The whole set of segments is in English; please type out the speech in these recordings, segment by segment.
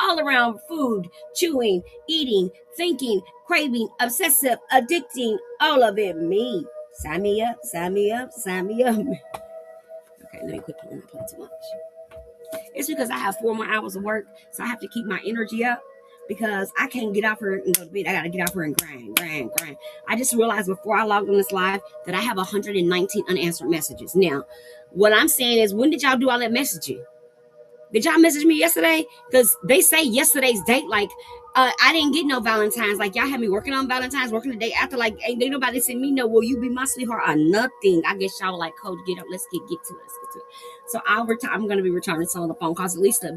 all around food, chewing, eating, thinking, craving, obsessive, addicting, all of it me. Sign me up, sign me up, sign me up. Okay, let me quit playing. I play too much. It's because I have 4 more hours of work, so I have to keep my energy up because I can't get off here and go to bed. I got to get off here and grind. I just realized before I logged on this live that I have 119 unanswered messages. Now, what I'm saying is, when did y'all do all that messaging? Did y'all message me yesterday? Because they say yesterday's date, like, I didn't get no Valentine's. Like, y'all had me working on Valentine's, working the day after. Like, ain't nobody sent me no, will you be my sweetheart or nothing. I guess y'all were like, Coach, get up. Let's get to it. So I'm going to be returning some of the phone calls, at least the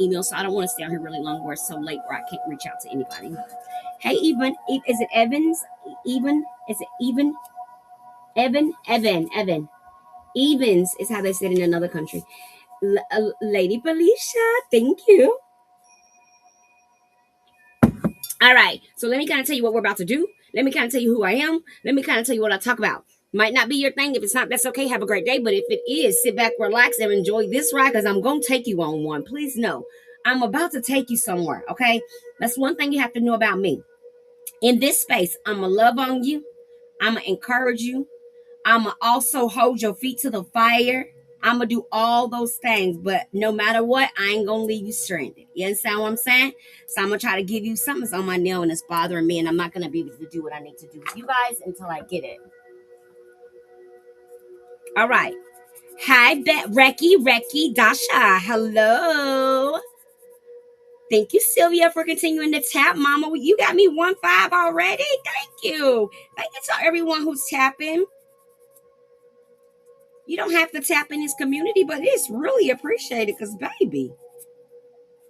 email. So I don't want to stay on here really long where it's so late where I can't reach out to anybody. Hey, is it Evans? Is it Evan. Evans is how they said in another country. Lady Felicia, thank you. All right, so let me kind of tell you what we're about to do. Let me kind of tell you who I am. Let me kind of tell you what I talk about. Might not be your thing. If it's not, that's okay. Have a great day. But if it is, sit back, relax, and enjoy this ride because I'm going to take you on one. Please know, I'm about to take you somewhere, okay? That's one thing you have to know about me. In this space, I'm going to love on you. I'm going to encourage you. I'm going to also hold your feet to the fire. I'm going to do all those things, but no matter what, I ain't going to leave you stranded. You understand what I'm saying? So I'm going to try to give you something that's on my nail and it's bothering me, and I'm not going to be able to do what I need to do with you guys until I get it. All right. Hi, Recky, Dasha. Hello. Thank you, Sylvia, for continuing to tap. Mama, you got me 1-5 already. Thank you. Thank you to everyone who's tapping. You don't have to tap in this community, but it's really appreciated because, baby,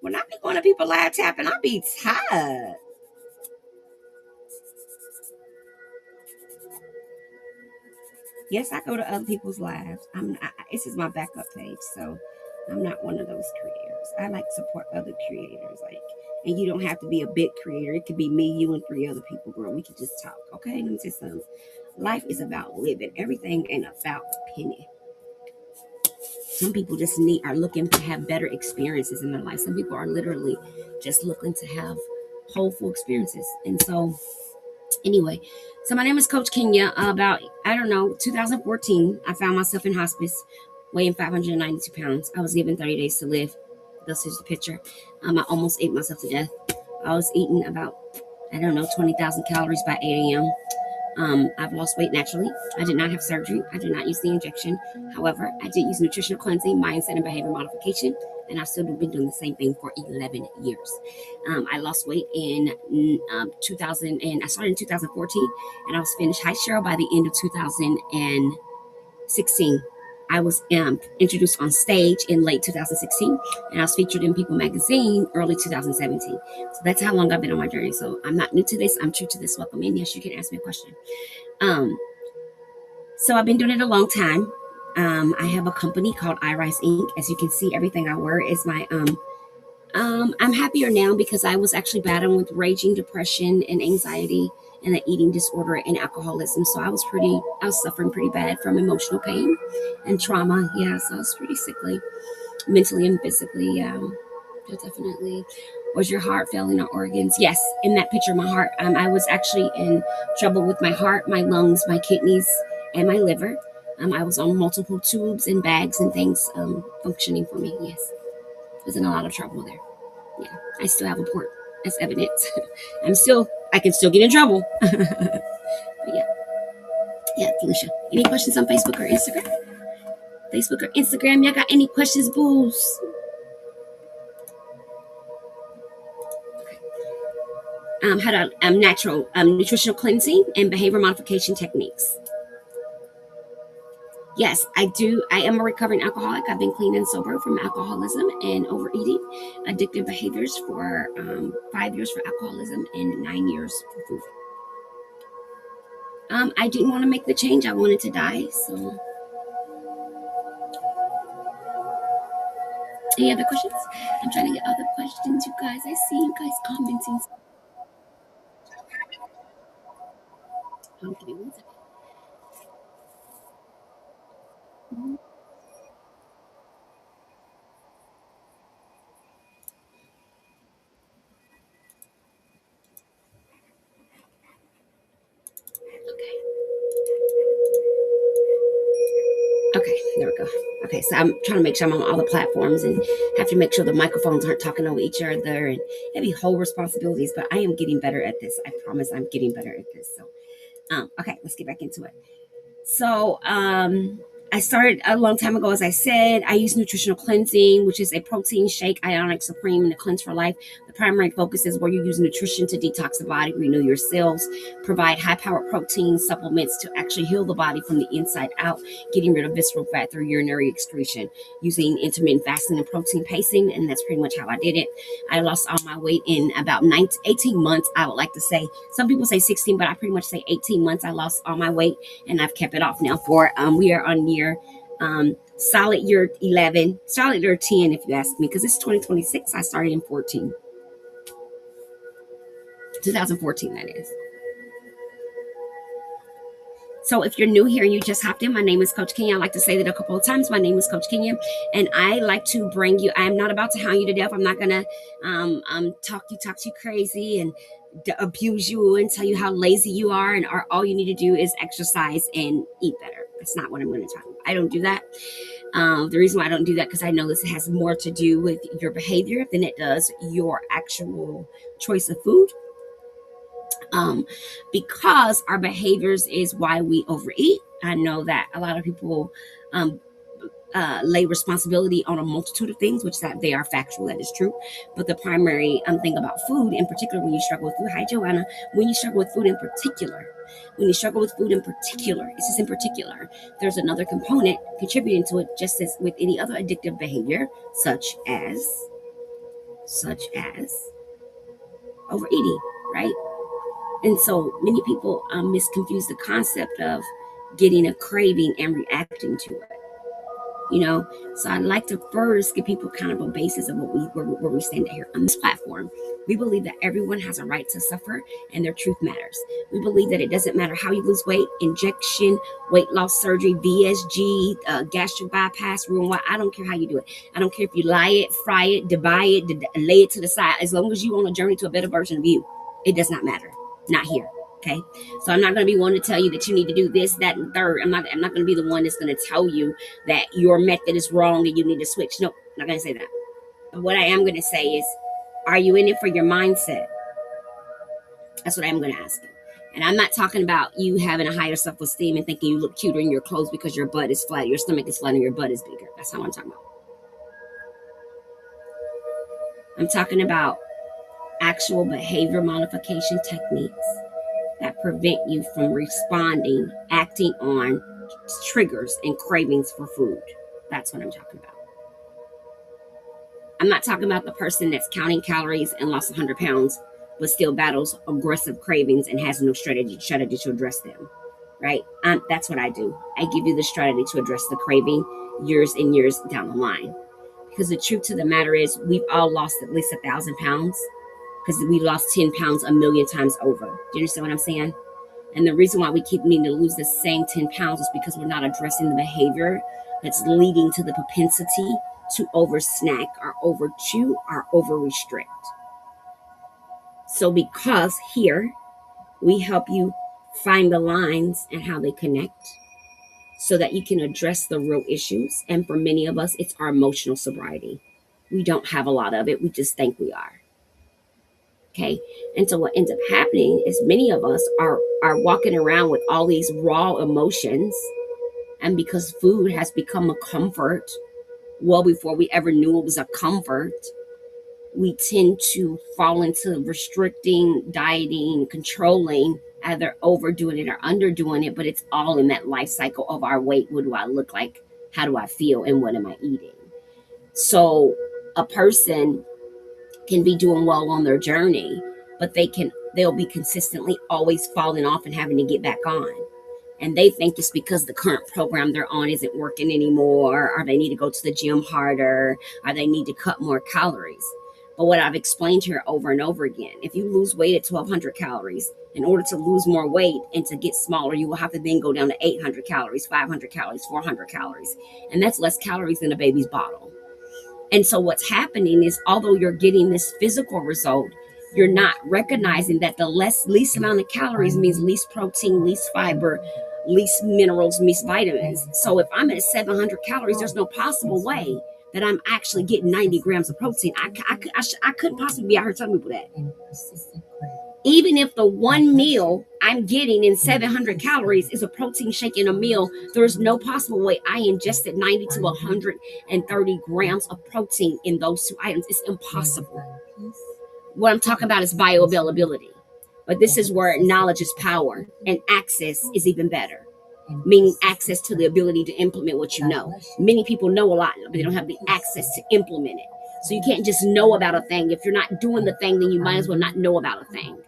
when I be going to people live tapping, I be tired. Yes, I go to other people's lives. This is my backup page, so I'm not one of those creators. I like to support other creators, and you don't have to be a big creator. It could be me, you, and 3 other people, girl. We can just talk, okay? Let me say something. Life is about living. Everything ain't about a penny. Some people just are looking to have better experiences in their life. Some people are literally just looking to have wholeful experiences. And so, anyway, so my name is Coach Kenya. About, 2014, I found myself in hospice, weighing 592 pounds. I was given 30 days to live. This is the picture. I almost ate myself to death. I was eating about, 20,000 calories by 8 a.m. I've lost weight naturally. I did not have surgery. I did not use the injection. However, I did use nutritional cleansing, mindset, and behavior modification, and I've still been doing the same thing for 11 years. I lost weight in 2000, and I started in 2014, and I was finished high Cheryl by the end of 2016. I was introduced on stage in late 2016, and I was featured in People magazine early 2017. So that's how long I've been on my journey. So I'm not new to this. I'm true to this. Welcome in. Yes, you can ask me a question. So I've been doing it a long time. I have a company called iRise Inc. As you can see, everything I wear is my I'm happier now because I was actually battling with raging depression and anxiety and an eating disorder and alcoholism. So I was suffering pretty bad from emotional pain and trauma. Yeah, so I was pretty sickly, mentally and physically. Yeah, definitely. Was your heart failing or organs? Yes, in that picture, my heart. I was actually in trouble with my heart, my lungs, my kidneys, and my liver. I was on multiple tubes and bags and things functioning for me. Yes, I was in a lot of trouble there. Yeah, I still have a port as evidence. I can still get in trouble. But yeah, Felicia. Any questions on Facebook or Instagram? Y'all got any questions, booze? How to natural nutritional cleansing and behavior modification techniques. Yes, I do. I am a recovering alcoholic. I've been clean and sober from alcoholism and overeating, addictive behaviors for 5 years for alcoholism and 9 years for food. I didn't want to make the change. I wanted to die. So, any other questions? I'm trying to get other questions, you guys. I see you guys commenting. Give me 1 second. Okay, so I'm trying to make sure I'm on all the platforms and have to make sure the microphones aren't talking over each other and heavy whole responsibilities, but I am getting better at this. I promise I'm getting better at this. So, okay, let's get back into it. So, I started a long time ago, as I said. I use nutritional cleansing, which is a protein shake, Ionic Supreme, and a cleanse for life. The primary focus is where you use nutrition to detox the body, renew your cells, provide high-powered protein supplements to actually heal the body from the inside out, getting rid of visceral fat through urinary excretion, using intermittent fasting and protein pacing, and that's pretty much how I did it. I lost all my weight in about 18 months, I would like to say. Some people say 16, but I pretty much say 18 months I lost all my weight, and I've kept it off now for, we are on year, solid year 11, solid year 10, if you ask me, because it's 2026. I started in 2014, that is. So if you're new here and you just hopped in, my name is Coach Kenya. I like to say that a couple of times. My name is Coach Kenya, and I like to bring you, I'm not about to hound you to death. I'm not going to talk you crazy and abuse you and tell you how lazy you are, and all you need to do is exercise and eat better. That's not what I'm going to talk about. I don't do that. The reason why I don't do that, because I know this has more to do with your behavior than it does your actual choice of food. Because our behaviors is why we overeat. I know that a lot of people lay responsibility on a multitude of things, which that they are factual, that is true. But the primary thing about food, in particular, when you struggle with food, hi Joanna, when you struggle with food in particular, it's just in particular, there's another component contributing to it, just as with any other addictive behavior, such as overeating, right? And so many people misconfuse the concept of getting a craving and reacting to it. So I'd like to first give people kind of a basis of where we stand here on this platform. We believe that everyone has a right to suffer and their truth matters. We believe that it doesn't matter how you lose weight, injection, weight loss surgery, VSG, gastric bypass, room. I don't care how you do it. I don't care if you lie it, fry it, debuy it, lay it to the side. As long as you're on a journey to a better version of you, it does not matter. Not here. Okay. So I'm not going to be one to tell you that you need to do this, that, and third. I'm not going to be the one that's going to tell you that your method is wrong and you need to switch. No, I'm not going to say that. But what I am going to say is, are you in it for your mindset? That's what I'm going to ask you. And I'm not talking about you having a higher self-esteem and thinking you look cuter in your clothes because your butt is flat, your stomach is flat, and your butt is bigger. That's not what I'm talking about. I'm talking about actual behavior modification techniques that prevent you from responding, acting on triggers and cravings for food. That's what I'm talking about. I'm not talking about the person that's counting calories and lost 100 pounds, but still battles aggressive cravings and has no strategy to address them, right? That's what I do. I give you the strategy to address the craving years and years down the line. Because the truth to the matter is, we've all lost at least 1,000 pounds, because we lost 10 pounds a million times over. Do you understand what I'm saying? And the reason why we keep needing to lose the same 10 pounds is because we're not addressing the behavior that's leading to the propensity to over snack or over chew or over restrict. So because here we help you find the lines and how they connect so that you can address the real issues. And for many of us, it's our emotional sobriety. We don't have a lot of it. We just think we are. Okay. And so what ends up happening is many of us are walking around with all these raw emotions. And because food has become a comfort, well before we ever knew it was a comfort, we tend to fall into restricting, dieting, controlling, either overdoing it or underdoing it. But it's all in that life cycle of our weight. What do I look like? How do I feel? And what am I eating? So a person can be doing well on their journey, but they'll be consistently always falling off and having to get back on. And they think it's because the current program they're on isn't working anymore, or they need to go to the gym harder, or they need to cut more calories. But what I've explained here over and over again, if you lose weight at 1,200 calories, in order to lose more weight and to get smaller, you will have to then go down to 800 calories, 500 calories, 400 calories. And that's less calories than a baby's bottle. And so what's happening is, although you're getting this physical result, you're not recognizing that the least amount of calories means least protein, least fiber, least minerals, least vitamins. So if I'm at 700 calories, there's no possible way that I'm actually getting 90 grams of protein. I couldn't possibly be out here telling people that. Even if the one meal I'm getting in 700 calories is a protein shake in a meal, there's no possible way I ingested 90 to 130 grams of protein in those two items. It's impossible. What I'm talking about is bioavailability. But this is where knowledge is power and access is even better. Meaning access to the ability to implement what you know. Many people know a lot, but they don't have the access to implement it. So you can't just know about a thing. If you're not doing the thing, then you might as well not know about a thing.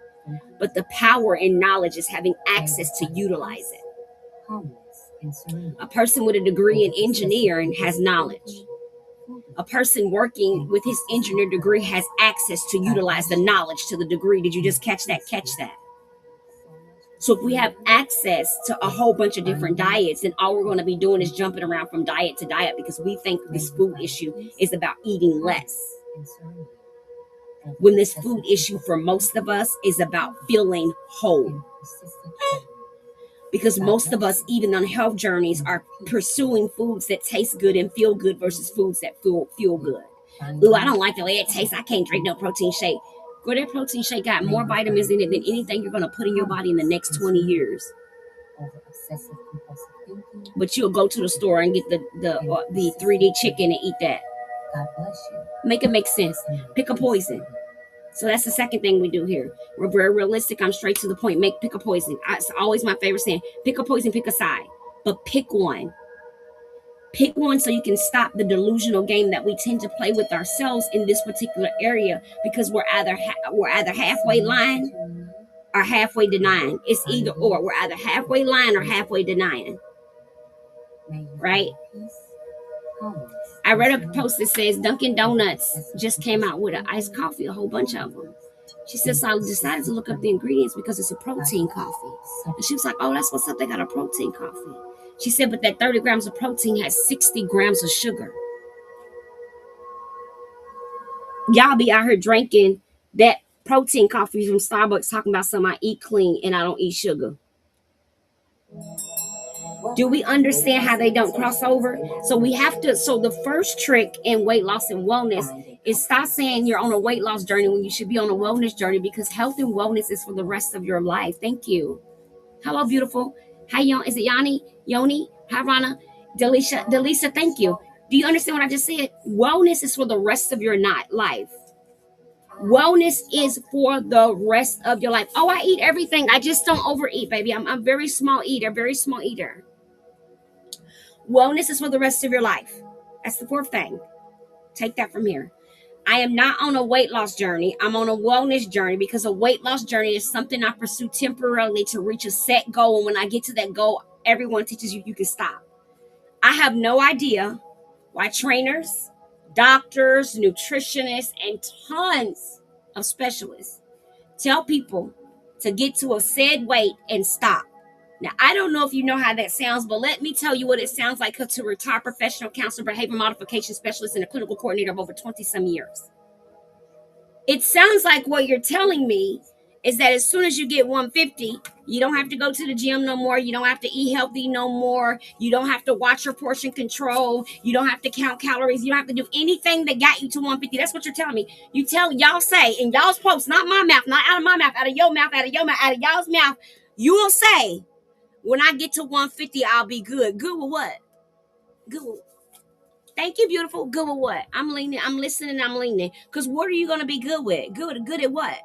But the power in knowledge is having access to utilize it. A person with a degree in engineering has knowledge. A person working with his engineer degree has access to utilize the knowledge to the degree. Did you just catch that? Catch that. So if we have access to a whole bunch of different diets, then all we're going to be doing is jumping around from diet to diet because we think this food issue is about eating less. When this food issue for most of us is about feeling whole. Because most of us, even on health journeys, are pursuing foods that taste good and feel good versus foods that feel good. Ooh, I don't like the way it tastes. I can't drink no protein shake. Girl, that protein shake got more vitamins in it than anything you're going to put in your body in the next 20 years. But you'll go to the store and get the 3D chicken and eat that. Make it make sense. Pick a poison. So that's the second thing we do here. We're very realistic. I'm straight to the point. Pick a poison. It's always my favorite saying. Pick a poison, pick a side. But pick one. Pick one so you can stop the delusional game that we tend to play with ourselves in this particular area because we're either halfway lying or halfway denying. It's either or. We're either halfway lying or halfway denying. Right? I read a post that says Dunkin' Donuts just came out with an iced coffee, a whole bunch of them. She said, so I decided to look up the ingredients because it's a protein coffee. And she was like, oh, that's what's up. They got a protein coffee. She said, but that 30 grams of protein has 60 grams of sugar. Y'all be out here drinking that protein coffee from Starbucks talking about something I eat clean and I don't eat sugar. Do we understand how they don't cross over? So we have to, so the first trick in weight loss and wellness is stop saying you're on a weight loss journey when you should be on a wellness journey because health and wellness is for the rest of your life. Thank you. Hello, beautiful. Hi, is it Yanni? Yoni? Hi, Rana? Delisa, thank you. Do you understand what I just said? Wellness is for the rest of your life. Wellness is for the rest of your life. Oh, I eat everything. I just don't overeat, baby. I'm a very small eater, very small eater. Wellness is for the rest of your life. That's the fourth thing. Take that from here. I am not on a weight loss journey. I'm on a wellness journey because a weight loss journey is something I pursue temporarily to reach a set goal. And when I get to that goal, everyone teaches you can stop. I have no idea why trainers, doctors, nutritionists, and tons of specialists tell people to get to a said weight and stop. Now, I don't know if you know how that sounds, but let me tell you what it sounds like to a retired professional counselor, behavior modification specialist, and a clinical coordinator of over 20-some years. It sounds like what you're telling me is that as soon as you get 150, you don't have to go to the gym no more. You don't have to eat healthy no more. You don't have to watch your portion control. You don't have to count calories. You don't have to do anything that got you to 150. That's what you're telling me. Y'all say in y'all's posts, not my mouth, not out of my mouth, out of your mouth, out of your mouth, out of y'all's mouth. You will say, when I get to 150, I'll be good. Good with what? Good with, thank you, beautiful. Good with what? I'm leaning. I'm listening. I'm leaning. Because what are you going to be good with? Good at what?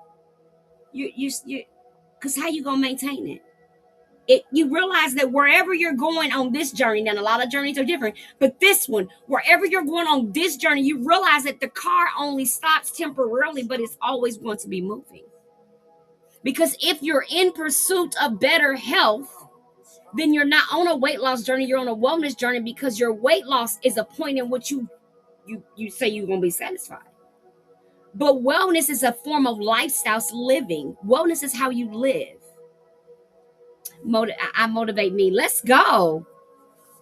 Because how you going to maintain it? You realize that wherever you're going on this journey, now a lot of journeys are different, but this one, wherever you're going on this journey, you realize that the car only stops temporarily, but it's always going to be moving. Because if you're in pursuit of better health, then you're not on a weight loss journey, you're on a wellness journey because your weight loss is a point in which you say you're going to be satisfied. But wellness is a form of lifestyle living. Wellness is how you live. I motivate me. Let's go.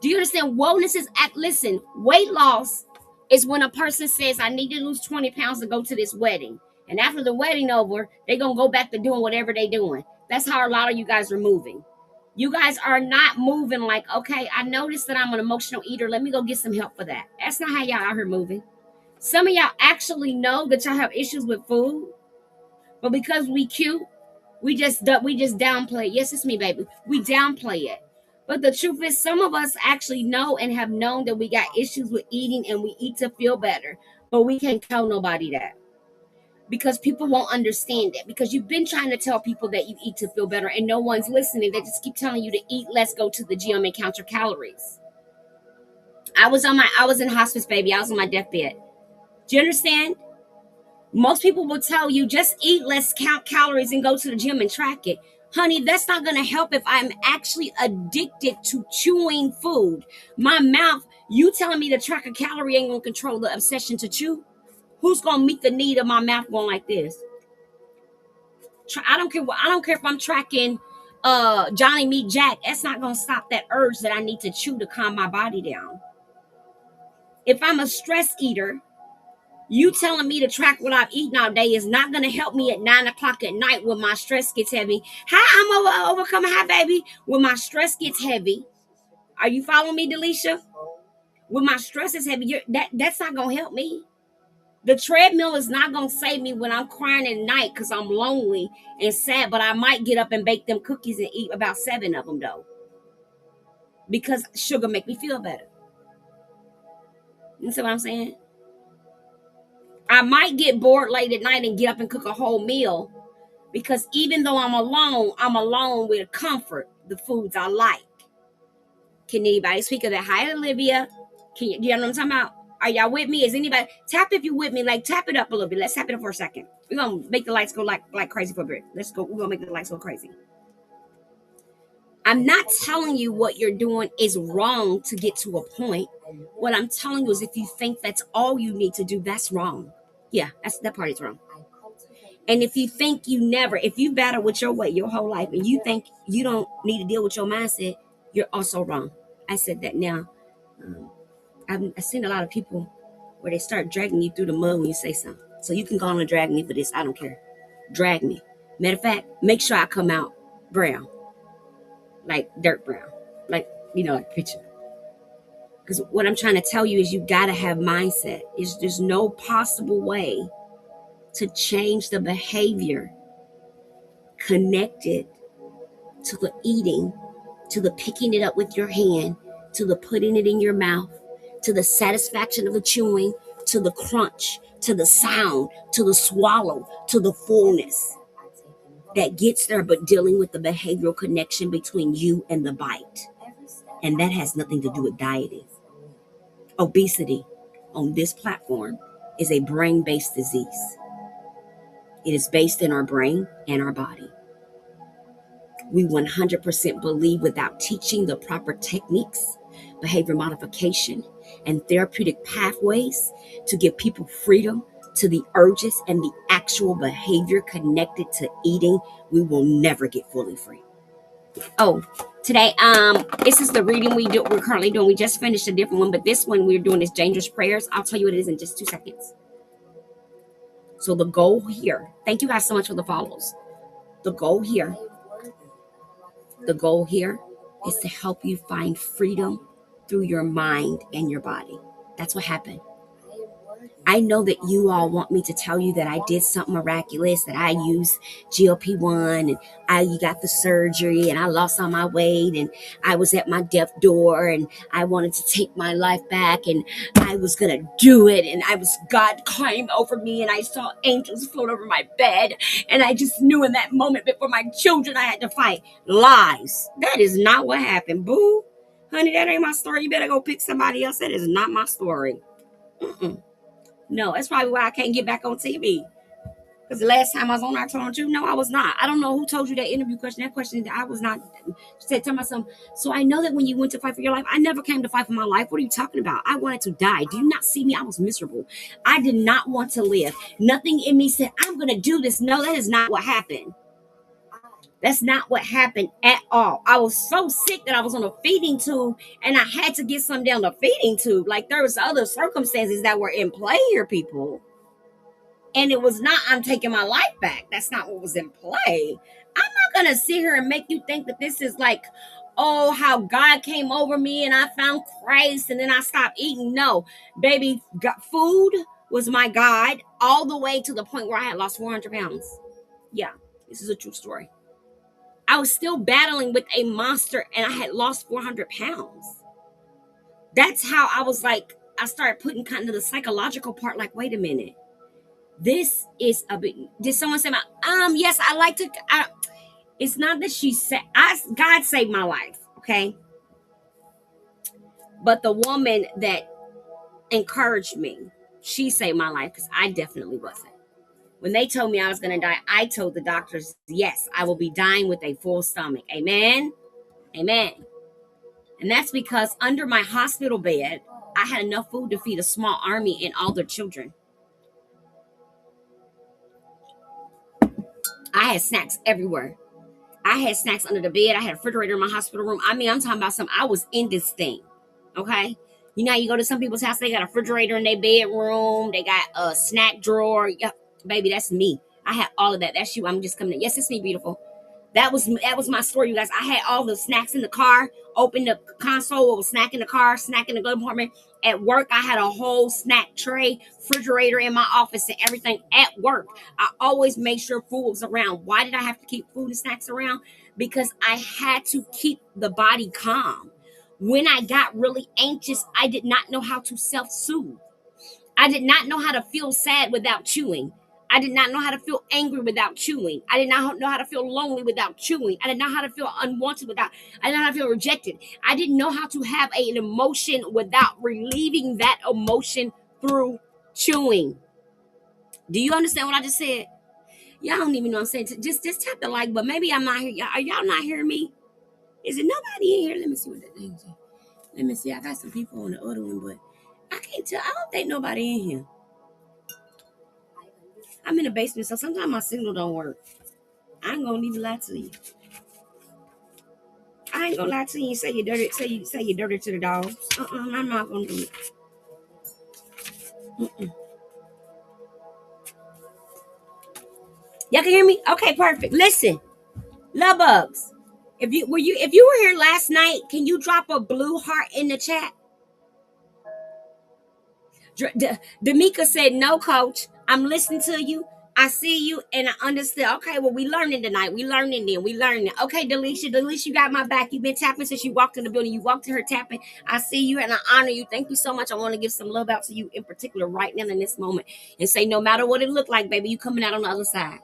Do you understand? Wellness is listen, weight loss is when a person says, I need to lose 20 pounds to go to this wedding. And after the wedding over, they're going to go back to doing whatever they're doing. That's how a lot of you guys are moving. You guys are not moving like, okay, I noticed that I'm an emotional eater. Let me go get some help for that. That's not how y'all out here moving. Some of y'all actually know that y'all have issues with food, but because we cute, we just downplay it. Yes, it's me, baby. We downplay it. But the truth is, some of us actually know and have known that we got issues with eating and we eat to feel better, but we can't tell nobody that because people won't understand it. Because you've been trying to tell people that you eat to feel better and no one's listening. They just keep telling you to eat less, go to the gym and count your calories. I was in hospice, baby. I was on my deathbed. Do you understand? Most people will tell you just eat less, count calories, and go to the gym and track it. Honey, that's not going to help if I'm actually addicted to chewing food. My mouth, you telling me to track a calorie ain't going to control the obsession to chew? Who's going to meet the need of my mouth going like this? I don't care if I'm tracking Johnny Meat Jack. That's not going to stop that urge that I need to chew to calm my body down. If I'm a stress eater, you telling me to track what I've eaten all day is not going to help me at 9 o'clock at night when my stress gets heavy. I'm overcoming. Hi, baby. When my stress gets heavy. Are you following me, Delisha? When my stress is heavy, that's not going to help me. The treadmill is not going to save me when I'm crying at night because I'm lonely and sad, but I might get up and bake them cookies and eat about 7 of them, though. Because sugar make me feel better. You see what I'm saying? I might get bored late at night and get up and cook a whole meal because even though I'm alone with comfort, the foods I like. Can anybody speak of that? Hi, Olivia. Do you know what I'm talking about? Are y'all with me? Is anybody tap if you with me? Like tap it up a little bit. Let's tap it up for a second. We're gonna make the lights go like crazy for a bit. Let's go. We're gonna make the lights go crazy. I'm not telling you what you're doing is wrong to get to a point. What I'm telling you is if you think that's all you need to do, that's wrong. Yeah, that part is wrong. And if you think if you battle with your weight your whole life and you think you don't need to deal with your mindset, you're also wrong. I said that now. I've seen a lot of people where they start dragging you through the mud when you say something. So you can go on and drag me for this. I don't care. Drag me. Matter of fact, make sure I come out brown. Like dirt brown. Like, like picture. Because what I'm trying to tell you is you got to have mindset. There's no possible way to change the behavior connected to the eating, to the picking it up with your hand, to the putting it in your mouth, to the satisfaction of the chewing, to the crunch, to the sound, to the swallow, to the fullness that gets there, but dealing with the behavioral connection between you and the bite. And that has nothing to do with dieting. Obesity on this platform is a brain-based disease. It is based in our brain and our body. We 100% believe without teaching the proper techniques, behavior modification, and therapeutic pathways to give people freedom to the urges and the actual behavior connected to eating, we will never get fully free. Oh, today, this is the reading we're currently doing. We just finished a different one, but this one we're doing is Dangerous Prayers. I'll tell you what it is in just 2 seconds. So the goal here, thank you guys so much for the follows. The goal here is to help you find freedom through your mind and your body. That's what happened. I know that you all want me to tell you that I did something miraculous, that I used GLP-1 and I got the surgery and I lost all my weight and I was at my death door and I wanted to take my life back and I was going to do it and God came over me and I saw angels float over my bed and I just knew in that moment before my children I had to fight. Lies. That is not what happened, boo. Honey, that ain't my story. You better go pick somebody else. That is not my story. No, that's probably why I can't get back on TV. Because the last time I was on, I told you, no, I was not. I don't know who told you that interview question. That question, I was not. She said, tell myself. So I know that when you went to fight for your life, I never came to fight for my life. What are you talking about? I wanted to die. Do you not see me? I was miserable. I did not want to live. Nothing in me said, I'm going to do this. No, that is not what happened. That's not what happened at all. I was so sick that I was on a feeding tube and I had to get something down the feeding tube. Like there was other circumstances that were in play here, people. And it was not, I'm taking my life back. That's not what was in play. I'm not going to sit here and make you think that this is like, oh, how God came over me and I found Christ and then I stopped eating. No, baby, food was my God all the way to the point where I had lost 400 pounds. Yeah, this is a true story. I was still battling with a monster and I had lost 400 pounds. That's how I was like, I started putting kind of the psychological part, like, wait a minute. This is a bit. Did someone say yes, I like to. It's not that she said, God saved my life, okay? But the woman that encouraged me, she saved my life because I definitely wasn't. When they told me I was going to die, I told the doctors, yes, I will be dying with a full stomach. Amen? Amen. And that's because under my hospital bed, I had enough food to feed a small army and all their children. I had snacks everywhere. I had snacks under the bed. I had a refrigerator in my hospital room. I mean, I'm talking about something. I was in this thing. Okay? You know, you go to some people's house, they got a refrigerator in their bedroom. They got a snack drawer. Yeah, baby, that's me. I had all of that. That's you. I'm just coming in. Yes, it's me, beautiful. That was my story, you guys. I had all the snacks in the car, opened the console, was snack in the car, snack in the glove compartment. At work, I had a whole snack tray, refrigerator in my office and everything at work. I always made sure food was around. Why did I have to keep food and snacks around? Because I had to keep the body calm. When I got really anxious, I did not know how to self-soothe. I did not know how to feel sad without chewing. I did not know how to feel angry without chewing. I did not know how to feel lonely without chewing. I did not know how to feel unwanted without. I did not know how to feel rejected. I didn't know how to have an emotion without relieving that emotion through chewing. Do you understand what I just said? Y'all don't even know what I'm saying. Just tap the like, but maybe I'm not here. Are y'all not hearing me? Is it nobody in here? Let me see what that thing is. Let me see. I got some people on the other one, but I can't tell. I don't think nobody in here. I'm in the basement, so sometimes my signal don't work. I ain't gonna even lie to you. I ain't gonna lie to you and say you're dirty. Say you're dirty to the dogs. I'm not gonna do it. Y'all can hear me? Okay, perfect. Listen, love bugs. If you were here last night, can you drop a blue heart in the chat? Damika said, no, coach. I'm listening to you. I see you and I understand. Okay, well, we learning tonight. We learning then. We learning. Okay, Delisha, you got my back. You've been tapping since you walked in the building. You walked to her tapping. I see you and I honor you. Thank you so much. I want to give some love out to you in particular right now in this moment and say, no matter what it looked like, baby, you coming out on the other side.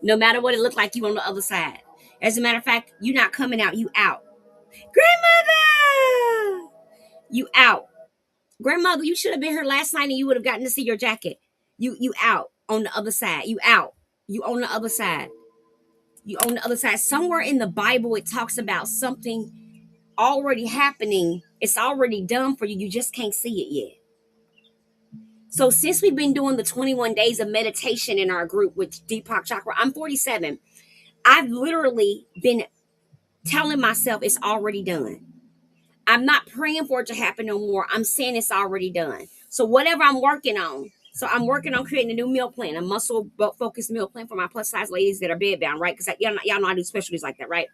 No matter what it looked like, you on the other side. As a matter of fact, you not coming out. You out. Grandmother! You out. Grandmother, you should have been here last night and you would have gotten to see your jacket. You out on the other side. You out. You on the other side. You on the other side. Somewhere in the Bible, it talks about something already happening. It's already done for you. You just can't see it yet. So since we've been doing the 21 days of meditation in our group with Deepak Chakra, I'm 47. I've literally been telling myself it's already done. I'm not praying for it to happen no more. I'm saying it's already done. So whatever I'm working on. So I'm working on creating a new meal plan, a muscle focused meal plan for my plus size ladies that are bedbound, right? Because y'all know I do specialties like that, right?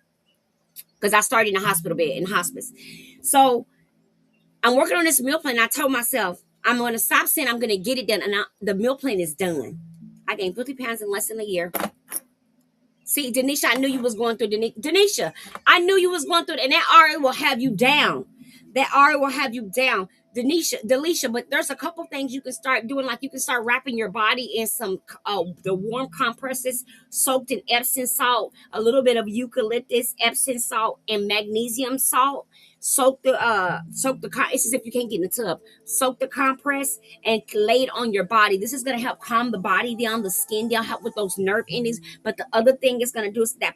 Because I started in a hospital bed, in hospice. So I'm working on this meal plan. I told myself, I'm going to stop saying I'm going to get it done. And the meal plan is done. I gained 50 pounds in less than a year. See, Denisha, I knew you was going through. Denisha, I knew you was going through. And that already will have you down. That already will have you down. Delisha, but there's a couple things you can start doing. Like you can start wrapping your body in some the warm compresses soaked in Epsom salt, a little bit of eucalyptus, Epsom salt, and magnesium salt. Soak the it's as if you can't get in the tub. Soak the compress and lay it on your body. This is going to help calm the body down, the skin down, help with those nerve endings. But the other thing it's going to do is that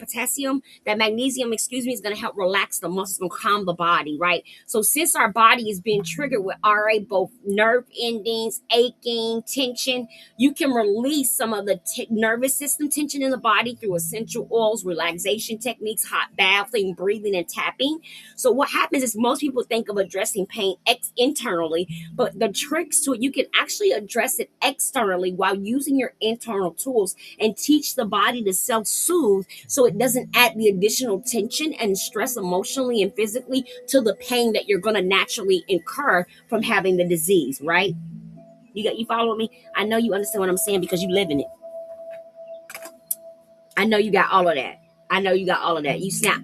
magnesium, is going to help relax the muscles and calm the body, right? So since our body is being triggered with RA, both nerve endings, aching, tension, you can release some of the nervous system tension in the body through essential oils, relaxation techniques, hot bathing, breathing, and tapping. So what happens happens is most people think of addressing pain internally, but the tricks to it, you can actually address it externally while using your internal tools and teach the body to self-soothe so it doesn't add the additional tension and stress emotionally and physically to the pain that you're going to naturally incur from having the disease, right? You follow me? I know you understand what I'm saying because you live in it. I know you got all of that. I know you got all of that. You snap.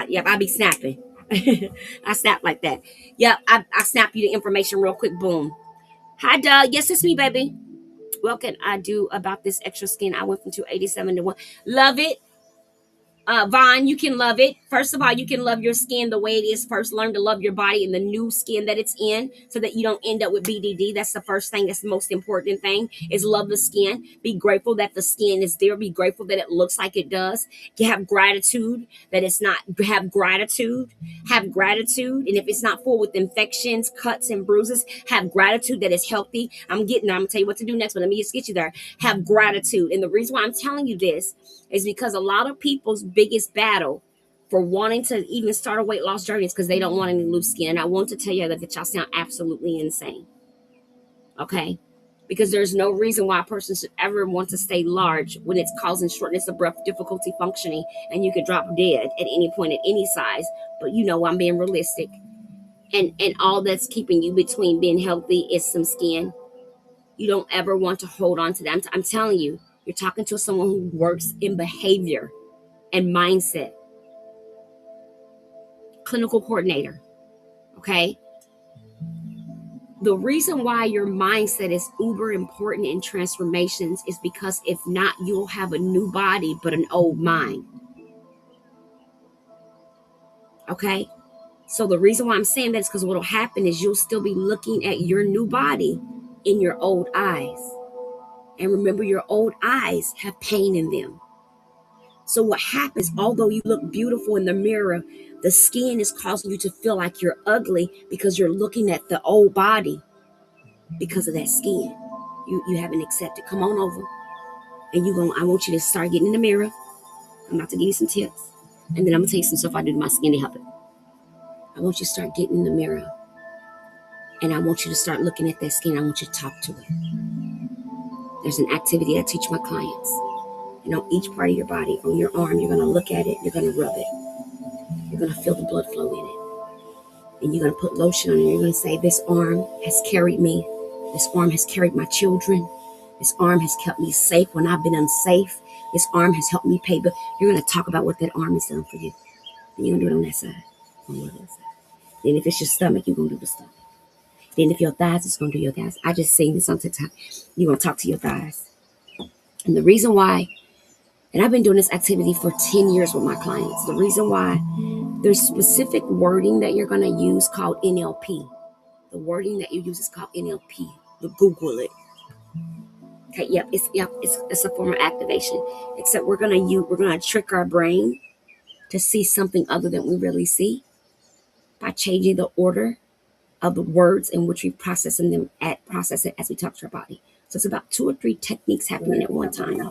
Yep, I be snapping. I snap like that. Yep, I snap you the information real quick. Boom. Hi, Doug. Yes, it's me, baby. What can I do about this extra skin? I went from 287 to 1. Love it. Vaughn, you can love it. First of all, you can love your skin the way it is. First, learn to love your body and the new skin that it's in so that you don't end up with BDD. That's the first thing. That's the most important thing is love the skin. Be grateful that the skin is there. Be grateful that it looks like it does. You have gratitude that it's not. Have gratitude. Have gratitude. And if it's not full with infections, cuts, and bruises, have gratitude that it's healthy. I'm going to tell you what to do next, but let me just get you there. Have gratitude. And the reason why I'm telling you this is because a lot of people's biggest battle for wanting to even start a weight loss journey is because they don't want any loose skin. And I want to tell you that y'all sound absolutely insane. Okay? Because there's no reason why a person should ever want to stay large when it's causing shortness of breath, difficulty functioning, and you could drop dead at any point at any size. But you know I'm being realistic. And all that's keeping you between being healthy is some skin. You don't ever want to hold on to that. I'm telling you. You're talking to someone who works in behavior and mindset. Clinical coordinator. Okay? The reason why your mindset is uber important in transformations is because if not, you'll have a new body but an old mind. Okay? So the reason why I'm saying that is because what will happen is you'll still be looking at your new body in your old eyes. And remember, your old eyes have pain in them. So what happens, although you look beautiful in the mirror, the skin is causing you to feel like you're ugly because you're looking at the old body because of that skin. You haven't accepted. Come on over. And I want you to start getting in the mirror. I'm about to give you some tips. And then I'm going to tell you some stuff I do to my skin to help it. I want you to start getting in the mirror. And I want you to start looking at that skin. I want you to talk to it. There's an activity I teach my clients. And on each part of your body, on your arm, you're going to look at it, you're going to rub it. You're going to feel the blood flow in it. And you're going to put lotion on it. You're going to say, this arm has carried me. This arm has carried my children. This arm has kept me safe when I've been unsafe. This arm has helped me pay. But you're going to talk about what that arm has done for you. And you're going to do it on that side. On the other side. Then if it's your stomach, you're going to do the stomach. Then if your thighs, it's going to do your thighs. I just seen this on TikTok. You're going to talk to your thighs. And the reason why, and I've been doing this activity for 10 years with my clients. The reason why, there's specific wording that you're going to use called NLP. The wording that you use is called NLP. Google it. Okay, it's a form of activation. Except we're going to trick our brain to see something other than we really see by changing the order of the words in which we process it as we talk to our body. So it's about 2 or 3 techniques happening at one time.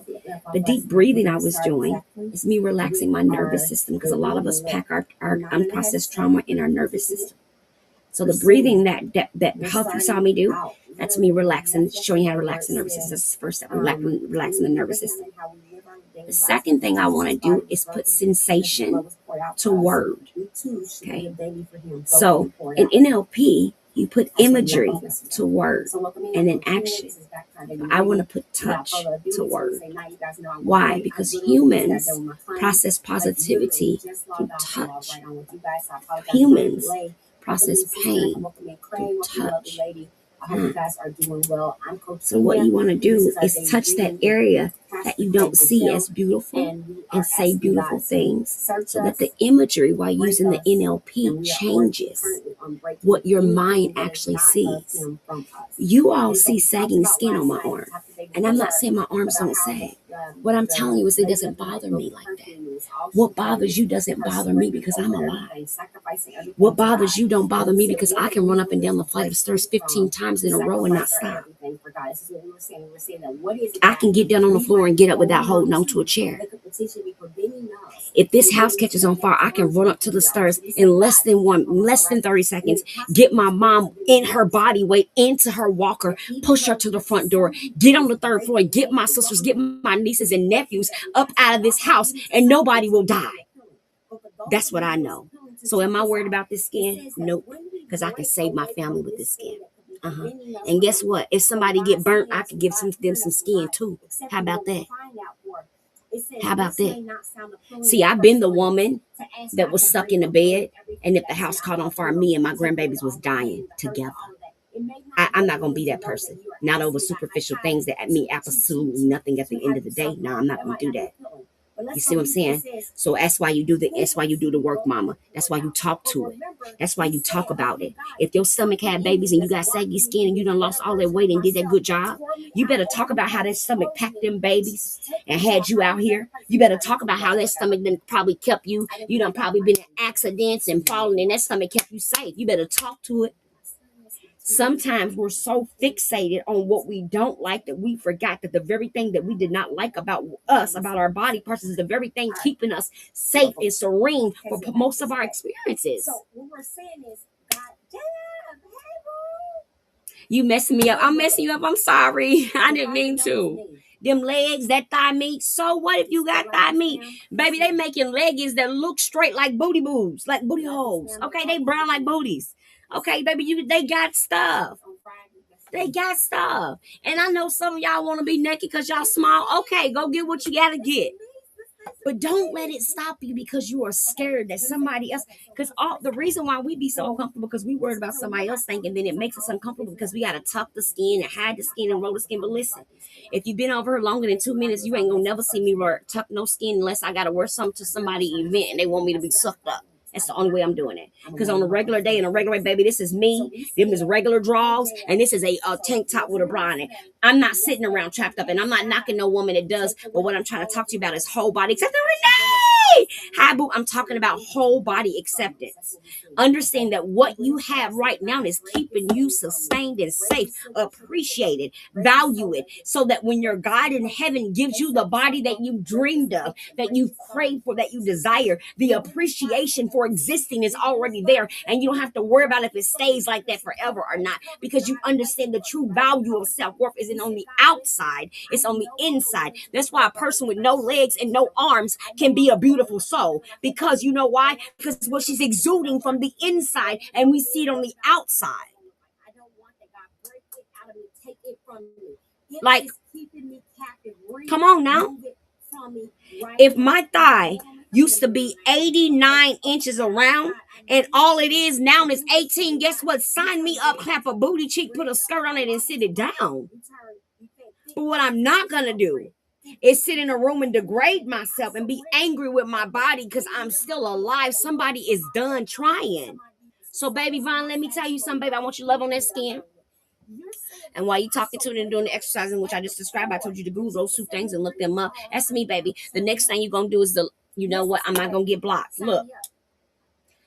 The deep breathing I was doing is me relaxing my nervous system because a lot of us pack our unprocessed trauma in our nervous system. So the breathing that Huff you saw me do, that's me relaxing, showing you how to relax the nervous system. That's the first step, relaxing the nervous system. The second thing I want to do is put sensation to word. Okay. So in NLP, you put imagery to word and then action. I want to put touch to word. Why? Because humans process positivity through touch. Humans process pain through touch. So what you want to do is touch that area that you don't see as beautiful and say beautiful things so that the imagery while using the NLP changes what your mind actually sees. You all see sagging skin on my arm, and I'm not saying my arms don't sag. What I'm telling you is it doesn't bother me like that. What bothers you doesn't bother me because I'm alive. What bothers you don't bother me because I can run up and down the flight of stairs 15 times in a row and not stop. I can get down on the floor and get up without holding on to a chair. If this house catches on fire, I can run up to the stairs in less than 30 seconds, get my mom in her body weight into her walker, push her to the front door, get on the third floor, get my sisters, get my nieces and nephews up out of this house, and nobody will die. That's what I know. So am I worried about this skin? Nope. Because I can save my family with this skin. And guess what? If somebody get burnt, I can give them some skin too. How about that? How about that? See, I've been the woman that was stuck in the bed, and if the house caught on fire, me and my grandbabies was dying together. I'm not going to be that person. Not over superficial things that mean absolutely nothing at the end of the day. No, I'm not going to do that. You see what I'm saying? So that's why you do the work, mama. That's why you talk to it. That's why you talk about it. If your stomach had babies and you got saggy skin and you done lost all that weight and did that good job, you better talk about how that stomach packed them babies and had you out here. You better talk about how that stomach then probably kept you. You done probably been in accidents and falling, and that stomach kept you safe. You better talk to it. Sometimes we're so fixated on what we don't like that we forgot that the very thing that we did not like about us, about our body parts, is the very thing keeping us safe and serene for most of our experiences. So what we're saying is, God damn, you messing me up. I'm messing you up. I'm sorry. I didn't mean to. Them legs, that thigh meat. So what if you got thigh meat? Baby, they making leggings that look straight like booty boobs, like booty holes. Okay, they brown like booties. Okay, baby, they got stuff. They got stuff. And I know some of y'all want to be naked because y'all small. Okay, go get what you got to get. But don't let it stop you because you are scared that somebody else, because the reason why we be so uncomfortable because we worried about somebody else thinking, then it makes us uncomfortable because we got to tuck the skin and hide the skin and roll the skin. But listen, if you've been over here longer than 2 minutes, you ain't going to never see me tuck no skin unless I got to wear something to somebody event and they want me to be sucked up. That's the only way I'm doing it. Because on a regular day, and a regular baby, this is me. Them is regular draws, and this is a tank top with a bra in it. I'm not sitting around trapped up, and I'm not knocking no woman that does. But what I'm trying to talk to you about is whole body except Renee. Hi, boo. I'm talking about whole body acceptance. Understand that what you have right now is keeping you sustained and safe, appreciated, value it, so that when your God in heaven gives you the body that you dreamed of, that you've craved for, that you desire, the appreciation for existing is already there, and you don't have to worry about if it stays like that forever or not, because you understand the true value of self-worth isn't on the outside, it's on the inside. That's why a person with no legs and no arms can be a beautiful soul, because you know why? Because what she's exuding from the inside, and we see it on the outside. Like, come on now. If my thigh used to be 89 inches around and all it is now is 18, guess what? Sign me up, clap a booty cheek, put a skirt on it, and sit it down. But what I'm not going to do is sit in a room and degrade myself and be angry with my body because I'm still alive. Somebody is done trying. So, baby Vaughn, let me tell you something, baby. I want you to love on that skin. And while you talking to it and doing the exercising, which I just described, I told you to Google those two things and look them up. That's me, baby. The next thing you're going to do is you know what? I'm not going to get blocked. Look.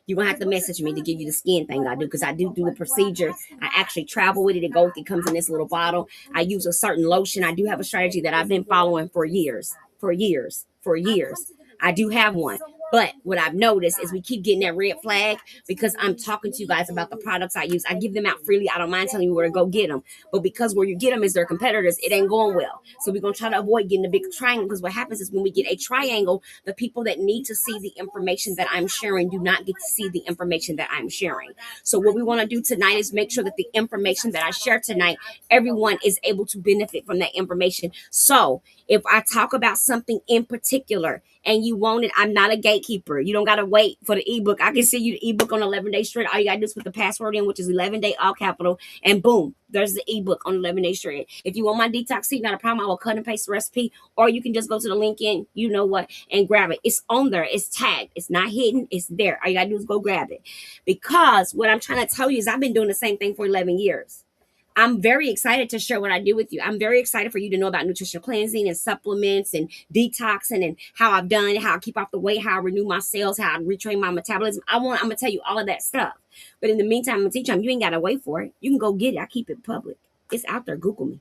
You're going to have to message me to give you the skin thing I do, because I do a procedure. I actually travel with it. It comes in this little bottle. I use a certain lotion. I do have a strategy that I've been following for years. I do have one. But what I've noticed is we keep getting that red flag because I'm talking to you guys about the products I use. I give them out freely. I don't mind telling you where to go get them. But because where you get them is their competitors, it ain't going well. So we're going to try to avoid getting a big triangle, because what happens is when we get a triangle, the people that need to see the information that I'm sharing do not get to see the information that I'm sharing. So what we want to do tonight is make sure that the information that I share tonight, everyone is able to benefit from that information. So if I talk about something in particular and you want it, I'm not a gatekeeper. You don't got to wait for the ebook. I can send you the ebook on 11 Days Straight. All you got to do is put the password in, which is 11 Day, all capital, and boom, there's the ebook on 11 Days Straight. If you want my detox tea, not a problem. I will cut and paste the recipe, or you can just go to the link in, you know what, and grab it. It's on there. It's tagged. It's not hidden. It's there. All you got to do is go grab it. Because what I'm trying to tell you is I've been doing the same thing for 11 years. I'm very excited to share what I do with you. I'm very excited for you to know about nutritional cleansing and supplements and detoxing and how I've done it, how I keep off the weight, how I renew my cells, how I retrain my metabolism. I'm going to tell you all of that stuff. But in the meantime, I'm going to teach you, you ain't got to wait for it. You can go get it. I keep it public. It's out there. Google me.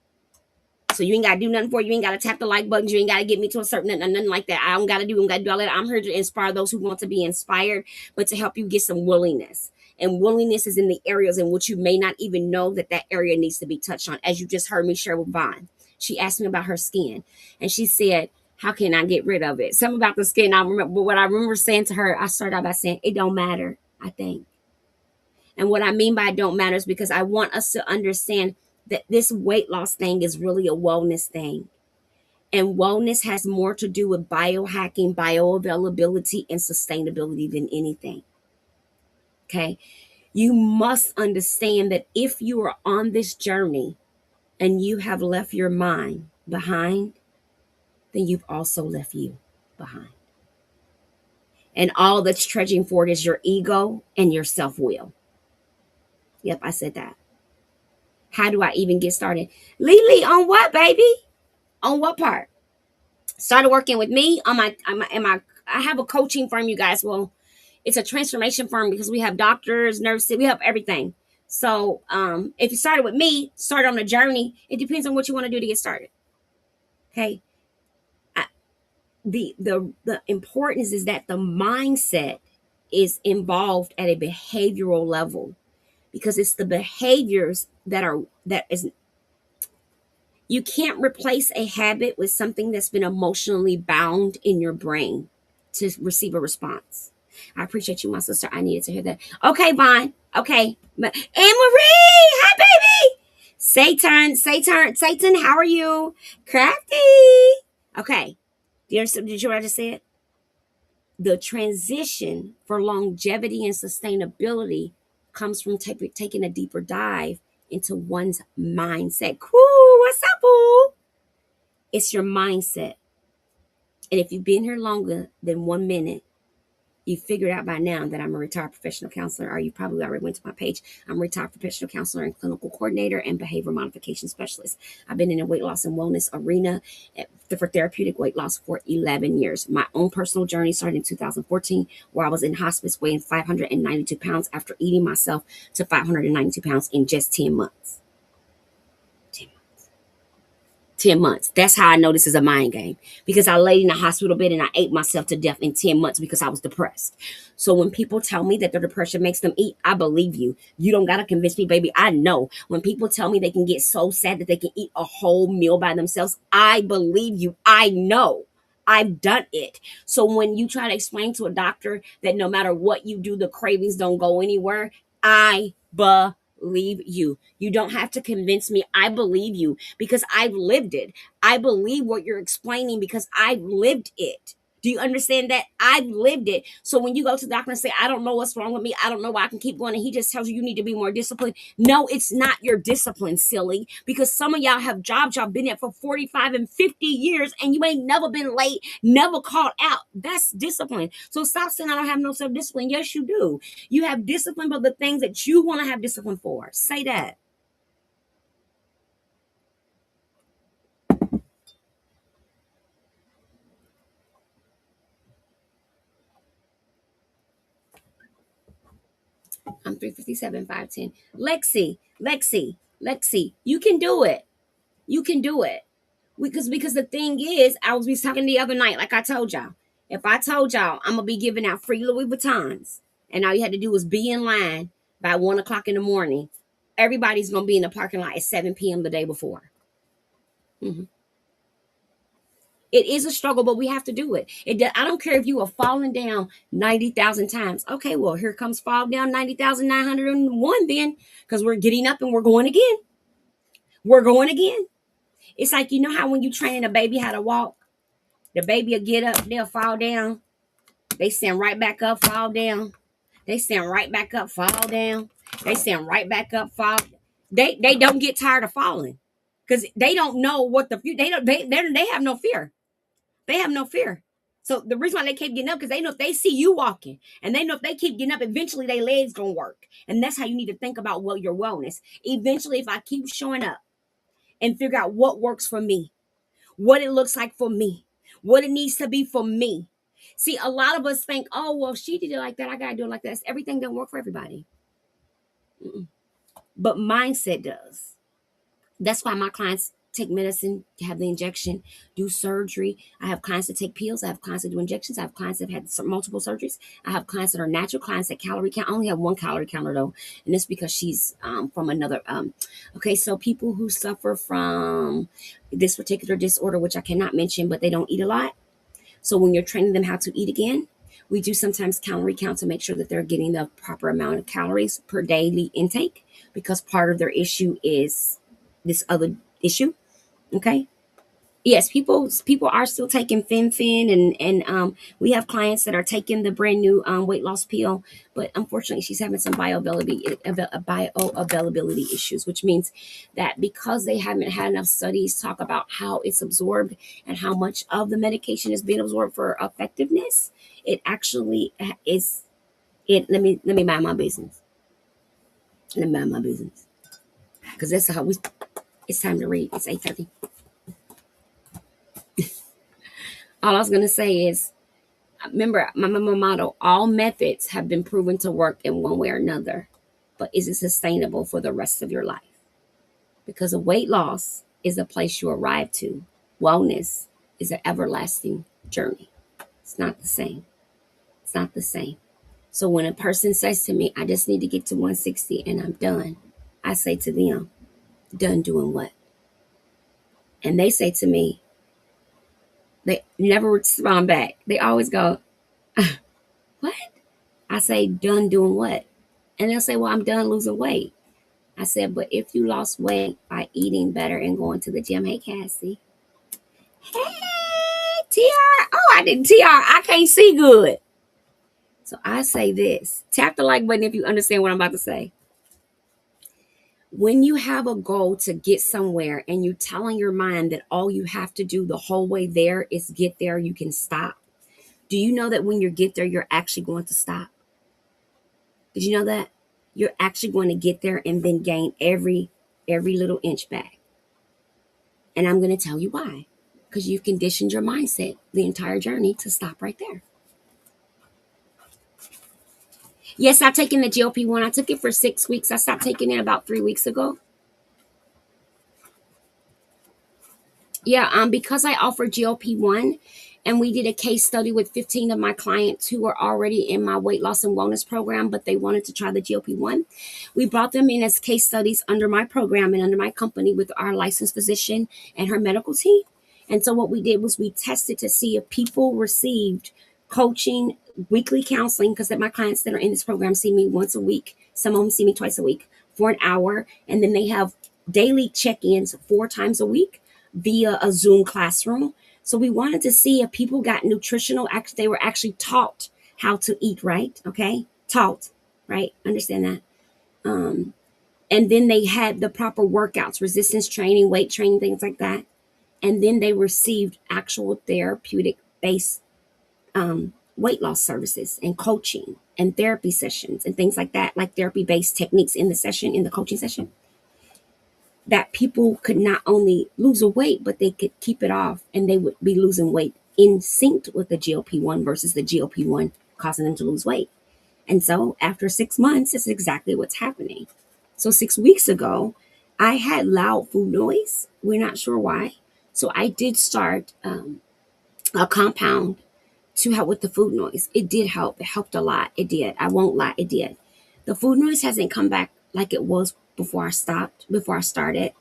So you ain't got to do nothing for it. You ain't got to tap the like buttons. You ain't got to get me to a certain nothing like that. I don't got to do all that. I'm here to inspire those who want to be inspired, but to help you get some willingness. And willingness is in the areas in which you may not even know that that area needs to be touched on. As you just heard me share with Vaughn. She asked me about her skin, and she said, how can I get rid of it? Something about the skin. I remember, but what I remember saying to her, I started out by saying, it don't matter, I think. And what I mean by it don't matter is because I want us to understand that this weight loss thing is really a wellness thing. And wellness has more to do with biohacking, bioavailability, and sustainability than anything. Okay. You must understand that if you are on this journey and you have left your mind behind, then you've also left you behind. And all that's trudging forward is your ego and your self will. Yep, I said that. How do I even get started? Lily, on what, baby? On what part? Started working with me on I have a coaching firm, you guys. Well, it's a transformation firm because we have doctors, nurses, we have everything. So if you started with me, start on the journey. It depends on what you want to do to get started. Okay. The importance is that the mindset is involved at a behavioral level, because it's the behaviors that is you can't replace a habit with something that's been emotionally bound in your brain to receive a response. I appreciate you, my sister. I needed to hear that. Okay, Vaughn. Okay. Anne Marie, hi, baby. Satan, how are you? Crafty. Okay. Did you hear what I just said? The transition for longevity and sustainability comes from taking a deeper dive into one's mindset. Cool, what's up, boo? It's your mindset. And if you've been here longer than 1 minute, you figured out by now that I'm a retired professional counselor, or you probably already went to my page. I'm a retired professional counselor and clinical coordinator and behavior modification specialist. I've been in the weight loss and wellness arena for therapeutic weight loss for 11 years. My own personal journey started in 2014, where I was in hospice weighing 592 pounds after eating myself to 592 pounds in just 10 months. 10 months. That's how I know this is a mind game, because I laid in the hospital bed and I ate myself to death in 10 months because I was depressed. So when people tell me that their depression makes them eat, I believe you. You don't got to convince me, baby. I know. When people tell me they can get so sad that they can eat a whole meal by themselves, I believe you. I know. I've done it. So when you try to explain to a doctor that no matter what you do, the cravings don't go anywhere, I believe you. You don't have to convince me. I believe you because I've lived it. I believe what you're explaining because I've lived it. Do you understand that? I've lived it. So when you go to the doctor and say, I don't know what's wrong with me, I don't know why I can keep going, and he just tells you need to be more disciplined. No, it's not your discipline, silly, because some of y'all have jobs y'all been at for 45 and 50 years and you ain't never been late, never called out. That's discipline. So stop saying I don't have no self-discipline. Yes, you do. You have discipline, but the things that you want to have discipline for. Say that. I'm 357, 510. Lexi, you can do it. You can do it. Because the thing is, I was talking the other night, like I told y'all. If I told y'all I'm gonna be giving out free Louis Vuittons, and all you had to do was be in line by 1 o'clock in the morning, everybody's gonna be in the parking lot at 7 p.m. the day before. Mm-hmm. It is a struggle, but we have to do it. I don't care if you are falling down 90,000 times. Okay, well, here comes fall down 90,901 then, because we're getting up and we're going again. We're going again. It's like, you know how when you train a baby how to walk, the baby will get up, they'll fall down. They stand right back up, fall down. They stand right back up, fall down. They stand right back up, fall. They don't get tired of falling because they don't know what they have no fear. They have no fear. So the reason why they keep getting up, because they know if they see you walking and they know if they keep getting up, eventually their legs gonna work. And that's how you need to think about your wellness. Eventually, if I keep showing up and figure out what works for me, what it looks like for me, what it needs to be for me. See, a lot of us think, oh, well, she did it like that, I gotta do it like that. Everything doesn't work for everybody. Mm-mm. But mindset does. That's why my clients take medicine, have the injection, do surgery. I have clients that take pills. I have clients that do injections. I have clients that have had multiple surgeries. I have clients that are natural clients that calorie count. I only have one calorie counter though, and it's because she's from another. Okay, so people who suffer from this particular disorder, which I cannot mention, but they don't eat a lot. So when you're training them how to eat again, we do sometimes calorie count to make sure that they're getting the proper amount of calories per daily intake, because part of their issue is this other issue. Okay. Yes, people are still taking fen-phen, and we have clients that are taking the brand new weight loss pill, but unfortunately she's having some bioavailability issues, which means that because they haven't had enough studies talk about how it's absorbed and how much of the medication is being absorbed for effectiveness, it actually is it. Let me mind my business. Let me mind my business, because that's how we. It's time to read. It's 8:30. All I was gonna say is, remember my motto: all methods have been proven to work in one way or another, but is it sustainable for the rest of your life? Because a weight loss is a place you arrive to. Wellness is an everlasting journey. It's not the same. It's not the same. So when a person says to me, I just need to get to 160 and I'm done, I say to them, done doing what? And they say to me, they never respond back. They always go, what? I say, done doing what? And they'll say, well, I'm done losing weight. I said, but if you lost weight by eating better and going to the gym, hey, Cassie. Hey, TR. Oh, I didn't TR. I can't see good. So I say this. Tap the like button if you understand what I'm about to say. When you have a goal to get somewhere and you're telling your mind that all you have to do the whole way there is get there, you can stop. Do you know that when you get there, you're actually going to stop? Did you know that? You're actually going to get there and then gain every little inch back. And I'm going to tell you why. Because you've conditioned your mindset the entire journey to stop right there. Yes, I've taken the GLP-1. I took it for 6 weeks. I stopped taking it about 3 weeks ago. Yeah, because I offer GLP-1, and we did a case study with 15 of my clients who were already in my weight loss and wellness program, but they wanted to try the GLP-1. We brought them in as case studies under my program and under my company with our licensed physician and her medical team. And so what we did was we tested to see if people received coaching, weekly counseling, because my clients that are in this program see me once a week. Some of them see me twice a week for an hour. And then they have daily check-ins 4 times a week via a Zoom classroom. So we wanted to see if people got nutritional, they were actually taught how to eat right. Okay. Taught, right? Understand that. And then they had the proper workouts, resistance training, weight training, things like that. And then they received actual therapeutic based weight loss services and coaching and therapy sessions and things like that, like therapy based techniques in the coaching session, that people could not only lose a weight, but they could keep it off, and they would be losing weight in sync with the GLP-1 versus the GLP-1 causing them to lose weight. And so after 6 months, it's exactly what's happening. So 6 weeks ago, I had loud food noise. We're not sure why. So I did start a compound to help with the food noise. It did help. It helped a lot. It did. I won't lie. It did. The food noise hasn't come back like it was before I started.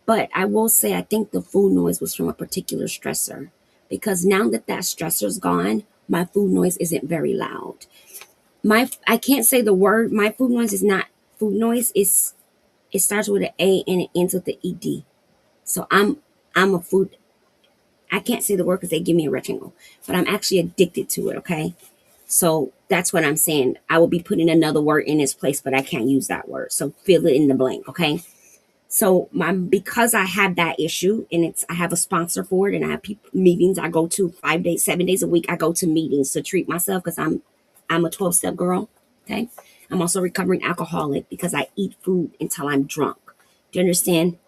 But I will say, I think the food noise was from a particular stressor, because now that stressor's gone, my food noise isn't very loud. I can't say the word. My food noise is not food noise. It starts with an A and it ends with the ED. So I'm a food. I can't say the word because they give me a rectangle, but I'm actually addicted to it. Okay. So that's what I'm saying. I will be putting another word in its place, but I can't use that word. So fill it in the blank. Okay. So because I have that issue, and I have a sponsor for it, and I have meetings I go to 5 days, 7 days a week. I go to meetings to treat myself because I'm a 12-step girl. Okay. I'm also a recovering alcoholic because I eat food until I'm drunk. Do you understand?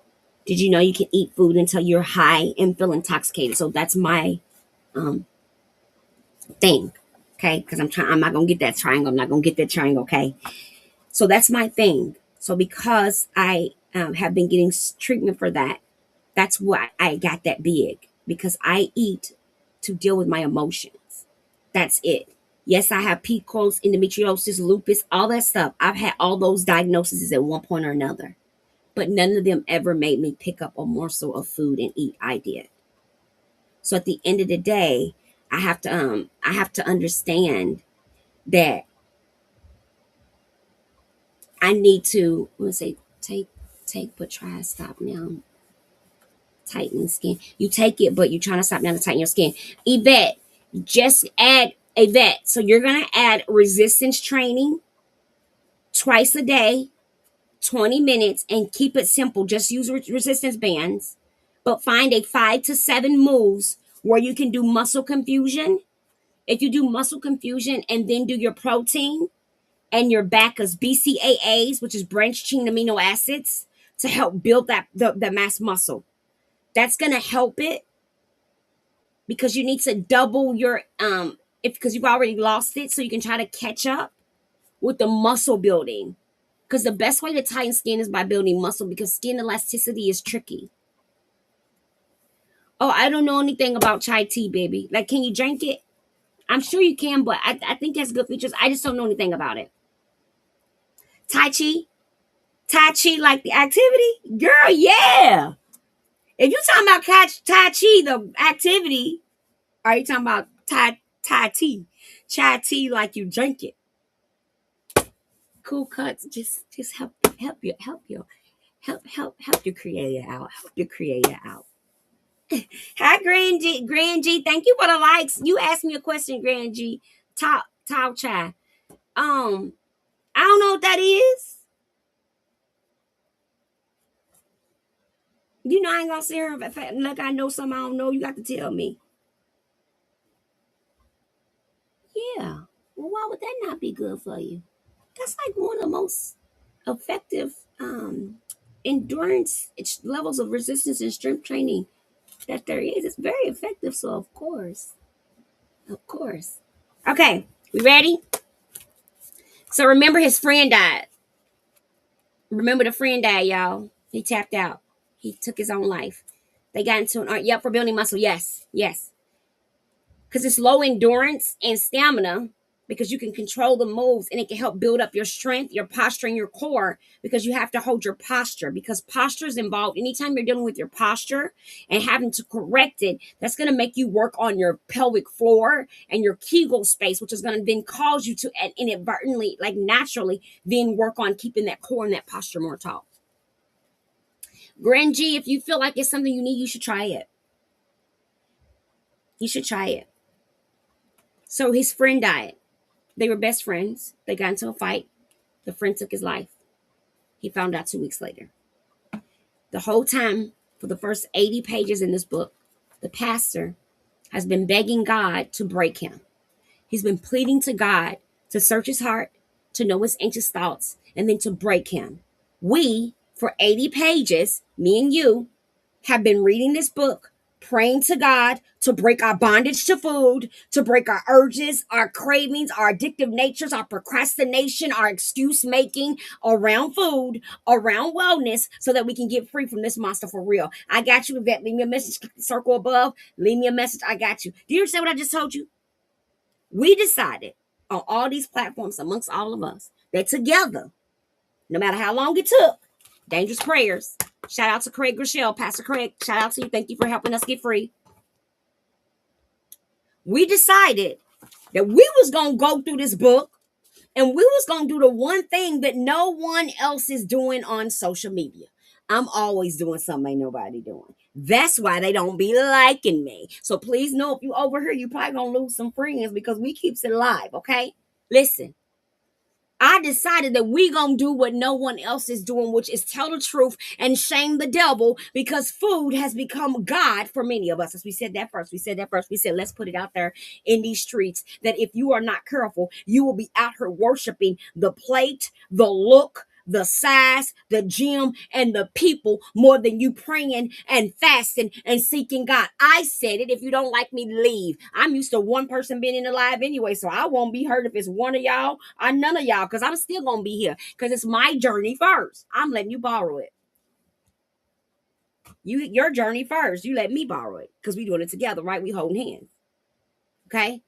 Did you know you can eat food until you're high and feel intoxicated? So that's my thing. Okay. Because I'm not going to get that triangle. I'm not going to get that triangle. Okay. So that's my thing. So because I have been getting treatment for that That's why I got that big, because I eat to deal with my emotions. That's it. Yes, I have PCOS, endometriosis, lupus, all that stuff. I've had all those diagnoses at one point or another, but none of them ever made me pick up a morsel of food and eat. I did. So at the end of the day, I have to understand that I need to, let's say, take, but try to stop now. Tightening skin. You take it, but you're trying to stop now to tighten your skin. Yvette, just add Yvette. So you're gonna add resistance training twice a day, 20 minutes, and keep it simple. Just use resistance bands, but find a 5 to 7 moves where you can do muscle confusion. If you do muscle confusion and then do your protein and your BACAs, BCAAs, which is branched chain amino acids, to help build the mass muscle. That's gonna help it, because you need to double your if because you've already lost it, so you can try to catch up with the muscle building. Because the best way to tighten skin is by building muscle, because skin elasticity is tricky. Oh, I don't know anything about chai tea, baby. Like, can you drink it? I'm sure you can, but I think that's good features. I just don't know anything about it. Tai Chi? Tai Chi, like the activity? Girl, yeah. If you're talking about Tai Chi, the activity, are you talking about Tai tea? Chai tea, like you drink it. Cool cuts, just help your creator out. Help your creator out. Hi, Grand G. Thank you for the likes. You asked me a question, Grand G. Tao Chai. I don't know what that is. You know I ain't gonna sit here like I know something I don't know. You got to tell me. Yeah. Well, why would that not be good for you? That's like one of the most effective endurance levels of resistance and strength training that there is. It's very effective. So of course. Of course. Okay, we ready? So remember, his friend died. Remember, the friend died, y'all. He tapped out. He took his own life. They got into an art. Yep, for building muscle. Yes, yes. Because it's low endurance and stamina, because you can control the moves and it can help build up your strength, your posture, and your core, because you have to hold your posture, because posture is involved. Anytime you're dealing with your posture and having to correct it, that's going to make you work on your pelvic floor and your Kegel space, which is going to then cause you to inadvertently, like naturally, then work on keeping that core and that posture more tall. Grand G, if you feel like it's something you need, you should try it. You should try it. So his friend died. They were best friends. They got into a fight. The friend took his life. He found out 2 weeks later. The whole time, for the first 80 pages in this book, the pastor has been begging God to break him. He's been pleading to God to search his heart, to know his anxious thoughts, and then to break him. We, for 80 pages, me and you, have been reading this book, praying to God to break our bondage to food, to break our urges, our cravings, our addictive natures, our procrastination, our excuse making around food, around wellness, so that we can get free from this monster for real. I got you, Yvette. Leave me a message, click the circle above. Leave me a message. I got you. Do you understand what I just told you? We decided on all these platforms, amongst all of us, that together, no matter how long it took, Dangerous Prayers. Shout out to Craig Rochelle, Pastor Craig. Shout out to you. Thank you for helping us get free. We decided that we was going to go through this book and we was going to do the one thing that no one else is doing on social media. I'm always doing something ain't nobody doing. That's why they don't be liking me. So please know, if you over here, you probably going to lose some friends, because we keeps it alive, okay? Listen. I decided that we gonna do what no one else is doing, which is tell the truth and shame the devil, because food has become God for many of us. As we said that first, we said, let's put it out there in these streets, that if you are not careful, you will be out here worshiping the plate, the look, the size, the gym, and the people more than you praying and fasting and seeking God. I said it. If you don't like me, leave. I'm used to one person being in the live anyway, so I won't be hurt if it's one of y'all or none of y'all, because I'm still going to be here, because it's my journey first. I'm letting you borrow it. Your journey first. You let me borrow it because we doing it together, right? We holding hands. Okay.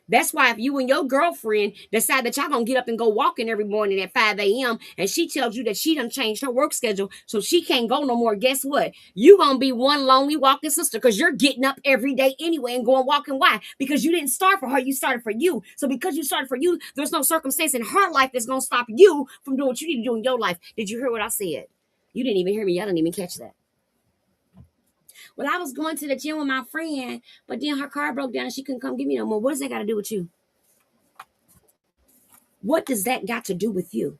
That's why if you and your girlfriend decide that y'all gonna get up and go walking every morning at 5 a.m. and she tells you that she done changed her work schedule so she can't go no more, guess what? You gonna be one lonely walking sister because you're getting up every day anyway and going walking. Why? Because you didn't start for her, you started for you. So because you started for you, there's no circumstance in her life that's gonna stop you from doing what you need to do in your life. Did you hear what I said? You didn't even hear me. Y'all didn't even catch that. Well, I was going to the gym with my friend, but then her car broke down and she couldn't come get me no more. What does that got to do with you? What does that got to do with you?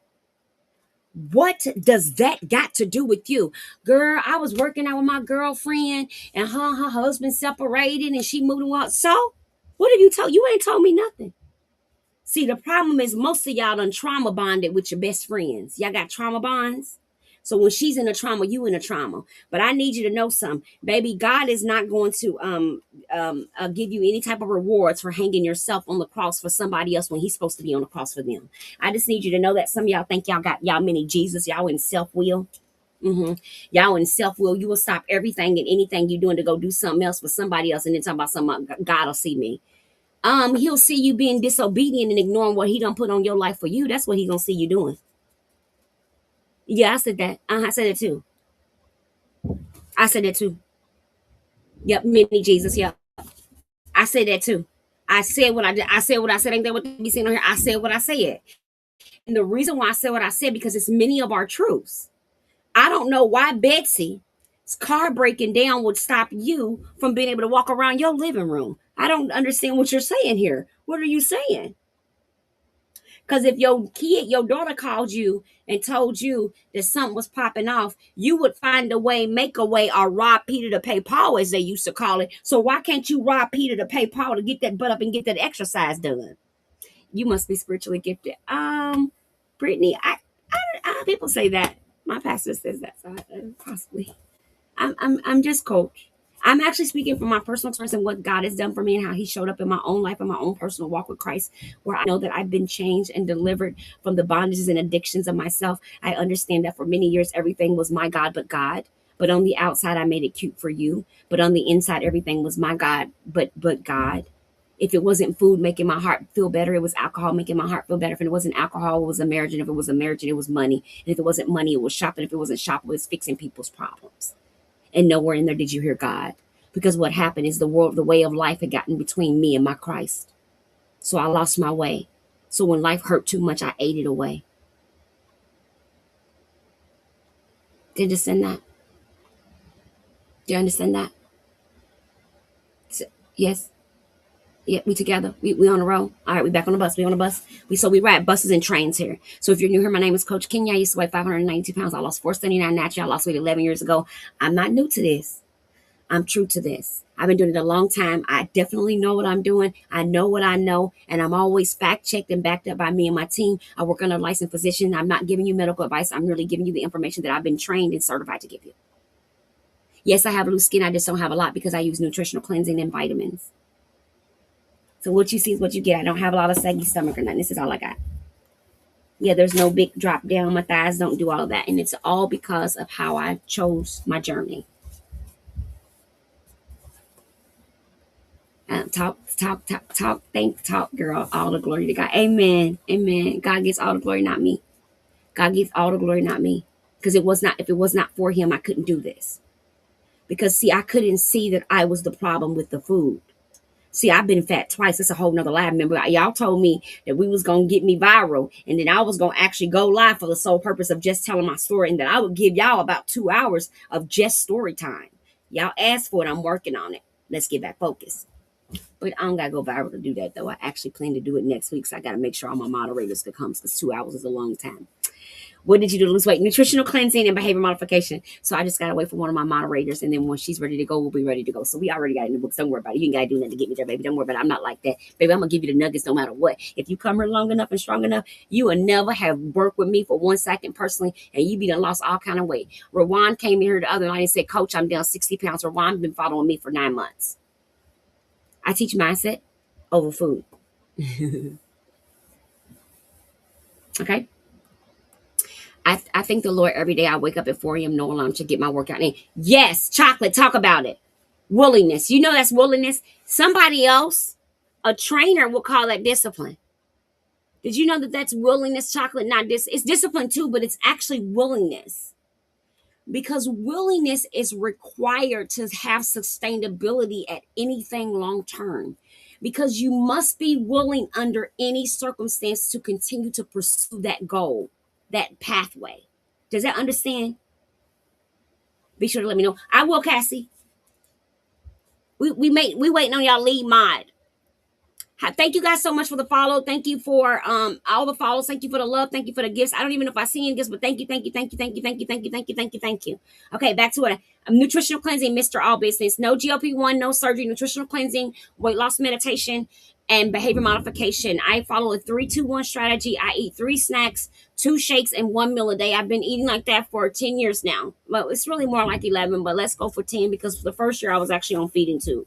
What does that got to do with you? Girl, I was working out with my girlfriend and her husband separated and she moved on. So, what have you told? You ain't told me nothing. See, the problem is most of y'all done trauma bonded with your best friends. Y'all got trauma bonds. So when she's in a trauma, you in a trauma. But I need you to know something, baby. God is not going to give you any type of rewards for hanging yourself on the cross for somebody else when He's supposed to be on the cross for them. I just need you to know that some of y'all think y'all got y'all mini Jesus. Y'all in self will. Y'all in self will. You will stop everything and anything you're doing to go do something else for somebody else, and then talk about something. God will see me. He'll see you being disobedient and ignoring what He done put on your life for you. That's what He gonna see you doing. Yeah, I said that. I said it too. I said that too. Yep, mini Jesus. Yep, I said that too. I said what I did. I said what I said. Ain't that what be saying on here? I said what I said. And the reason why I said what I said because it's many of our truths. I don't know why Betsy's car breaking down would stop you from being able to walk around your living room. I don't understand what you're saying here. What are you saying? Because if your daughter called you and told you that something was popping off, you would find a way, make a way, or rob Peter to pay Paul, as they used to call it. So why can't you rob Peter to pay Paul to get that butt up and get that exercise done? You must be spiritually gifted. Brittany, people say that. My pastor says that, so possibly. I'm just coach. I'm actually speaking from my personal experience and what God has done for me and how He showed up in my own life and my own personal walk with Christ, where I know that I've been changed and delivered from the bondages and addictions of myself. I understand that for many years everything was my God but God. But on the outside I made it cute for you. But on the inside everything was my God but God. If it wasn't food making my heart feel better, it was alcohol making my heart feel better. If it wasn't alcohol, it was a marriage. And if it was a marriage, it was money. And if it wasn't money, it was shopping. If it wasn't shopping, it was fixing people's problems. And nowhere in there did you hear God. Because what happened is the way of life had gotten between me and my Christ. So I lost my way. So when life hurt too much, I ate it away. Do you understand that? Do you understand that? Yes. Yeah, we together. We on the road. All right, we back on the bus. We on the bus. We ride buses and trains here. So if you're new here, my name is Coach Kenya. I used to weigh 592 pounds. I lost 479 naturally. I lost weight 11 years ago. I'm not new to this. I'm true to this. I've been doing it a long time. I definitely know what I'm doing. I know what I know, and I'm always fact checked and backed up by me and my team. I work under a licensed physician. I'm not giving you medical advice. I'm really giving you the information that I've been trained and certified to give you. Yes, I have loose skin. I just don't have a lot because I use nutritional cleansing and vitamins. So what you see is what you get. I don't have a lot of saggy stomach or nothing. This is all I got. Yeah, there's no big drop down. My thighs don't do all of that. And it's all because of how I chose my journey. Talk, girl. All the glory to God. Amen. Amen. God gets all the glory, not me. God gets all the glory, not me. Because if it was not for Him, I couldn't do this. Because see, I couldn't see that I was the problem with the food. See, I've been fat twice. It's a whole nother live. Remember, y'all told me that we was going to get me viral. And then I was going to actually go live for the sole purpose of just telling my story. And that I would give y'all about 2 hours of just story time. Y'all asked for it. I'm working on it. Let's get back focused. But I don't got to go viral to do that, though. I actually plan to do it next week. So I got to make sure all my moderators can come because 2 hours is a long time. What did you do to lose weight? Nutritional cleansing and behavior modification. So I just got to wait for one of my moderators. And then when she's ready to go, we'll be ready to go. So we already got it in the books. Don't worry about it. You ain't got to do nothing to get me there, baby. Don't worry about it. I'm not like that. Baby, I'm going to give you the nuggets no matter what. If you come here long enough and strong enough, you will never have worked with me for 1 second personally. And you be done lost all kind of weight. Rawan came here the other night and said, Coach, I'm down 60 pounds. Rawan been following me for 9 months. I teach mindset over food. Okay. I thank the Lord every day I wake up at 4 a.m. no alarm to get my workout in. Yes, chocolate, talk about it. Willingness. You know that's willingness. Somebody else, a trainer, will call that discipline. Did you know that that's willingness, chocolate, not it's discipline too, but it's actually willingness. Because willingness is required to have sustainability at anything long term. Because you must be willing under any circumstance to continue to pursue that goal, that pathway. Does that understand? Be sure to let me know. I will, Cassie. We waiting on y'all lead mod. Thank you guys so much for the follow. Thank you for all the follows. Thank you for the love. Thank you for the gifts. I don't even know if I see any gifts, but thank you, thank you, thank you, thank you, thank you, thank you, thank you, thank you, thank you. Okay, back to it. Nutritional cleansing, Mr. All Business. No GLP-1, no surgery, nutritional cleansing, weight loss meditation, and behavior modification. I follow a 3-2-1 strategy. I eat 3 snacks, 2 shakes, and 1 meal a day. I've been eating like that for 10 years now. Well, it's really more like 11, but let's go for 10 because for the first year I was actually on feeding tube.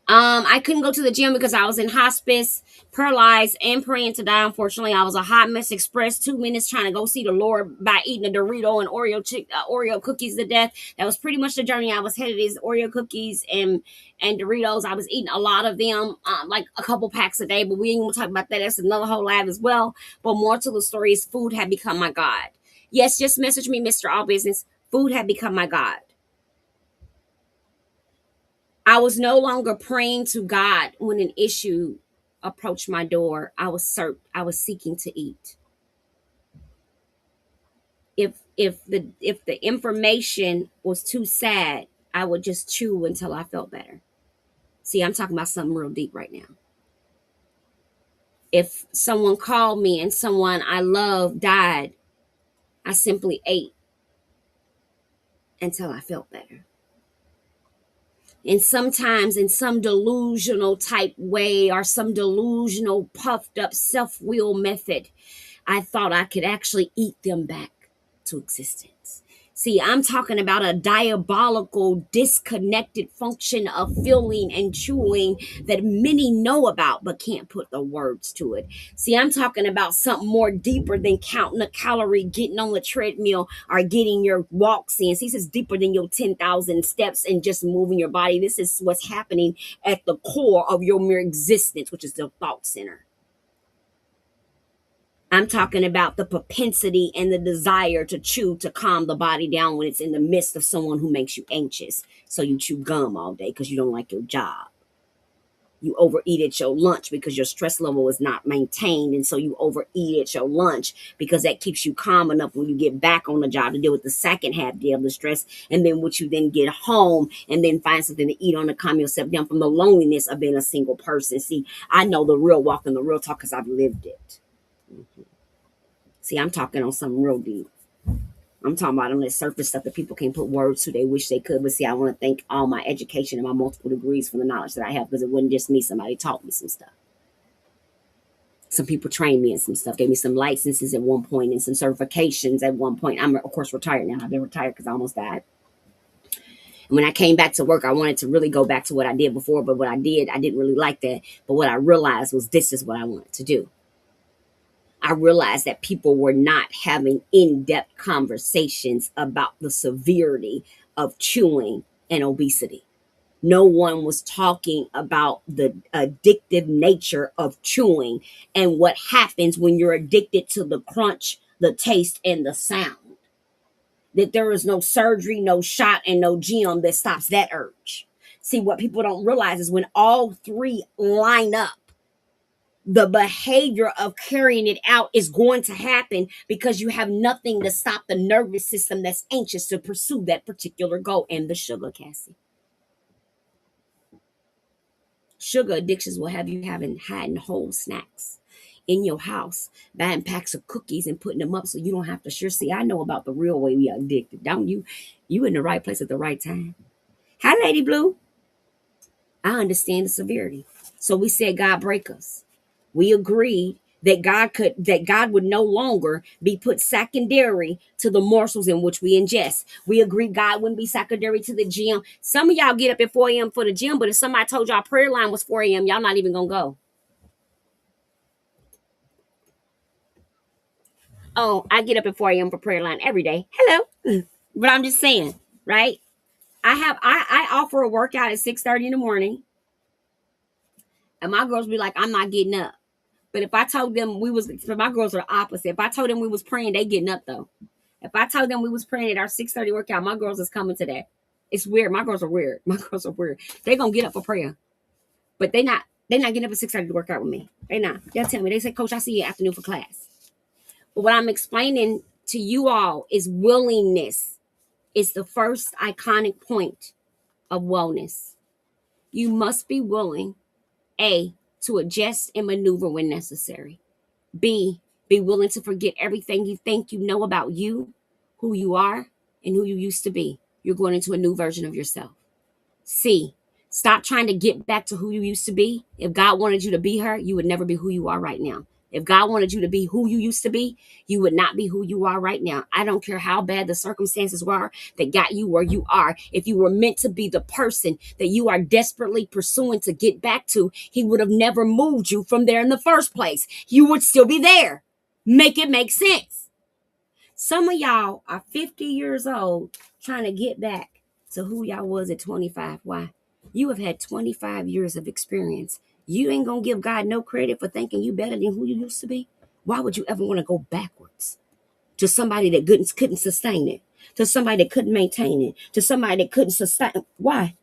I couldn't go to the gym because I was in hospice, paralyzed, and praying to die. Unfortunately, I was a hot mess express. 2 minutes trying to go see the Lord by eating a Dorito and Oreo cookies to death. That was pretty much the journey I was headed. Is Oreo cookies and Doritos. I was eating a lot of them, like a couple packs a day. But we ain't gonna talk about that. That's another whole live as well. But more to the story is food had become my God. Yes, just message me, Mr. All Business. Food had become my God. I was no longer praying to God when an issue approached my door. I was seeking to eat. If the information was too sad, I would just chew until I felt better. See, I'm talking about something real deep right now. If someone called me and someone I love died, I simply ate until I felt better. And sometimes in some delusional type way or some delusional puffed up self-will method, I thought I could actually eat them back to existence. See, I'm talking about a diabolical, disconnected function of feeling and chewing that many know about but can't put the words to it. See, I'm talking about something more deeper than counting a calorie, getting on the treadmill, or getting your walks in. See, this is deeper than your 10,000 steps and just moving your body. This is what's happening at the core of your mere existence, which is the thought center. I'm talking about the propensity and the desire to chew to calm the body down when it's in the midst of someone who makes you anxious. So you chew gum all day because you don't like your job. You overeat at your lunch because your stress level is not maintained. And so you overeat at your lunch because that keeps you calm enough when you get back on the job to deal with the second half of the stress. And then what you then get home and then find something to eat on to calm yourself down from the loneliness of being a single person. See, I know the real walk and the real talk because I've lived it. Mm-hmm. See, I'm talking on something real deep. I'm talking about on that surface stuff that people can't put words to. They wish they could. But see, I want to thank all my education and my multiple degrees for the knowledge that I have because it wasn't just me. Somebody taught me some stuff. Some people trained me in some stuff, gave me some licenses at one point and some certifications at one point. I'm, of course, retired now. I've been retired because I almost died. And when I came back to work, I wanted to really go back to what I did before. But what I did, I didn't really like that. But what I realized was this is what I wanted to do. I realized that people were not having in-depth conversations about the severity of chewing and obesity. No one was talking about the addictive nature of chewing and what happens when you're addicted to the crunch, the taste, and the sound. That there is no surgery, no shot, and no gym that stops that urge. See, what people don't realize is when all three line up, the behavior of carrying it out is going to happen because you have nothing to stop the nervous system that's anxious to pursue that particular goal. And the sugar, Cassie. Sugar addictions will have you hiding whole snacks in your house, buying packs of cookies and putting them up so you don't have to sure. See, I know about the real way we are addicted, don't you? You in the right place at the right time. Hi, Lady Blue. I understand the severity. So we said, God, break us. We agreed that God would no longer be put secondary to the morsels in which we ingest. We agreed God wouldn't be secondary to the gym. Some of y'all get up at 4 a.m. for the gym, but if somebody told y'all prayer line was 4 a.m., y'all not even gonna go. Oh, I get up at 4 a.m. for prayer line every day. Hello. But I'm just saying, right? I offer a workout at 6:30 in the morning, and my girls be like, I'm not getting up. But if I told them my girls are the opposite. If I told them we was praying, they getting up though. If I told them we was praying at our 6:30 workout, my girls is coming to that. It's weird. My girls are weird. My girls are weird. They gonna get up for prayer, but they not getting up at 6:30 to work out with me. They not. They'll tell me. They say, Coach, I see you afternoon for class. But what I'm explaining to you all is willingness. It's the first iconic point of wellness. You must be willing, A, to adjust and maneuver when necessary. B, be willing to forget everything you think you know about you, who you are, and who you used to be. You're going into a new version of yourself. C, stop trying to get back to who you used to be. If God wanted you to be her, you would never be who you are right now. If God wanted you to be who you used to be, you would not be who you are right now. I don't care how bad the circumstances were that got you where you are. If you were meant to be the person that you are desperately pursuing to get back to, he would have never moved you from there in the first place. You would still be there. Make it make sense. Some of y'all are 50 years old trying to get back to who y'all was at 25. Why? You have had 25 years of experience. You ain't gonna give God no credit for thinking you better than who you used to be. Why would you ever want to go backwards to somebody that couldn't sustain it, to somebody that couldn't maintain it, to somebody that couldn't sustain? Why?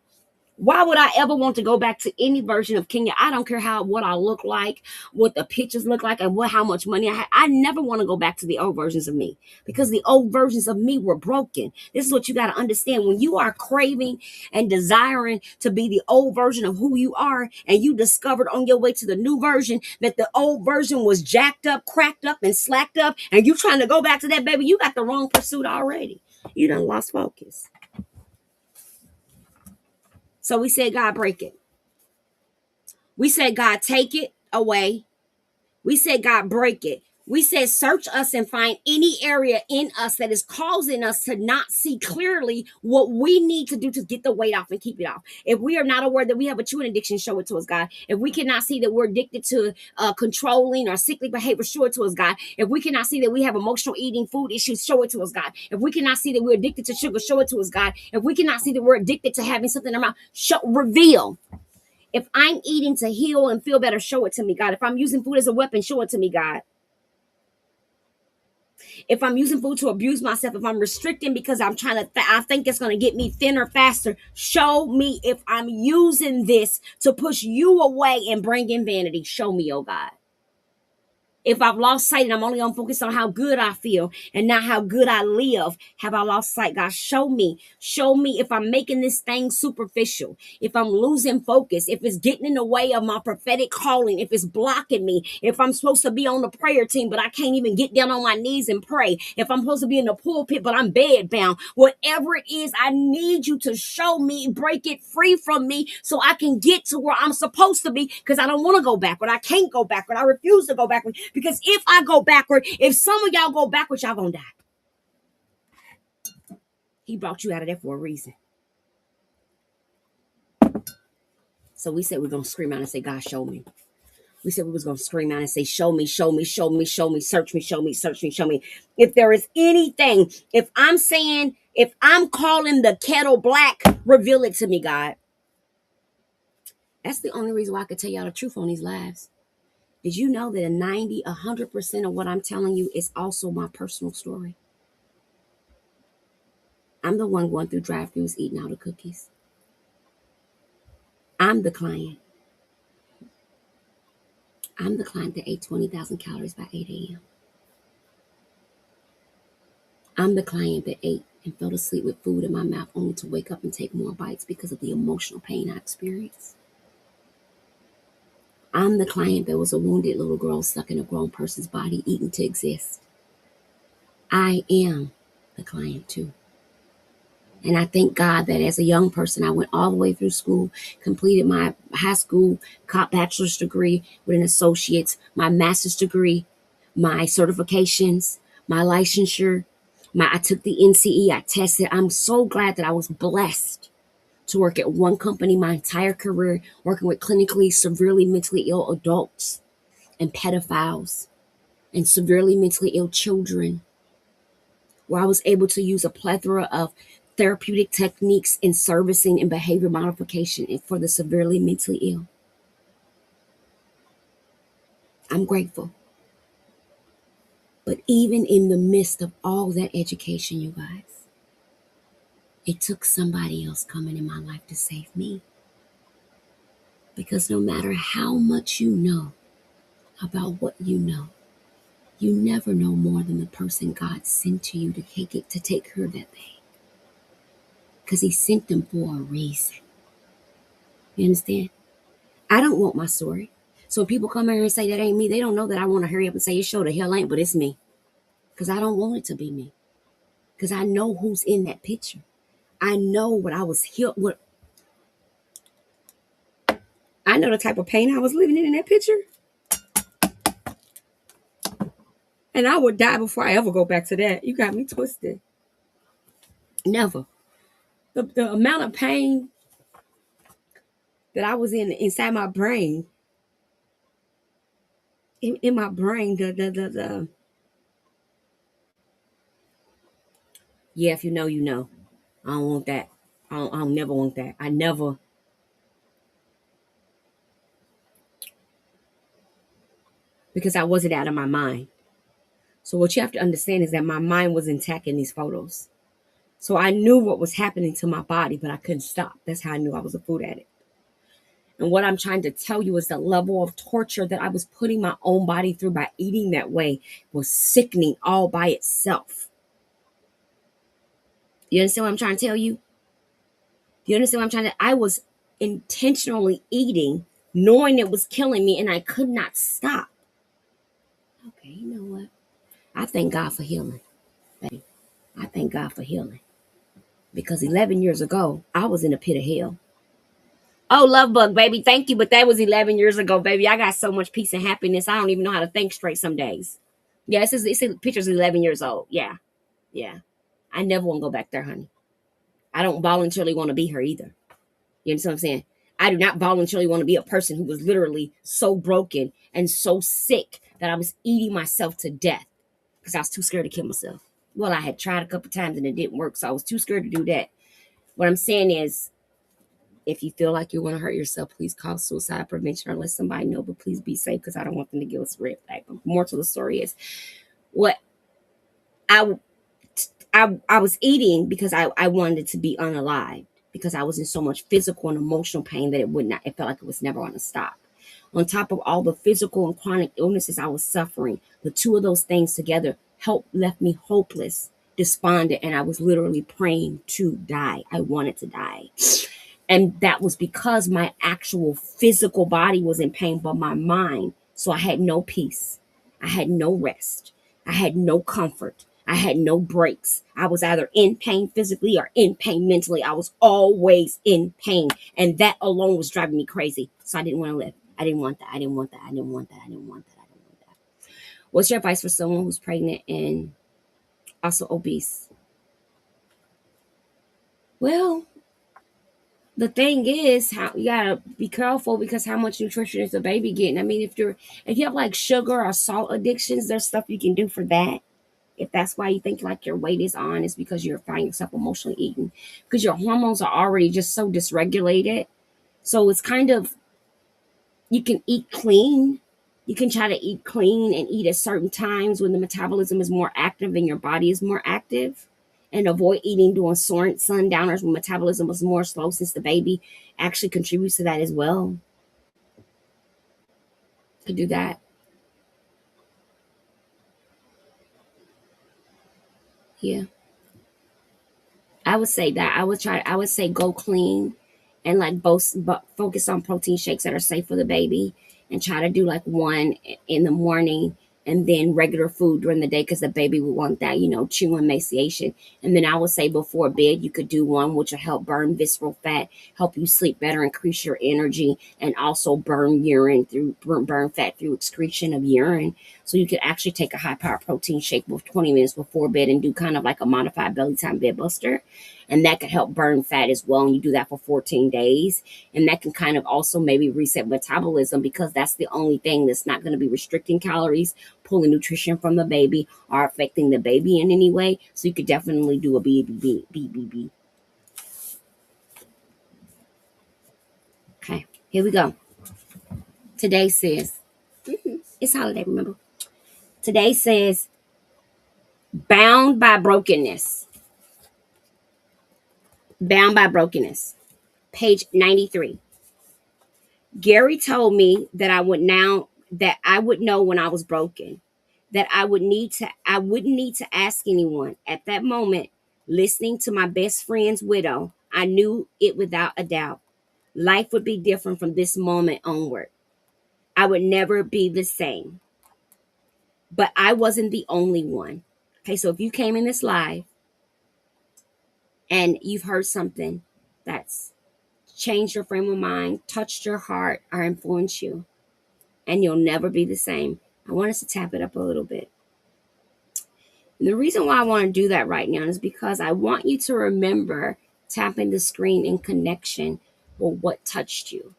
Why would I ever want to go back to any version of Kenya? I don't care what I look like, what the pictures look like, and how much money I had. I never want to go back to the old versions of me because the old versions of me were broken. This is what you got to understand. When you are craving and desiring to be the old version of who you are, and you discovered on your way to the new version that the old version was jacked up, cracked up, and slacked up, and you trying to go back to that, baby, you got the wrong pursuit already. You done lost focus. So we said, God, break it. We said, God, take it away. We said, God, break it. We said, search us and find any area in us that is causing us to not see clearly what we need to do to get the weight off and keep it off. If we are not aware that we have a chewing addiction, show it to us, God. If we cannot see that we're addicted to controlling or sickly behavior, show it to us, God. If we cannot see that we have emotional eating, food issues, show it to us, God. If we cannot see that we're addicted to sugar, show it to us, God. If we cannot see that we're addicted to having something in our mouth, reveal. If I'm eating to heal and feel better, show it to me, God. If I'm using food as a weapon, show it to me, God. If I'm using food to abuse myself, if I'm restricting because I'm trying to, I think it's going to get me thinner faster, show me. If I'm using this to push you away and bring in vanity, show me, oh God. If I've lost sight and I'm only on focus on how good I feel and not how good I live, have I lost sight? God, show me. Show me if I'm making this thing superficial, if I'm losing focus, if it's getting in the way of my prophetic calling, if it's blocking me, if I'm supposed to be on the prayer team, but I can't even get down on my knees and pray, if I'm supposed to be in the pulpit, but I'm bed bound, whatever it is, I need you to show me, break it free from me so I can get to where I'm supposed to be, because I don't want to go backward. I can't go backward. I refuse to go backward. Because if I go backward, if some of y'all go backwards, y'all gonna die. He brought you out of there for a reason. So we said we're gonna scream out and say, God, show me. We said we was gonna scream out and say, show me, show me, show me, show me, search me, show me, search me, show me. If there is anything, if I'm calling the kettle black, reveal it to me, God. That's the only reason why I could tell y'all the truth on these lives. Did you know that 100% of what I'm telling you is also my personal story? I'm the one going through drive-thrus eating all the cookies. I'm the client. I'm the client that ate 20,000 calories by 8 a.m. I'm the client that ate and fell asleep with food in my mouth only to wake up and take more bites because of the emotional pain I experienced. I'm the client that was a wounded little girl stuck in a grown person's body eating to exist. I am the client too. And I thank God that as a young person, I went all the way through school, completed my high school bachelor's degree with an associate's, my master's degree, my certifications, my licensure. I took the NCE, I tested. I'm so glad that I was blessed to work at one company my entire career, working with clinically severely mentally ill adults and pedophiles and severely mentally ill children, where I was able to use a plethora of therapeutic techniques in servicing and behavior modification for the severely mentally ill. I'm grateful. But even in the midst of all that education, you guys, it took somebody else coming in my life to save me. Because no matter how much you know about what you never know more than the person God sent to you to take care of that thing. Because he sent them for a reason. You understand? I don't want my story. So when people come here and say that ain't me, they don't know that I want to hurry up and say it sure the hell ain't, but it's me. Because I don't want it to be me. Because I know who's in that picture. I know what I was healed. I know the type of pain I was living in that picture. And I would die before I ever go back to that. You got me twisted. Never. The amount of pain that I was inside my brain, in my brain, yeah, if you know, you know. I don't want that. I don't never want that. I never. Because I wasn't out of my mind. So what you have to understand is that my mind was intact in these photos. So I knew what was happening to my body, but I couldn't stop. That's how I knew I was a food addict. And what I'm trying to tell you is the level of torture that I was putting my own body through by eating that way was sickening all by itself. You understand what I'm trying to tell you? You understand what I'm trying to? I was intentionally eating, knowing it was killing me, and I could not stop. Okay, you know what? I thank God for healing, baby. I thank God for healing. Because 11 years ago, I was in a pit of hell. Oh, love bug, baby. Thank you. But that was 11 years ago, baby. I got so much peace and happiness. I don't even know how to think straight some days. Yeah, it's pictures 11 years old. Yeah. Yeah. I never want to go back there, honey. I don't voluntarily want to be her either. You understand what I'm saying? I do not voluntarily want to be a person who was literally so broken and so sick that I was eating myself to death because I was too scared to kill myself. Well, I had tried a couple times and it didn't work, so I was too scared to do that. What I'm saying is, if you feel like you want to hurt yourself, please call suicide prevention or let somebody know, but please be safe because I don't want them to give us a red flag. But more to the story is what I was eating because I wanted it to be unalived because I was in so much physical and emotional pain that it felt like it was never going to stop. On top of all the physical and chronic illnesses I was suffering, the two of those things together left me hopeless, despondent, and I was literally praying to die. I wanted to die. And that was because my actual physical body was in pain, but my mind. So I had no peace. I had no rest. I had no comfort. I had no breaks. I was either in pain physically or in pain mentally. I was always in pain. And that alone was driving me crazy. So I didn't want to live. I didn't want that. I didn't want that. I didn't want that. I didn't want that. I didn't want that. What's your advice for someone who's pregnant and also obese? Well, the thing is, how you gotta be careful because how much nutrition is the baby getting? I mean, if you have like sugar or salt addictions, there's stuff you can do for that. If that's why you think like your weight is on, it's because you're finding yourself emotionally eating because your hormones are already just so dysregulated. So it's kind of, you can eat clean. You can try to eat clean and eat at certain times when the metabolism is more active and your body is more active. And avoid eating during sundowners when metabolism was more slow, since the baby actually contributes to that as well. Could do that. Yeah. I would say that. I would say go clean and like focus on protein shakes that are safe for the baby and try to do like one in the morning and then regular food during the day because the baby would want that, chew and emaciation. And then I would say before bed, you could do one which will help burn visceral fat, help you sleep better, increase your energy, and also burn fat through excretion of urine. So you could actually take a high power protein shake with 20 minutes before bed and do kind of like a modified belly time bed buster. And that can help burn fat as well. And you do that for 14 days. And that can kind of also maybe reset metabolism, because that's the only thing that's not going to be restricting calories, pulling nutrition from the baby, or affecting the baby in any way. So you could definitely do a BBB. Okay, here we go. Today says, it's holiday, remember? Today says, bound by brokenness. Bound by brokenness. Page 93. Gary told me that I would know when I was broken, that I wouldn't need to ask anyone. At that moment, listening to my best friend's widow, I knew it without a doubt. Life would be different from this moment onward. I would never be the same. But I wasn't the only one. Okay, so if you came in this live and you've heard something that's changed your frame of mind, touched your heart, or influenced you, and you'll never be the same, I want us to tap it up a little bit. And the reason why I want to do that right now is because I want you to remember tapping the screen in connection with what touched you.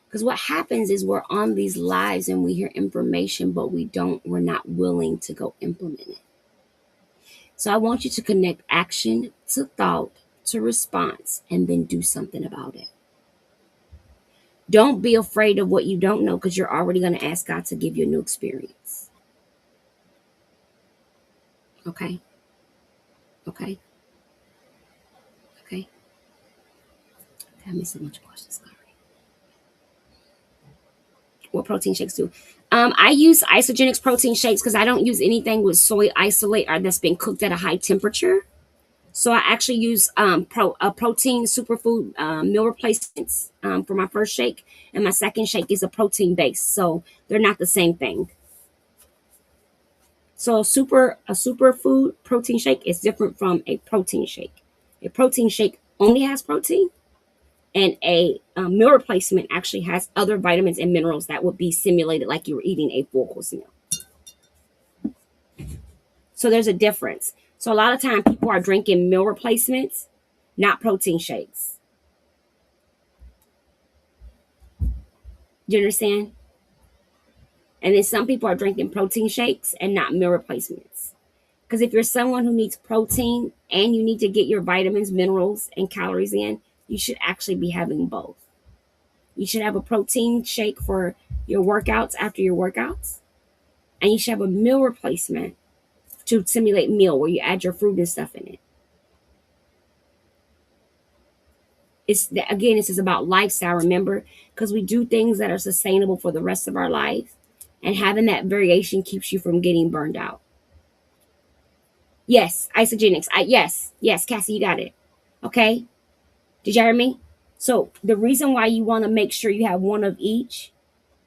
Because what happens is we're on these lives and we hear information, but we're not willing to go implement it. So I want you to connect action to thought to response and then do something about it. Don't be afraid of what you don't know, because you're already going to ask God to give you a new experience. Okay? Okay? Okay? I missed so much questions, Corey. What protein shakes do? I use Isagenix protein shakes because I don't use anything with soy isolate or that's been cooked at a high temperature. So I actually use protein superfood meal replacements for my first shake, and my second shake is a protein base. So they're not the same thing. So a superfood protein shake is different from a protein shake. A protein shake only has protein, and a meal replacement actually has other vitamins and minerals that would be simulated like you were eating a full course meal. So there's a difference. So a lot of time people are drinking meal replacements, not protein shakes. Do you understand? And then some people are drinking protein shakes and not meal replacements. Because if you're someone who needs protein and you need to get your vitamins, minerals, and calories in, you should actually be having both. You should have a protein shake for your workouts after your workouts. And you should have a meal replacement to simulate meal where you add your fruit and stuff in it. This is about lifestyle, remember? Because we do things that are sustainable for the rest of our life. And having that variation keeps you from getting burned out. Yes, Isagenix. Yes, Cassie, you got it. Okay? Did you hear me? So the reason why you want to make sure you have one of each,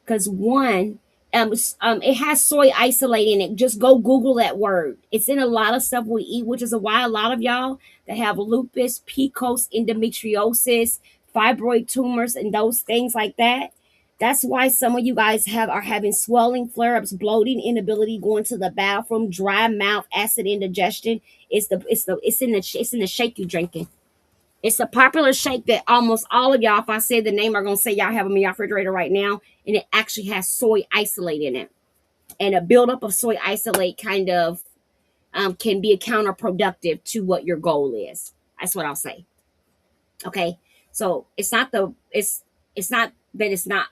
because one, it has soy isolate in it. Just go Google that word. It's in a lot of stuff we eat, which is why a lot of y'all that have lupus, PCOS, endometriosis, fibroid tumors, and those things like that. That's why some of you guys are having swelling, flare-ups, bloating, inability going to the bathroom, dry mouth, acid indigestion. It's in the shake you drinking. It's a popular shake that almost all of y'all, if I say the name, are going to say y'all have them in your refrigerator right now. And it actually has soy isolate in it. And a buildup of soy isolate kind of can be counterproductive to what your goal is. That's what I'll say. Okay. So it's not that it's not.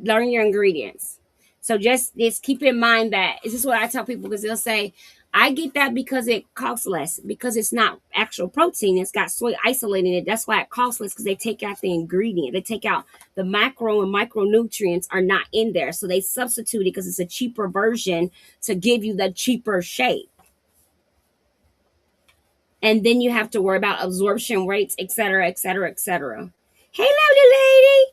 Learn your ingredients. So just keep in mind that this is what I tell people, because they'll say, I get that because it costs less, because it's not actual protein. It's got soy isolate in it. That's why it costs less, because they take out the ingredient. They take out the macro and micronutrients are not in there. So they substitute it because it's a cheaper version to give you the cheaper shake. And then you have to worry about absorption rates, etc., etc., etc. Hey, lovely lady.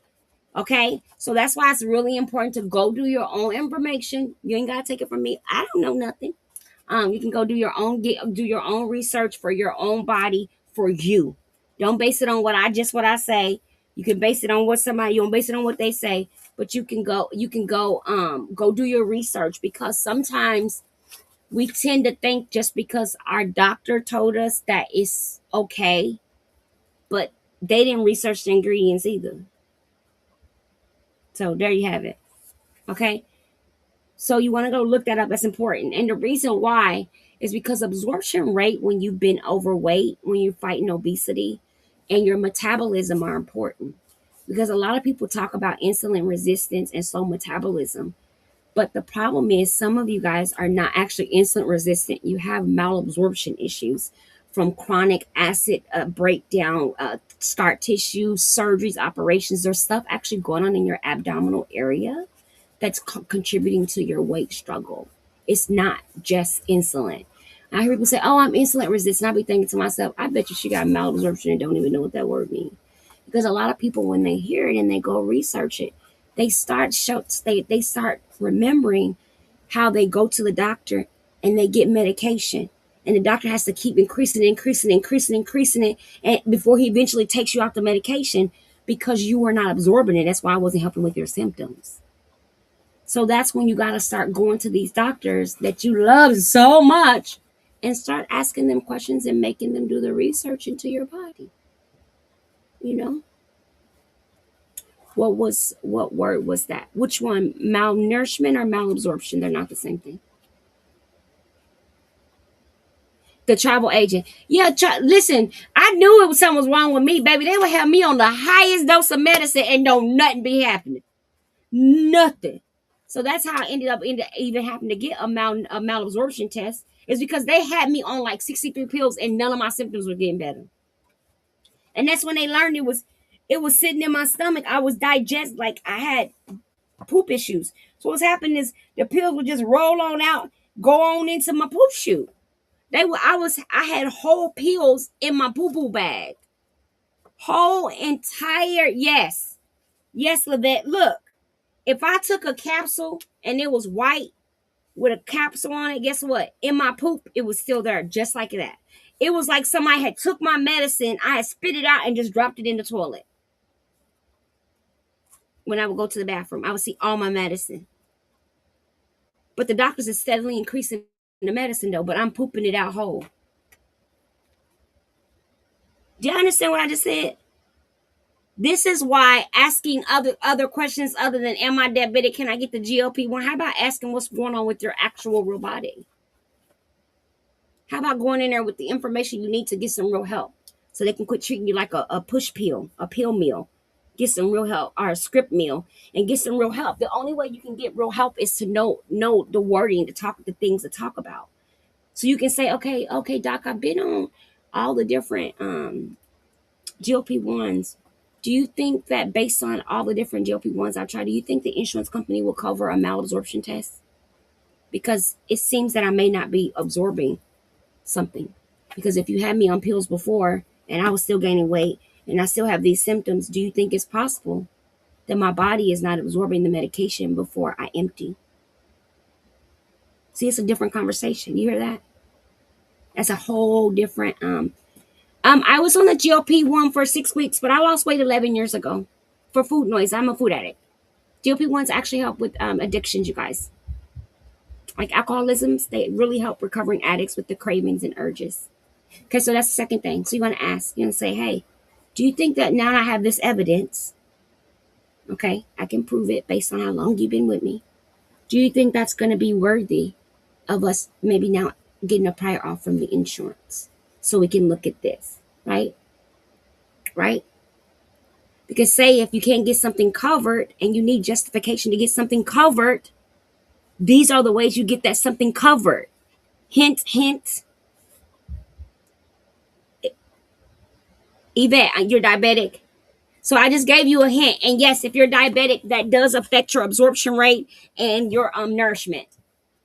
Okay, so that's why it's really important to go do your own information. You ain't gotta take it from me. I don't know nothing. You can go do your own research for your own body for you. Don't base it on what I say. You can base it on you don't base it on what they say, but you can go do your research, because sometimes We tend to think just because our doctor told us that it's okay, but they didn't research the ingredients either. So there you have it. Okay. So you want to go look that up. That's important. And the reason why is because absorption rate when you've been overweight, when you're fighting obesity, and your metabolism are important. Because a lot of people talk about insulin resistance and slow metabolism. But the problem is some of you guys are not actually insulin resistant. You have malabsorption issues from chronic acid breakdown, scar tissue, surgeries, operations. There's stuff actually going on in your abdominal area that's contributing to your weight struggle. It's not just insulin. I hear people say, "Oh, I'm insulin resistant." I be thinking to myself, "I bet you she got malabsorption and don't even know what that word means." Because a lot of people, when they hear it and they go research it, they start remembering how they go to the doctor and they get medication, and the doctor has to keep increasing it, and before he eventually takes you off the medication because you are not absorbing it. That's why I wasn't helping with your symptoms. So that's when you got to start going to these doctors that you love so much and start asking them questions and making them do the research into your body. You know, what word was that? Which one? Malnourishment or malabsorption? They're not the same thing. The travel agent. Yeah, listen, I knew it was something was wrong with me, baby. They would have me on the highest dose of medicine and don't nothing be happening. Nothing. So that's how I ended up even having to get a malabsorption test, is because they had me on like 63 pills and none of my symptoms were getting better. And that's when they learned it was sitting in my stomach. I was like I had poop issues. So what's happening is the pills would just roll on out, go on into my poop chute. I had whole pills in my poo poo bag. Whole entire, yes. Yes, Lavette. Look, if I took a capsule and it was white with a capsule on it, guess what? In my poop, it was still there, just like that. It was like somebody had took my medicine, I had spit it out and just dropped it in the toilet. When I would go to the bathroom, I would see all my medicine. But the doctors are steadily increasing the medicine though, but I'm pooping it out whole. Do you understand what I just said? This is why asking other questions other than am I diabetic? Can I get the GLP-1? How about asking what's going on with your actual real body? How about going in there with the information you need to get some real help, so they can quit treating you like a push pill, a pill meal? Get some real help, or a script meal, and get some real help. The only way you can get real help is to know the wording, to talk the things to talk about. So you can say, okay, doc, I've been on all the different GLP-1s. Do you think that based on all the different GLP-1s I've tried, do you think the insurance company will cover a malabsorption test? Because it seems that I may not be absorbing something. Because if you had me on pills before and I was still gaining weight and I still have these symptoms, do you think it's possible that my body is not absorbing the medication before I empty? See, it's a different conversation. You hear that? That's a whole different I was on the GLP-1 for 6 weeks, but I lost weight 11 years ago for food noise. I'm a food addict. GLP-1s actually help with addictions, you guys. Like alcoholisms, they really help recovering addicts with the cravings and urges. Okay, so that's the second thing. So you want to ask, you want to say, hey, do you think that now I have this evidence, okay, I can prove it based on how long you've been with me. Do you think that's going to be worthy of us maybe now getting a prior off from the insurance so we can look at this, right? Right? Because say if you can't get something covered and you need justification to get something covered, these are the ways you get that something covered. Hint, hint. Yvette, you're diabetic. So I just gave you a hint. And yes, if you're diabetic, that does affect your absorption rate and your nourishment.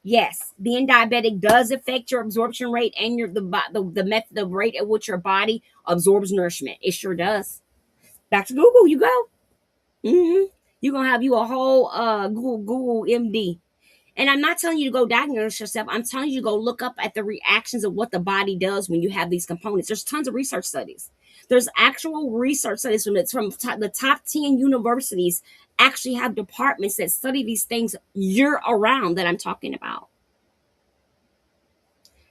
Yes, being diabetic does affect your absorption rate and the rate at which your body absorbs nourishment. It sure does. Back to Google, you go. You're gonna have you a whole Google MD. And I'm not telling you to go diagnose yourself. I'm telling you to go look up at the reactions of what the body does when you have these components. There's tons of research studies. There's actual research studies from the top 10 universities actually have departments that study these things year around that I'm talking about.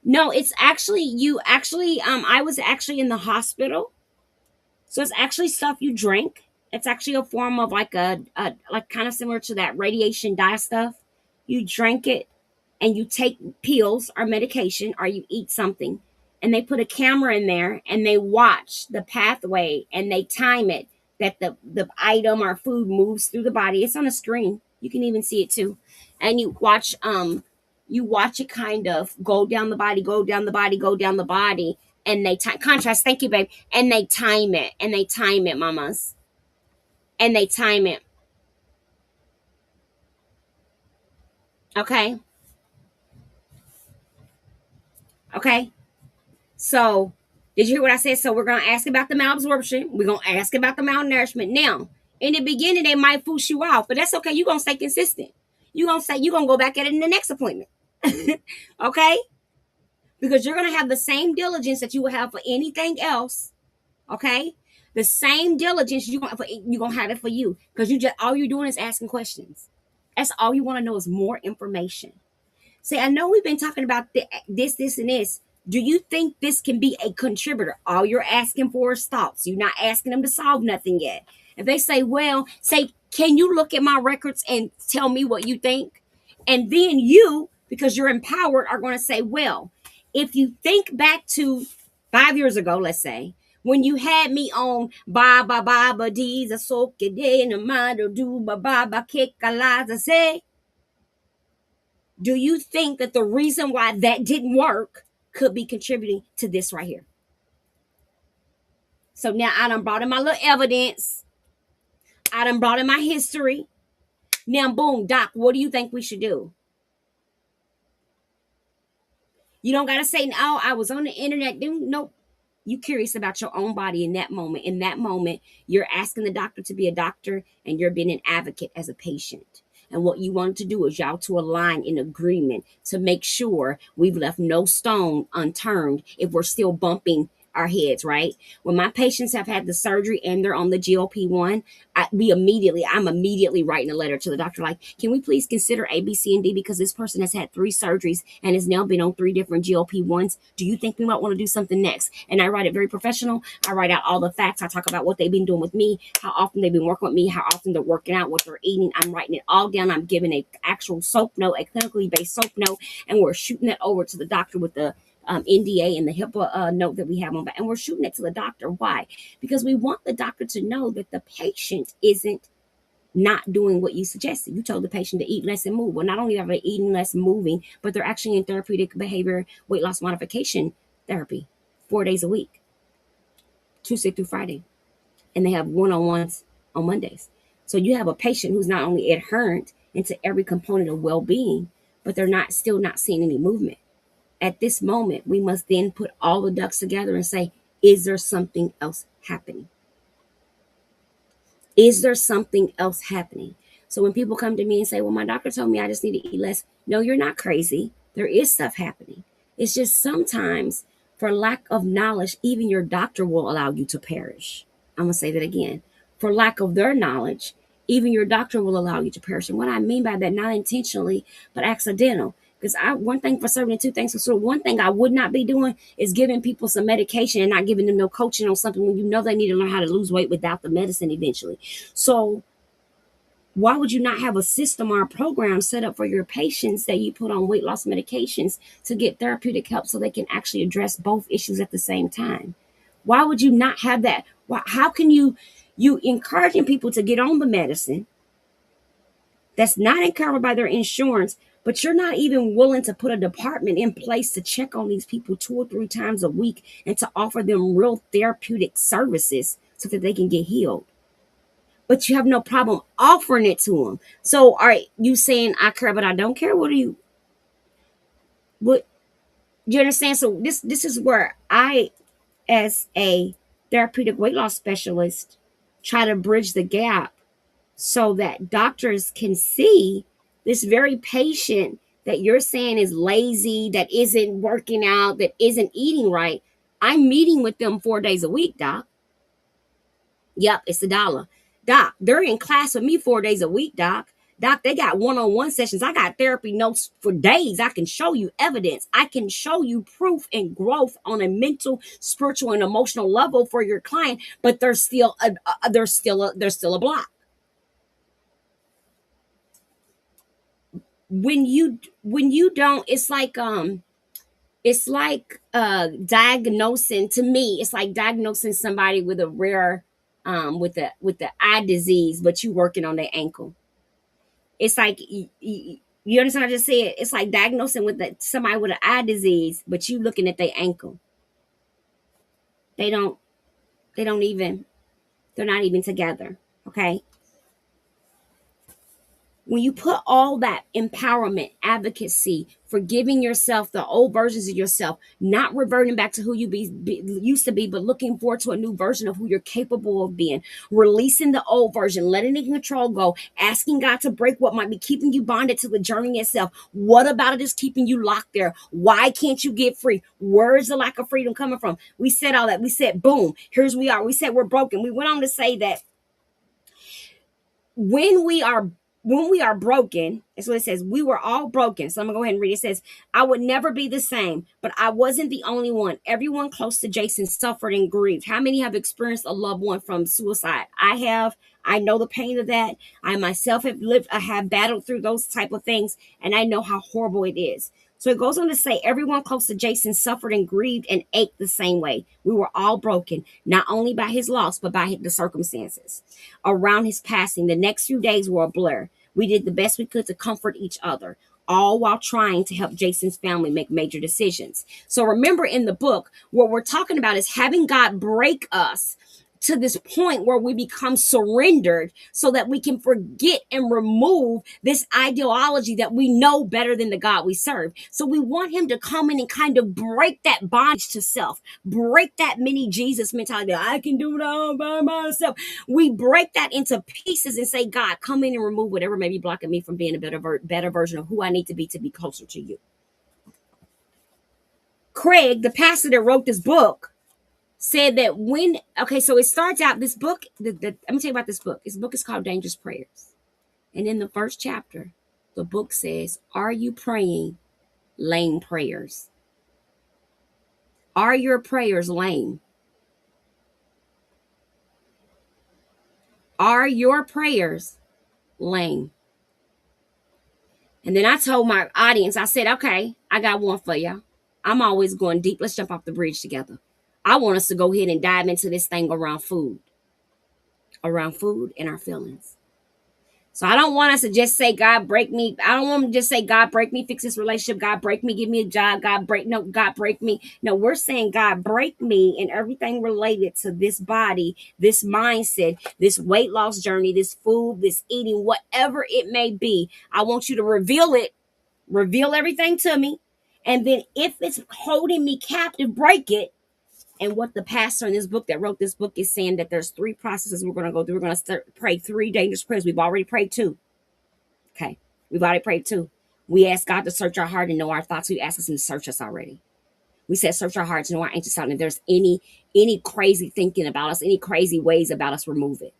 No, it's actually you actually I was actually in the hospital. So it's actually stuff you drink. It's actually a form of like a like kind of similar to that radiation dye stuff. You drink it and you take pills or medication or you eat something and they put a camera in there and they watch the pathway and they time it that the item or food moves through the body. It's on a screen. You can even see it too. And you watch it kind of go down the body, go down the body, go down the body, and they time contrast. Thank you, babe. And they time it, and they time it, mamas, and they time it. Okay, okay. So, did you hear what I said? So we're gonna ask about the malabsorption. We're gonna ask about the malnourishment. Now, in the beginning, they might fool you off, but that's okay. You're gonna stay consistent. You're gonna say you're gonna go back at it in the next appointment. Okay? Because you're gonna have the same diligence that you would have for anything else. Okay? The same diligence you're gonna have it for you. Because you just all you're doing is asking questions. That's all you want to know is more information. Say, I know we've been talking about this, and this. Do you think this can be a contributor? All you're asking for is thoughts. You're not asking them to solve nothing yet. If they say, well, say, can you look at my records and tell me what you think? And then you, because you're empowered, are going to say, well, if you think back to 5 years ago, let's say, when you had me on ba ba ba ba dees a soke de na ma do ba ba ba ke kalaza say, do you think that the reason why that didn't work could be contributing to this right here? So now I done brought in my little evidence. I done brought in my history. Now, boom, doc, what do you think we should do? You don't got to say, oh, I was on the internet. Nope. You curious about your own body in that moment. In that moment, you're asking the doctor to be a doctor and you're being an advocate as a patient. And what you want to do is y'all to align in agreement to make sure we've left no stone unturned if we're still bumping our heads, right? When my patients have had the surgery and they're on the GLP-1, I'm immediately writing a letter to the doctor like, can we please consider A, B, C, and D because this person has had 3 surgeries and has now been on 3 different GLP-1s. Do you think we might want to do something next? And I write it very professional. I write out all the facts. I talk about what they've been doing with me, how often they've been working with me, how often they're working out, what they're eating. I'm writing it all down. I'm giving a actual SOAP note, a clinically based SOAP note, and we're shooting that over to the doctor with the NDA and the HIPAA note that we have on, and we're shooting it to the doctor. Why? Because we want the doctor to know that the patient isn't not doing what you suggested. You told the patient to eat less and move. Well, not only are they eating less and moving, but they're actually in therapeutic behavior weight loss modification therapy 4 days a week, Tuesday through Friday, and they have one-on-ones on Mondays. So you have a patient who's not only adherent into every component of well-being, but they're not still not seeing any movement. At this moment, we must then put all the ducks together and say, is there something else happening? Is there something else happening? So when people come to me and say, well, my doctor told me I just need to eat less. No, you're not crazy. There is stuff happening. It's just sometimes for lack of knowledge, even your doctor will allow you to perish. I'm going to say that again. For lack of their knowledge, even your doctor will allow you to perish. And what I mean by that, not intentionally, but accidental. Because one thing for certain and 2 things for sure. One thing I would not be doing is giving people some medication and not giving them no coaching on something when you know they need to learn how to lose weight without the medicine eventually. So why would you not have a system or a program set up for your patients that you put on weight loss medications to get therapeutic help so they can actually address both issues at the same time? Why would you not have that? How can you encouraging people to get on the medicine that's not covered by their insurance, but you're not even willing to put a department in place to check on these people 2 or 3 times a week and to offer them real therapeutic services so that they can get healed. But you have no problem offering it to them. So are you saying I care, but I don't care? What you understand? So this is where I, as a therapeutic weight loss specialist, try to bridge the gap so that doctors can see this very patient that you're saying is lazy, that isn't working out, that isn't eating right. I'm meeting with them 4 days a week, doc. Yep, it's $1. Doc, they're in class with me 4 days a week, doc. Doc, they got one-on-one sessions. I got therapy notes for days. I can show you evidence. I can show you proof and growth on a mental, spiritual, and emotional level for your client, but there's still a block. When you don't, it's like diagnosing, to me, it's like diagnosing somebody with a rare with the eye disease, but you working on their ankle. It's like you understand what I just said? It's like diagnosing somebody with an eye disease, but you looking at their ankle. They don't they don't even they're not even together. Okay. When you put all that empowerment, advocacy, forgiving yourself, the old versions of yourself, not reverting back to who you used to be, but looking forward to a new version of who you're capable of being, releasing the old version, letting the control go, asking God to break what might be keeping you bonded to the journey itself. What about it is keeping you locked there? Why can't you get free? Where's the lack of freedom coming from? We said all that. We said, boom, here's we are. We said we're broken. We went on to say that when we are broken, that's what it says. We were all broken. So I'm gonna go ahead and read. It says, I would never be the same, but I wasn't the only one. Everyone close to Jason suffered and grieved. How many have experienced a loved one from suicide? I have. I know the pain of that. I myself have lived, I have battled through those type of things, and I know how horrible it is. So it goes on to say, everyone close to Jason suffered and grieved and ached the same way. We were all broken, not only by his loss, but by the circumstances around his passing. The next few days were a blur. We did the best we could to comfort each other, all while trying to help Jason's family make major decisions. So remember, in the book, what we're talking about is having God break us to this point where we become surrendered so that we can forget and remove this ideology that we know better than the God we serve. So we want him to come in and kind of break that bondage to self, break that mini Jesus mentality. I can do it all by myself. We break that into pieces and say, God, come in and remove whatever may be blocking me from being a better version of who I need to be closer to you. Craig, the pastor that wrote this book, said that so it starts out, this book, let me tell you about this book. This book is called Dangerous Prayers. And in the first chapter, the book says, are you praying lame prayers? Are your prayers lame? Are your prayers lame? And then I told my audience, I said, okay, I got one for you. I'm always going deep. Let's jump off the bridge together. I want us to go ahead and dive into this thing around food and our feelings. So I don't want us to just say, God, break me. I don't want to just say, God, break me, fix this relationship. God, break me, give me a job. God, break me. No, we're saying, God, break me and everything related to this body, this mindset, this weight loss journey, this food, this eating, whatever it may be. I want you to reveal everything to me. And then if it's holding me captive, break it. And what the pastor in this book that wrote this book is saying, that there's 3 processes we're going to go through. We're going to pray 3 dangerous prayers. We've already prayed 2. Okay. We've already prayed 2. We asked God to search our heart and know our thoughts. We asked him to search us already. We said, search our hearts, know our anxious thoughts. And if there's any crazy thinking about us, any crazy ways about us, remove it.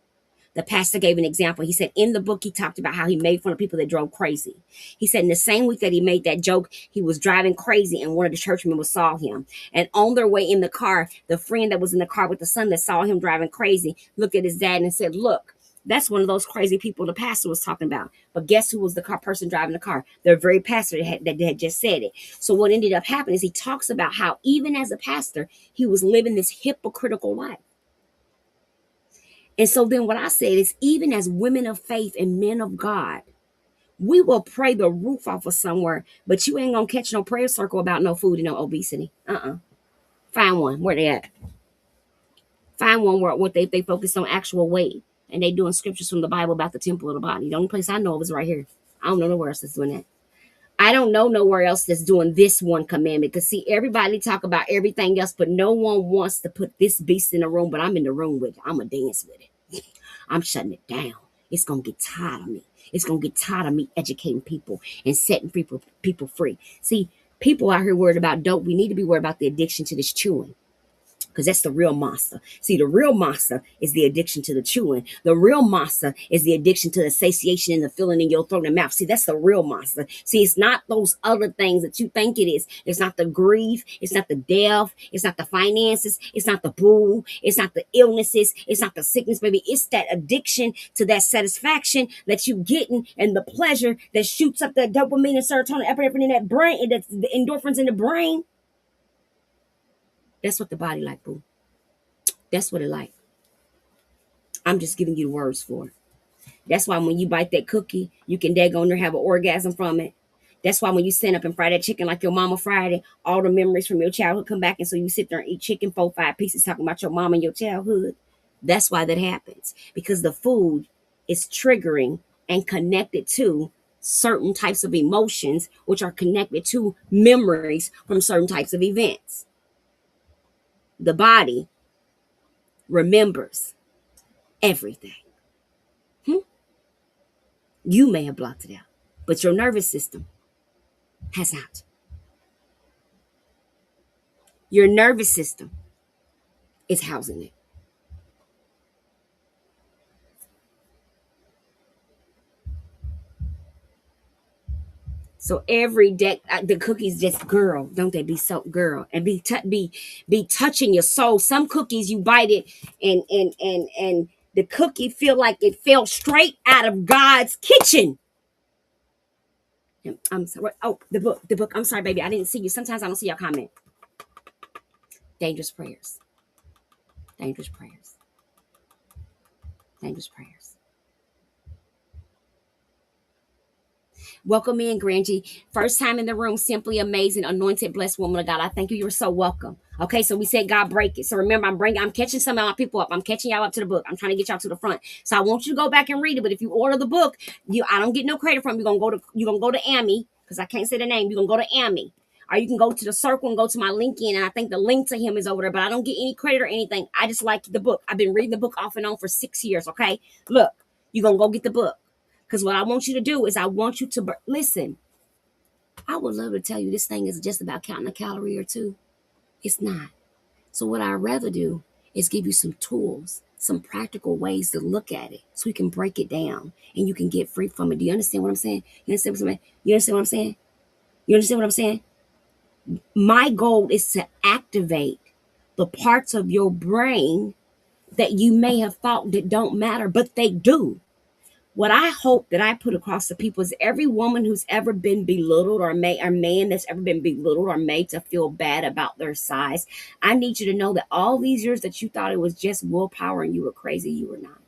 The pastor gave an example. He said in the book, he talked about how he made fun of people that drove crazy. He said in the same week that he made that joke, he was driving crazy and one of the church members saw him. And on their way in the car, the friend that was in the car with the son that saw him driving crazy looked at his dad and said, look, that's one of those crazy people the pastor was talking about. But guess who was the person driving the car? The very pastor that had just said it. So what ended up happening is he talks about how even as a pastor, he was living this hypocritical life. And so then what I said is, even as women of faith and men of God, we will pray the roof off of somewhere, but you ain't going to catch no prayer circle about no food and no obesity. Find one. Where they at? Find one where what they focus on actual weight. And they doing scriptures from the Bible about the temple of the body. The only place I know of is right here. I don't know nowhere else that's doing that. I don't know nowhere else that's doing this one commandment. Because see, everybody talk about everything else, but no one wants to put this beast in the room, but I'm in the room with it. I'm going to dance with it. I'm shutting it down. It's going to get tired of me. It's going to get tired of me educating people and setting people free. See, people out here worried about dope. We need to be worried about the addiction to this chewing. because that's the real monster. See, the real monster is the addiction to the chewing. The real monster is the addiction to the satiation and the feeling in your throat and mouth. See, that's the real monster. See, it's not those other things that you think it is. It's not the grief. It's not the death. It's not the finances. It's not the boo. It's not the illnesses. It's not the sickness, baby. It's that addiction to that satisfaction that you getting and the pleasure that shoots up that dopamine and serotonin, epinephrine in that brain, and that's the endorphins in the brain. That's what the body like, boo. That's what it like. I'm just giving you the words for it. That's why when you bite that cookie, you can daggone there have an orgasm from it. That's why when you stand up and fry that chicken like your mama fried it, all the memories from your childhood come back. And so you sit there and eat chicken 4-5 pieces talking about your mom and your childhood. That's why that happens. Because the food is triggering and connected to certain types of emotions, which are connected to memories from certain types of events. The body remembers everything. You may have blocked it out, but your nervous system has not. Your nervous system is housing it. So every day, the cookies just girl, don't they be so girl and be touching your soul. Some cookies you bite it and the cookie feel like it fell straight out of God's kitchen. I'm sorry. Oh, the book. I'm sorry, baby. I didn't see you. Sometimes I don't see your comment. Dangerous prayers. Dangerous prayers. Dangerous prayers. Welcome in, Grangie. First time in the room, simply amazing, anointed, blessed woman of God. I thank you. You're so welcome. Okay, so we said God break it. So remember, I'm catching some of my people up. I'm catching y'all up to the book. I'm trying to get y'all to the front. So I want you to go back and read it. But if you order the book, I don't get no credit from you. You're gonna go to Amy, because I can't say the name. You're gonna go to Amy. Or you can go to the circle and go to my LinkedIn, and I think the link to him is over there, but I don't get any credit or anything. I just like the book. I've been reading the book off and on for 6 years, okay? Look, you're gonna go get the book. Because what I want you to do is I want you to listen. I would love to tell you this thing is just about counting a calorie or two. It's not. So what I'd rather do is give you some tools, some practical ways to look at it so we can break it down and you can get free from it. Do you understand what I'm saying? You understand what I'm saying? You understand what I'm saying? You understand what I'm saying? My goal is to activate the parts of your brain that you may have thought that don't matter, but they do. What I hope that I put across to people is every woman who's ever been belittled or man that's ever been belittled or made to feel bad about their size, I need you to know that all these years that you thought it was just willpower and you were crazy, you were not.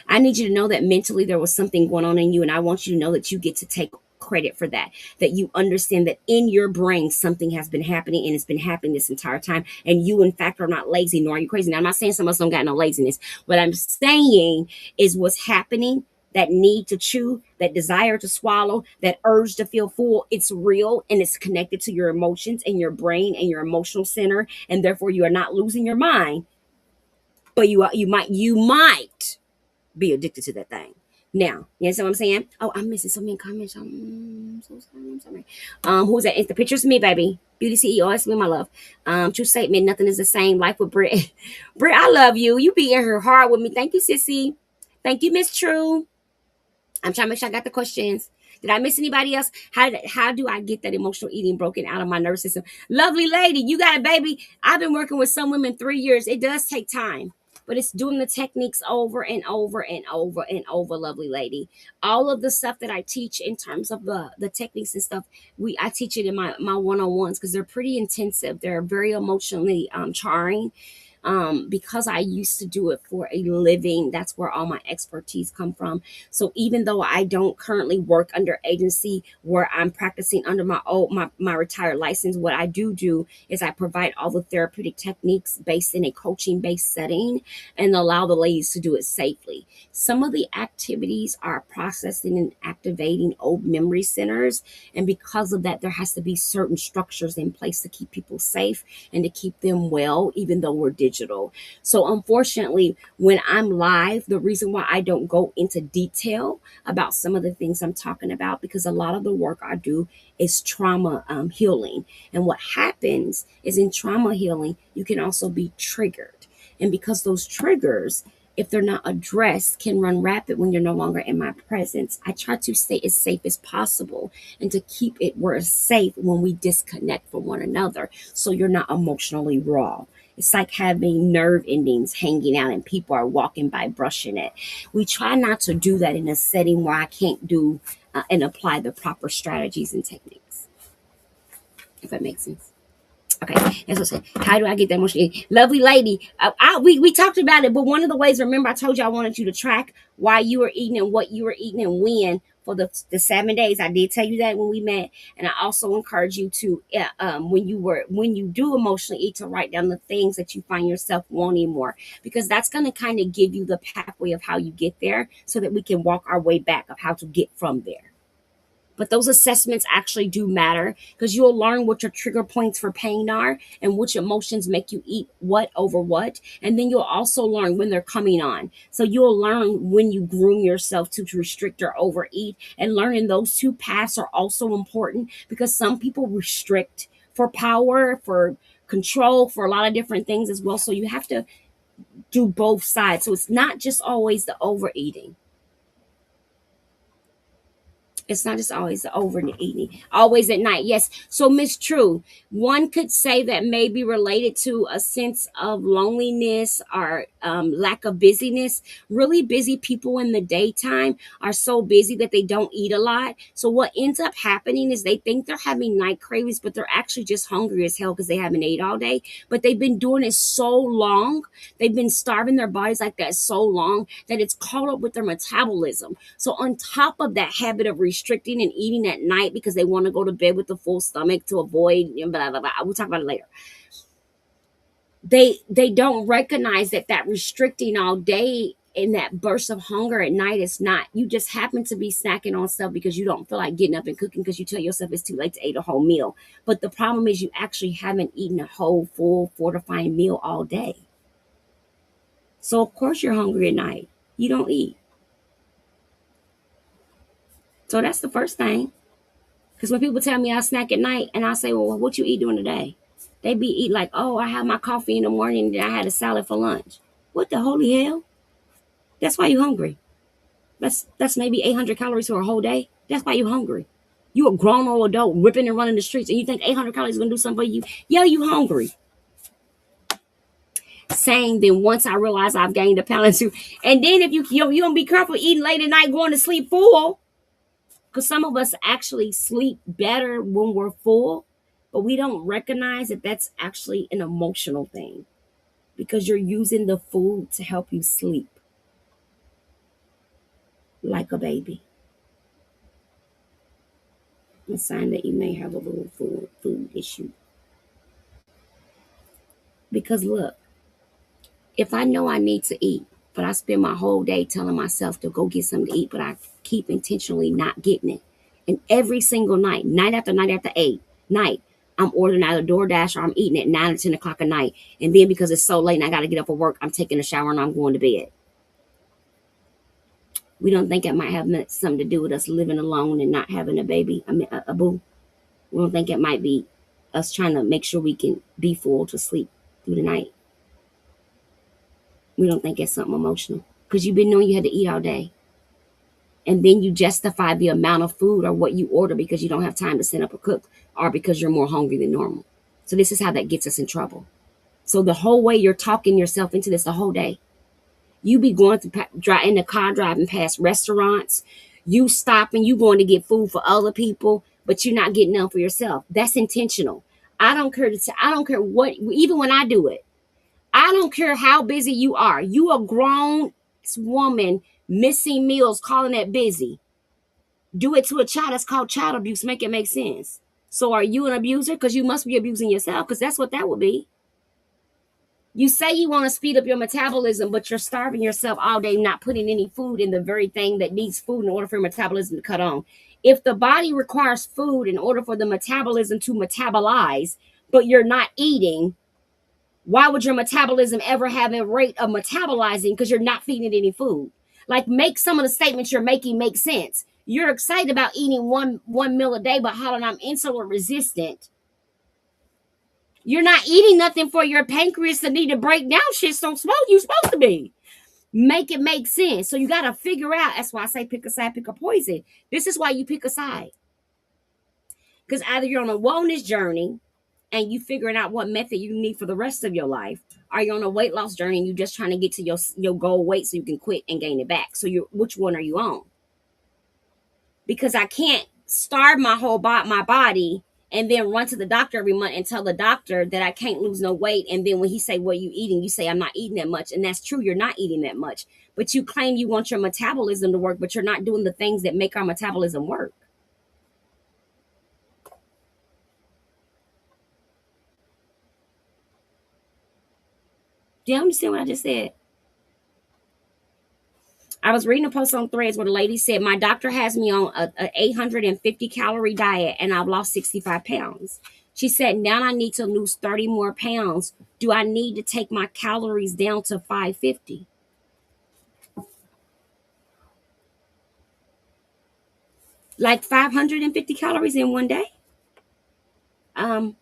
I need you to know that mentally there was something going on in you, and I want you to know that you get to take credit for that you understand that in your brain something has been happening, and it's been happening this entire time, and you in fact are not lazy, nor are you crazy. Now I'm not saying some of us don't got no laziness. What I'm saying is what's happening, that need to chew, that desire to swallow, that urge to feel full, it's real, and it's connected to your emotions and your brain and your emotional center, and therefore you are not losing your mind, but you might be addicted to that thing. Now, you understand what I'm saying? Oh, I'm missing so many comments. I'm so sorry. I'm sorry. Who's that? It's the pictures of me, baby. Beauty CEO. That's me, my love. True statement. Nothing is the same. Life with Britt. Britt, I love you. You be in here hard with me. Thank you, sissy. Thank you, Miss True. I'm trying to make sure I got the questions. Did I miss anybody else? How do I get that emotional eating broken out of my nervous system? Lovely lady, you got it, baby. I've been working with some women 3 years. It does take time, but it's doing the techniques over and over and over and over, lovely lady. All of the stuff that I teach in terms of the techniques and stuff, I teach it in my one-on-ones because they're pretty intensive. They're very emotionally charring. Because I used to do it for a living, that's where all my expertise come from. So even though I don't currently work under agency where I'm practicing under my retired license, what I do is I provide all the therapeutic techniques based in a coaching based setting and allow the ladies to do it safely. Some of the activities are processing and activating old memory centers, and because of that, there has to be certain structures in place to keep people safe and to keep them well, even though we're digital. digital. So unfortunately, when I'm live, the reason why I don't go into detail about some of the things I'm talking about, because a lot of the work I do is trauma healing. And what happens is in trauma healing, you can also be triggered. And because those triggers, if they're not addressed, can run rapid when you're no longer in my presence, I try to stay as safe as possible and to keep it where it's safe when we disconnect from one another, so you're not emotionally raw. It's like having nerve endings hanging out and people are walking by brushing it. We try not to do that in a setting where I can't do and apply the proper strategies and techniques, if that makes sense. Okay, that's what I said. How do I get that emotional? Lovely lady, we talked about it, but one of the ways, remember, I told you I wanted you to track why you were eating and what you were eating and when for the 7 days. I did tell you that when we met, and I also encourage you to, when you do emotionally eat, to write down the things that you find yourself wanting more, because that's going to kind of give you the pathway of how you get there, so that we can walk our way back of how to get from there. But those assessments actually do matter, because you'll learn what your trigger points for pain are and which emotions make you eat what over what. And then you'll also learn when they're coming on. So you'll learn when you groom yourself to restrict or overeat. And learning those two paths are also important, because some people restrict for power, for control, for a lot of different things as well. So you have to do both sides. So it's not just always the overeating. It's not just always overeating, always at night. Yes. So, Miss True, one could say that may be related to a sense of loneliness or lack of busyness. Really busy people in the daytime are so busy that they don't eat a lot. So, what ends up happening is they think they're having night cravings, but they're actually just hungry as hell because they haven't ate all day. But they've been doing it so long, they've been starving their bodies like that so long that it's caught up with their metabolism. So, on top of that habit of restricting and eating at night because they want to go to bed with a full stomach to avoid blah blah blah, we'll talk about it later. They don't recognize that restricting all day in that burst of hunger at night is not, you just happen to be snacking on stuff because you don't feel like getting up and cooking because you tell yourself it's too late to eat a whole meal. But the problem is you actually haven't eaten a whole full fortifying meal all day. So of course you're hungry at night. You don't eat. So that's the first thing. Because when people tell me I snack at night and I say, well, what you eat during the day? They be eat like, oh, I have my coffee in the morning and then I had a salad for lunch. What the holy hell? That's why you're hungry. That's maybe 800 calories for a whole day. That's why you're hungry. You a grown old adult ripping and running the streets and you think 800 calories is going to do something for you. Yeah, you hungry. Saying then once I realize I've gained a pound or two. And then if you don't be careful eating late at night, going to sleep full. Because some of us actually sleep better when we're full, but we don't recognize that that's actually an emotional thing, because you're using the food to help you sleep like a baby. A sign that you may have a little food issue. Because look, if I know I need to eat, but I spend my whole day telling myself to go get something to eat, but I keep intentionally not getting it. And every single night, night after night after night, I'm ordering out of DoorDash or I'm eating at 9 or 10 o'clock at night. And then because it's so late and I got to get up for work, I'm taking a shower and I'm going to bed. We don't think it might have something to do with us living alone and not having a baby, a boo. We don't think it might be us trying to make sure we can be full to sleep through the night. We don't think it's something emotional because you've been knowing you had to eat all day. And then you justify the amount of food or what you order because you don't have time to set up or cook, or because you're more hungry than normal. So this is how that gets us in trouble. So the whole way you're talking yourself into this the whole day, you be going to in the car driving past restaurants, you stopping, you going to get food for other people, but you're not getting none for yourself. That's intentional. I don't care what, even when I do it, I don't care how busy you are. You a grown woman missing meals, calling that busy. Do it to a child. That's called child abuse. Make it make sense. So are you an abuser? Because you must be abusing yourself, because that's what that would be. You say you want to speed up your metabolism, but you're starving yourself all day, not putting any food in the very thing that needs food in order for your metabolism to cut on. If the body requires food in order for the metabolism to metabolize, but you're not eating, Why would your metabolism ever have a rate of metabolizing? Because you're not feeding it any food. Like, make some of the statements you're making make sense. You're excited about eating one meal a day, but hollering, I'm insulin resistant. You're not eating nothing for your pancreas to need to break down shit so you're supposed to be. Make it make sense. So you got to figure out. That's why I say pick a side, pick a poison. This is why you pick a side. Because either you're on a wellness journey and you figuring out what method you need for the rest of your life, or you're on a weight loss journey and you're just trying to get to your goal weight so you can quit and gain it back. So which one are you on? Because I can't starve my body and then run to the doctor every month and tell the doctor that I can't lose no weight. And then when he say, what are you eating? You say, I'm not eating that much. And that's true. You're not eating that much, but you claim you want your metabolism to work, but you're not doing the things that make our metabolism work. Do you understand what I just said? I was reading a post on Threads where the lady said, my doctor has me on a 850 calorie diet and I've lost 65 pounds. She said, now I need to lose 30 more pounds. Do I need to take my calories down to 550? Like 550 calories in one day? A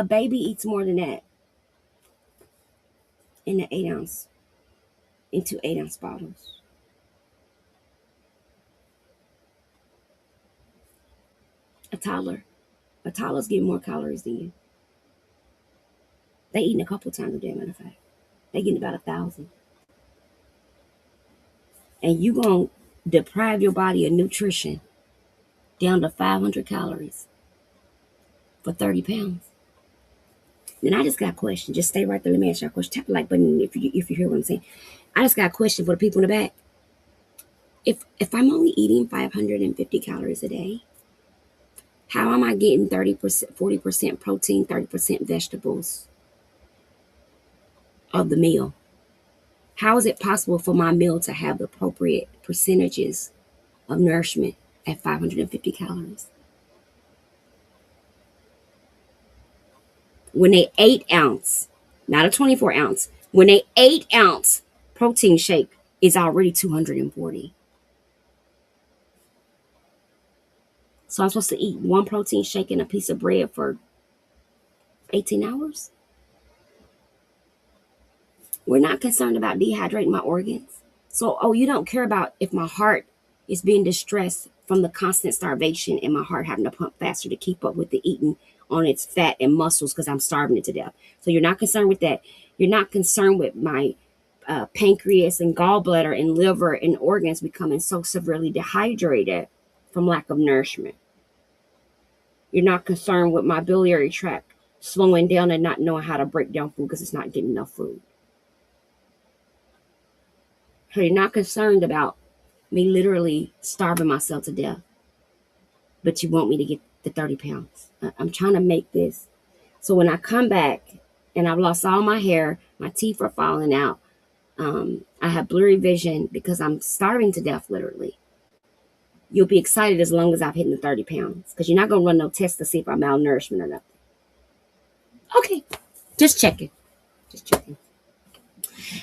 baby eats more than that in the 8-ounce, into 8-ounce bottles. A toddler's getting more calories than you. They eating a couple times a day, matter of fact. They getting about 1,000. And you gonna deprive your body of nutrition down to 500 calories for 30 pounds. Then I just got a question. Just stay right there. Let me ask you a question. Tap the like button if you hear what I'm saying. I just got a question for the people in the back. If I'm only eating 550 calories a day, how am I getting 30%, 40% protein, 30% vegetables of the meal? How is it possible for my meal to have the appropriate percentages of nourishment at 550 calories? When a 8-ounce, not a 24-ounce, when a 8-ounce protein shake is already 240. So I'm supposed to eat one protein shake and a piece of bread for 18 hours? We're not concerned about dehydrating my organs. So, you don't care about if my heart is being distressed from the constant starvation and my heart having to pump faster to keep up with the eating on its fat and muscles because I'm starving it to death. So you're not concerned with that. You're not concerned with my pancreas and gallbladder and liver and organs becoming so severely dehydrated from lack of nourishment. You're not concerned with my biliary tract slowing down and not knowing how to break down food because it's not getting enough food. So you're not concerned about me literally starving myself to death, but you want me to get the 30 pounds. I'm trying to make this. So when I come back and I've lost all my hair, my teeth are falling out, I have blurry vision because I'm starving to death literally. You'll be excited as long as I've hit the 30 pounds because you're not going to run no test to see if I'm malnourishment or nothing. Okay, just checking.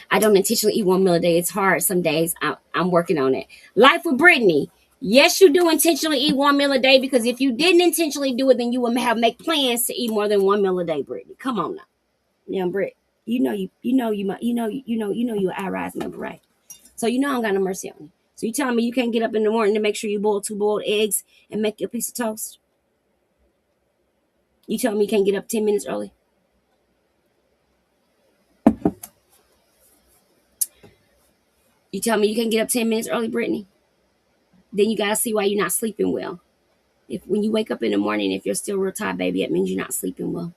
I don't intentionally eat one meal a day. It's hard some days. I'm working on it. Life with Brittany. Yes, you do intentionally eat one meal a day because if you didn't intentionally do it, then you would make plans to eat more than one meal a day, Brittany. Come on now. Now, Britt, you I rise member, right? So you know I don't got no mercy on you. So you telling me you can't get up in the morning to make sure you boil 2 boiled eggs and make your piece of toast? You telling me you can't get up 10 minutes early? You tell me you can get up 10 minutes early, Brittany? Then you got to see why you're not sleeping well. When you wake up in the morning, if you're still real tired, baby, it means you're not sleeping well.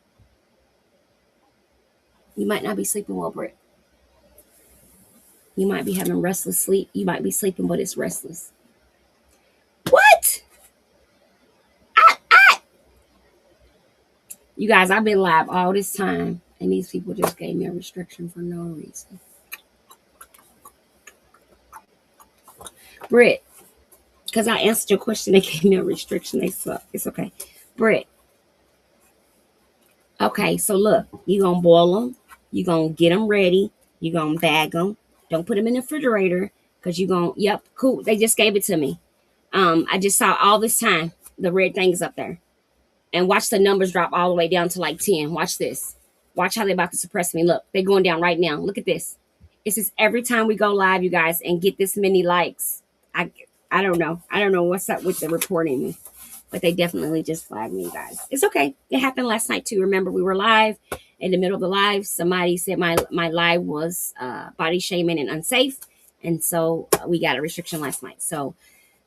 You might not be sleeping well, Britt. You might be having restless sleep. You might be sleeping, but it's restless. What? You guys, I've been live all this time, and these people just gave me a restriction for no reason. Britt, because I answered your question, they gave me a restriction. They suck. It's okay. Britt. Okay, so look, you going to boil them. You're going to get them ready. You're going to bag them. Don't put them in the refrigerator because you're going, yep, cool. They just gave it to me. I just saw all this time the red thing is up there. And watch the numbers drop all the way down to like 10. Watch this. Watch how they're about to suppress me. Look, they're going down right now. Look at this. This is every time we go live, you guys, and get this many likes. I don't know. I don't know what's up with the reporting me. But they definitely just flagged me, guys. It's okay. It happened last night too. Remember, we were live. In the middle of the live, somebody said my live was body shaming and unsafe. And so we got a restriction last night. So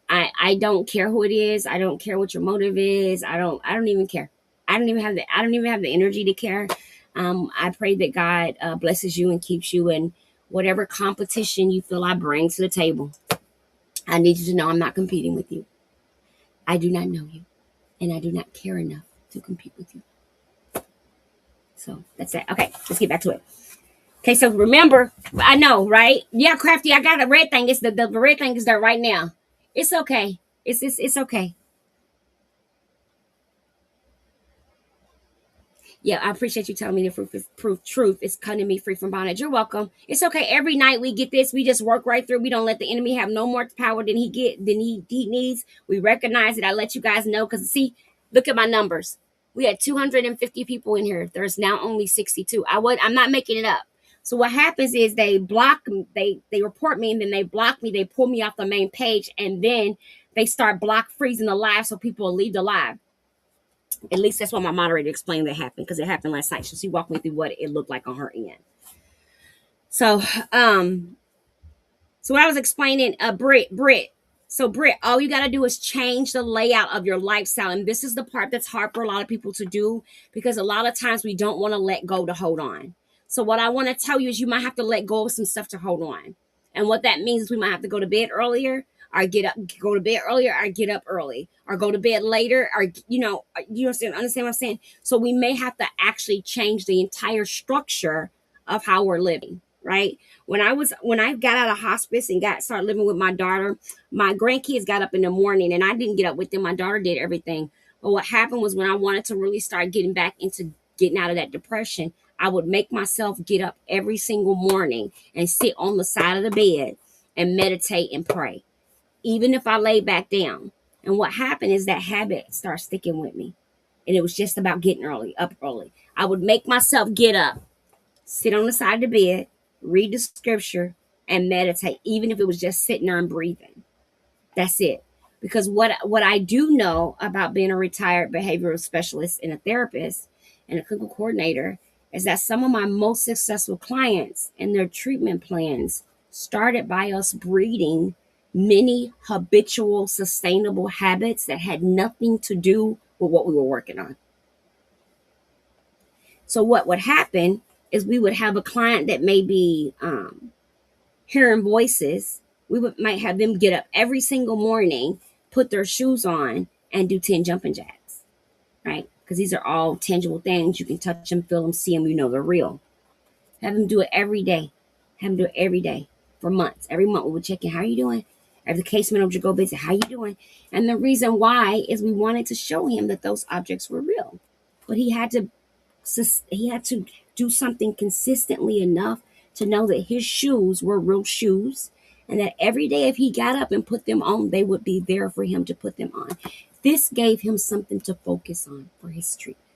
I don't care who it is. I don't care what your motive is. I don't even care. I don't even have the energy to care. I pray that God blesses you and keeps you in whatever competition you feel I bring to the table. I need you to know I'm not competing with you. I do not know you, and I do not care enough to compete with you. So that's it. Okay, let's get back to it. Okay, so remember, I know, right? Yeah, Crafty, I got a red thing. It's the red thing is there right now. It's okay. It's okay. Yeah, I appreciate you telling me the truth is cutting me free from bondage. You're welcome. It's okay. Every night we get this, we just work right through. We don't let the enemy have no more power than he needs. We recognize it. I let you guys know because see, look at my numbers. We had 250 people in here. There's now only 62. I'm not making it up. So what happens is they block me, they report me, and then they block me. They pull me off the main page, and then they start block freezing the live so people will leave the live. At least that's what my moderator explained that happened because it happened last night. So she walked me through what it looked like on her end. So, so what I was explaining, Britt. So Britt, all you got to do is change the layout of your lifestyle. And this is the part that's hard for a lot of people to do because a lot of times we don't want to let go to hold on. So what I want to tell you is you might have to let go of some stuff to hold on. And what that means is we might have to go to bed earlier or go to bed earlier or get up early or go to bed later or, you understand what I'm saying? So we may have to actually change the entire structure of how we're living, right? When I got out of hospice and started living with my daughter, my grandkids got up in the morning and I didn't get up with them. My daughter did everything. But what happened was when I wanted to really start getting back into getting out of that depression, I would make myself get up every single morning and sit on the side of the bed and meditate and pray, even if I lay back down. And what happened is that habit started sticking with me. And it was just about getting up early. I would make myself get up, sit on the side of the bed, read the scripture, and meditate, even if it was just sitting there and breathing. That's it. Because what I do know about being a retired behavioral specialist and a therapist and a clinical coordinator is that some of my most successful clients and their treatment plans started by us breeding many habitual, sustainable habits that had nothing to do with what we were working on. So what would happen is we would have a client that may be hearing voices. Might have them get up every single morning, put their shoes on, and do 10 jumping jacks, right? Because these are all tangible things. You can touch them, feel them, see them, you know they're real. Have them do it every day. Have them do it every day for months. Every month we would check in. How are you doing? Every case manager would go visit. How you doing? And the reason why is we wanted to show him that those objects were real. But he had to do something consistently enough to know that his shoes were real shoes and that every day if he got up and put them on, they would be there for him to put them on. This gave him something to focus on for his treatment.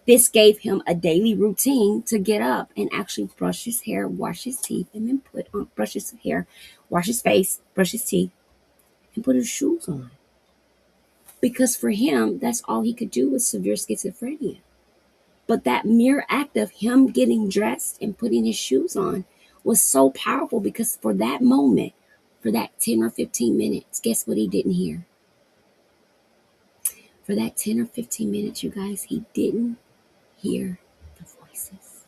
This gave him a daily routine to get up and actually brush his hair, wash his teeth, and then brush his hair, wash his face, brush his teeth, and put his shoes on. Because for him, that's all he could do with severe schizophrenia. But that mere act of him getting dressed and putting his shoes on was so powerful because for that moment, for that 10 or 15 minutes, guess what he didn't hear? For that 10 or 15 minutes, you guys, he didn't hear the voices.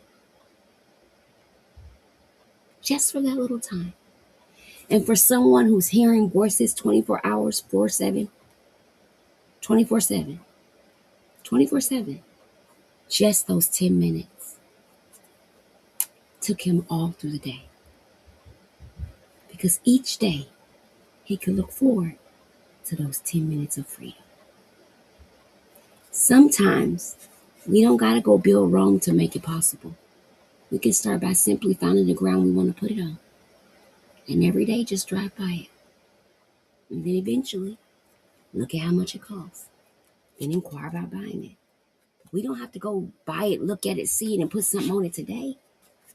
Just for that little time. And for someone who's hearing voices 24 hours, 24/7, 24/7, just those 10 minutes took him all through the day. Because each day he could look forward to those 10 minutes of freedom. Sometimes we don't got to go build Rome to make it possible. We can start by simply finding the ground we want to put it on. And every day just drive by it. And then eventually, look at how much it costs. Then inquire about buying it. We don't have to go buy it, look at it, see it, and put something on it today.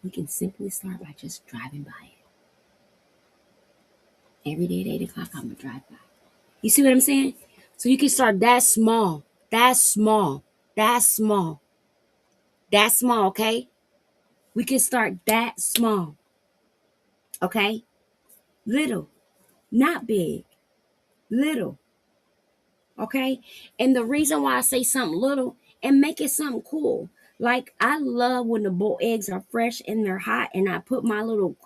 We can simply start by just driving by it. Every day at 8 o'clock, I'm going to drive by. You see what I'm saying? So you can start that small, that small, that small, that small, okay? We can start that small, okay? Little, not big, little, okay? And the reason why I say something little and make it something cool. Like I love when the boiled eggs are fresh and they're hot, and I put my little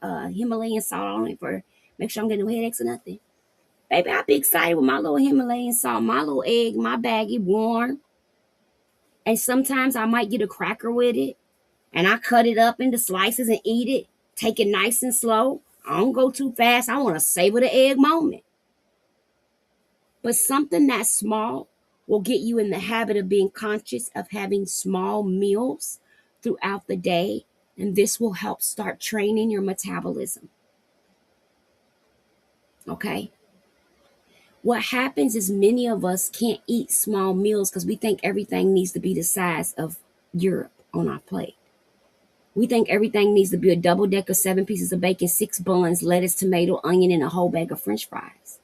Himalayan salt on it for make sure I'm getting no headaches or nothing. Baby, I be excited with my little Himalayan salt, my little egg, my baggie warm. And sometimes I might get a cracker with it, and I cut it up into slices and eat it. Take it nice and slow. I don't go too fast. I want to savor the egg moment. But something that small will get you in the habit of being conscious of having small meals throughout the day. And this will help start training your metabolism. Okay? What happens is many of us can't eat small meals because we think everything needs to be the size of Europe on our plate. We think everything needs to be a double decker, 7 pieces of bacon, 6 buns, lettuce, tomato, onion, and a whole bag of French fries.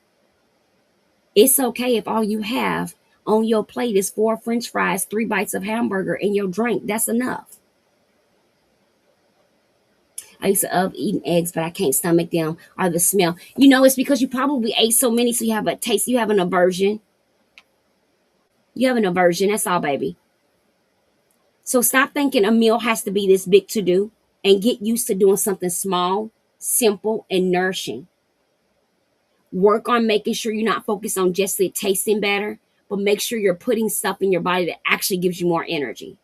It's okay if all you have on your plate is 4 French fries, 3 bites of hamburger, and your drink. That's enough. I used to love eating eggs, but I can't stomach them or the smell. You know, it's because you probably ate so many, so you have a taste. You have an aversion. You have an aversion. That's all, baby. So stop thinking a meal has to be this big to do and get used to doing something small, simple, and nourishing. Work on making sure you're not focused on just it tasting better, but make sure you're putting stuff in your body that actually gives you more energy.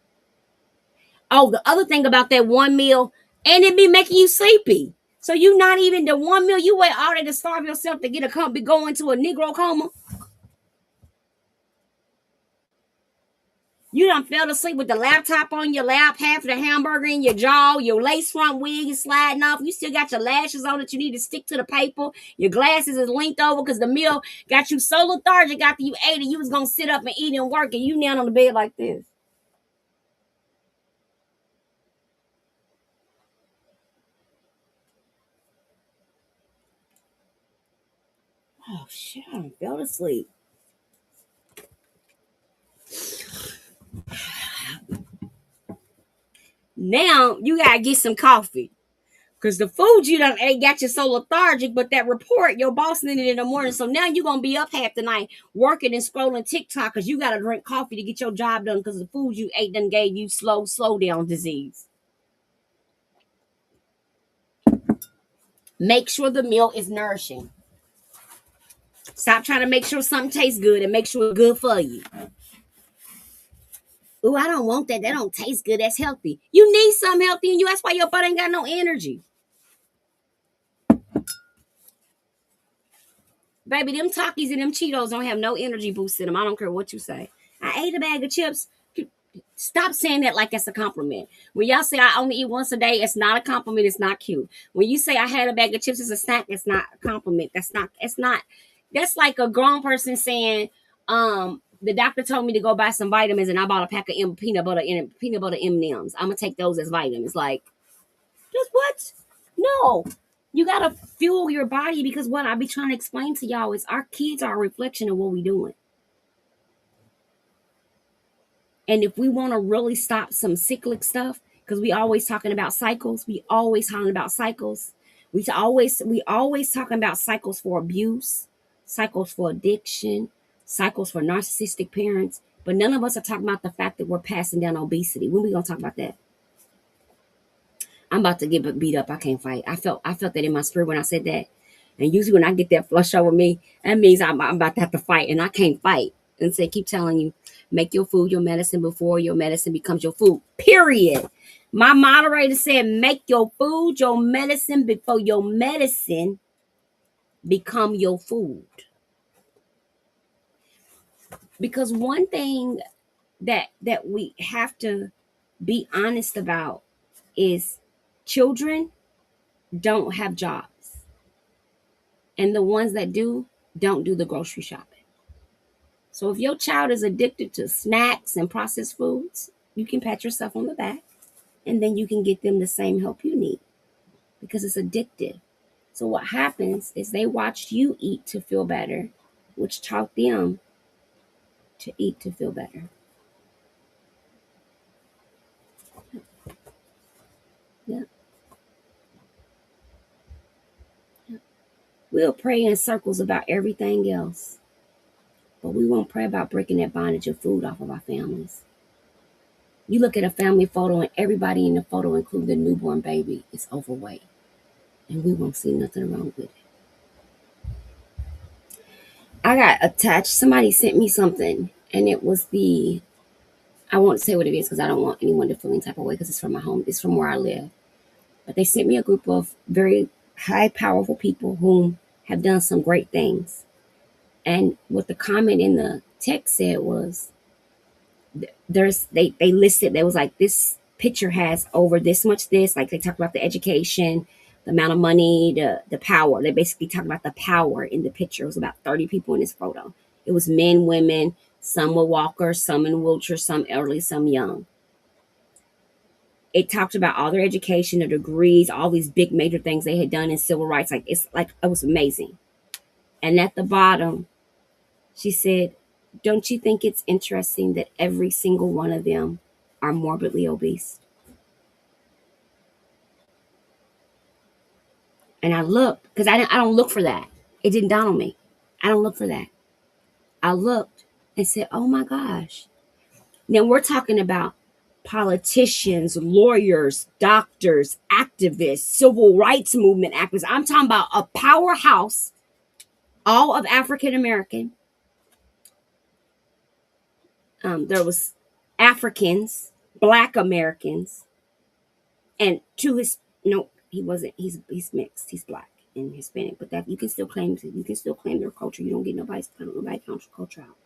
Oh, the other thing about that one meal, and it be making you sleepy. So you not even the one meal, you wait all day to starve yourself to get a go into a Negro coma. You done fell asleep with the laptop on your lap, half of the hamburger in your jaw, your lace front wig is sliding off. You still got your lashes on that you need to stick to the paper. Your glasses is linked over because the meal got you so lethargic after you ate it. You was going to sit up and eat and work, and you down on the bed like this. Oh, shit, I done fell asleep. Now you got to get some coffee. Because the food you done ate got you so lethargic, but that report, your boss needed in the morning. So now you're going to be up half the night working and scrolling TikTok because you got to drink coffee to get your job done because the food you ate done gave you slow down disease. Make sure the meal is nourishing. Stop trying to make sure something tastes good and make sure it's good for you. Oh, I don't want that. That don't taste good. That's healthy. You need something healthy in you. That's why your butt ain't got no energy. Baby, them Takis and them Cheetos don't have no energy boost in them. I don't care what you say. I ate a bag of chips. Stop saying that like it's a compliment. When y'all say I only eat once a day, it's not a compliment. It's not cute. When you say I had a bag of chips as a snack, it's not a compliment. It's not. That's like a grown person saying, the doctor told me to go buy some vitamins and I bought a pack of peanut butter M&Ms. I'm gonna take those as vitamins. Like, just what? No. You gotta fuel your body because what I be trying to explain to y'all is our kids are a reflection of what we doing. And if we want to really stop some cyclic stuff, because we always talking about cycles, we always talking about cycles. We always talking about cycles for abuse, cycles for addiction, cycles for narcissistic parents. But none of us are talking about the fact that we're passing down obesity. When we gonna talk about that? I'm about to get beat up. I can't fight. I felt that in my spirit when I said that. And usually when I get that flush over me, that means I'm about to have to fight, and I can't fight. And say, keep telling you, make your food your medicine before your medicine becomes your food. Period. My moderator said, make your food your medicine before your medicine become your food. Because one thing that we have to be honest about is children don't have jobs, and the ones that do don't do the grocery shopping. So if your child is addicted to snacks and processed foods, you can pat yourself on the back, and then you can get them the same help you need because it's addictive. So what happens is they watched you eat to feel better, which taught them to eat to feel better. Yeah. Yeah. We'll pray in circles about everything else, but we won't pray about breaking that bondage of food off of our families. You look at a family photo and everybody in the photo, including the newborn baby, is overweight. And we won't see nothing wrong with it. I got attached. Somebody sent me something, and it was I won't say what it is because I don't want anyone to feel any type of way because it's from my home. It's from where I live. But they sent me a group of very high, powerful people who have done some great things. And what the comment in the text said was, they listed, there was like, this picture has over this much this, like they talked about the education, the amount of money, the power. They basically talked about the power in the picture. It was about 30 people in this photo. It was men, women, some were walkers, some in wheelchairs, some elderly, some young. It talked about all their education, their degrees, all these big major things they had done in civil rights. Like it was amazing. And at the bottom, she said, "Don't you think it's interesting that every single one of them are morbidly obese?" And I looked because I don't look for that. It didn't dawn on me. I don't look for that. I looked and said, "Oh my gosh." Now we're talking about politicians, lawyers, doctors, activists, civil rights movement activists. I'm talking about a powerhouse, all of African American. There was Africans, Black Americans, and to his no, he wasn't. He's mixed. He's Black and Hispanic, but that you can still claim their culture. You don't get nobody's culture out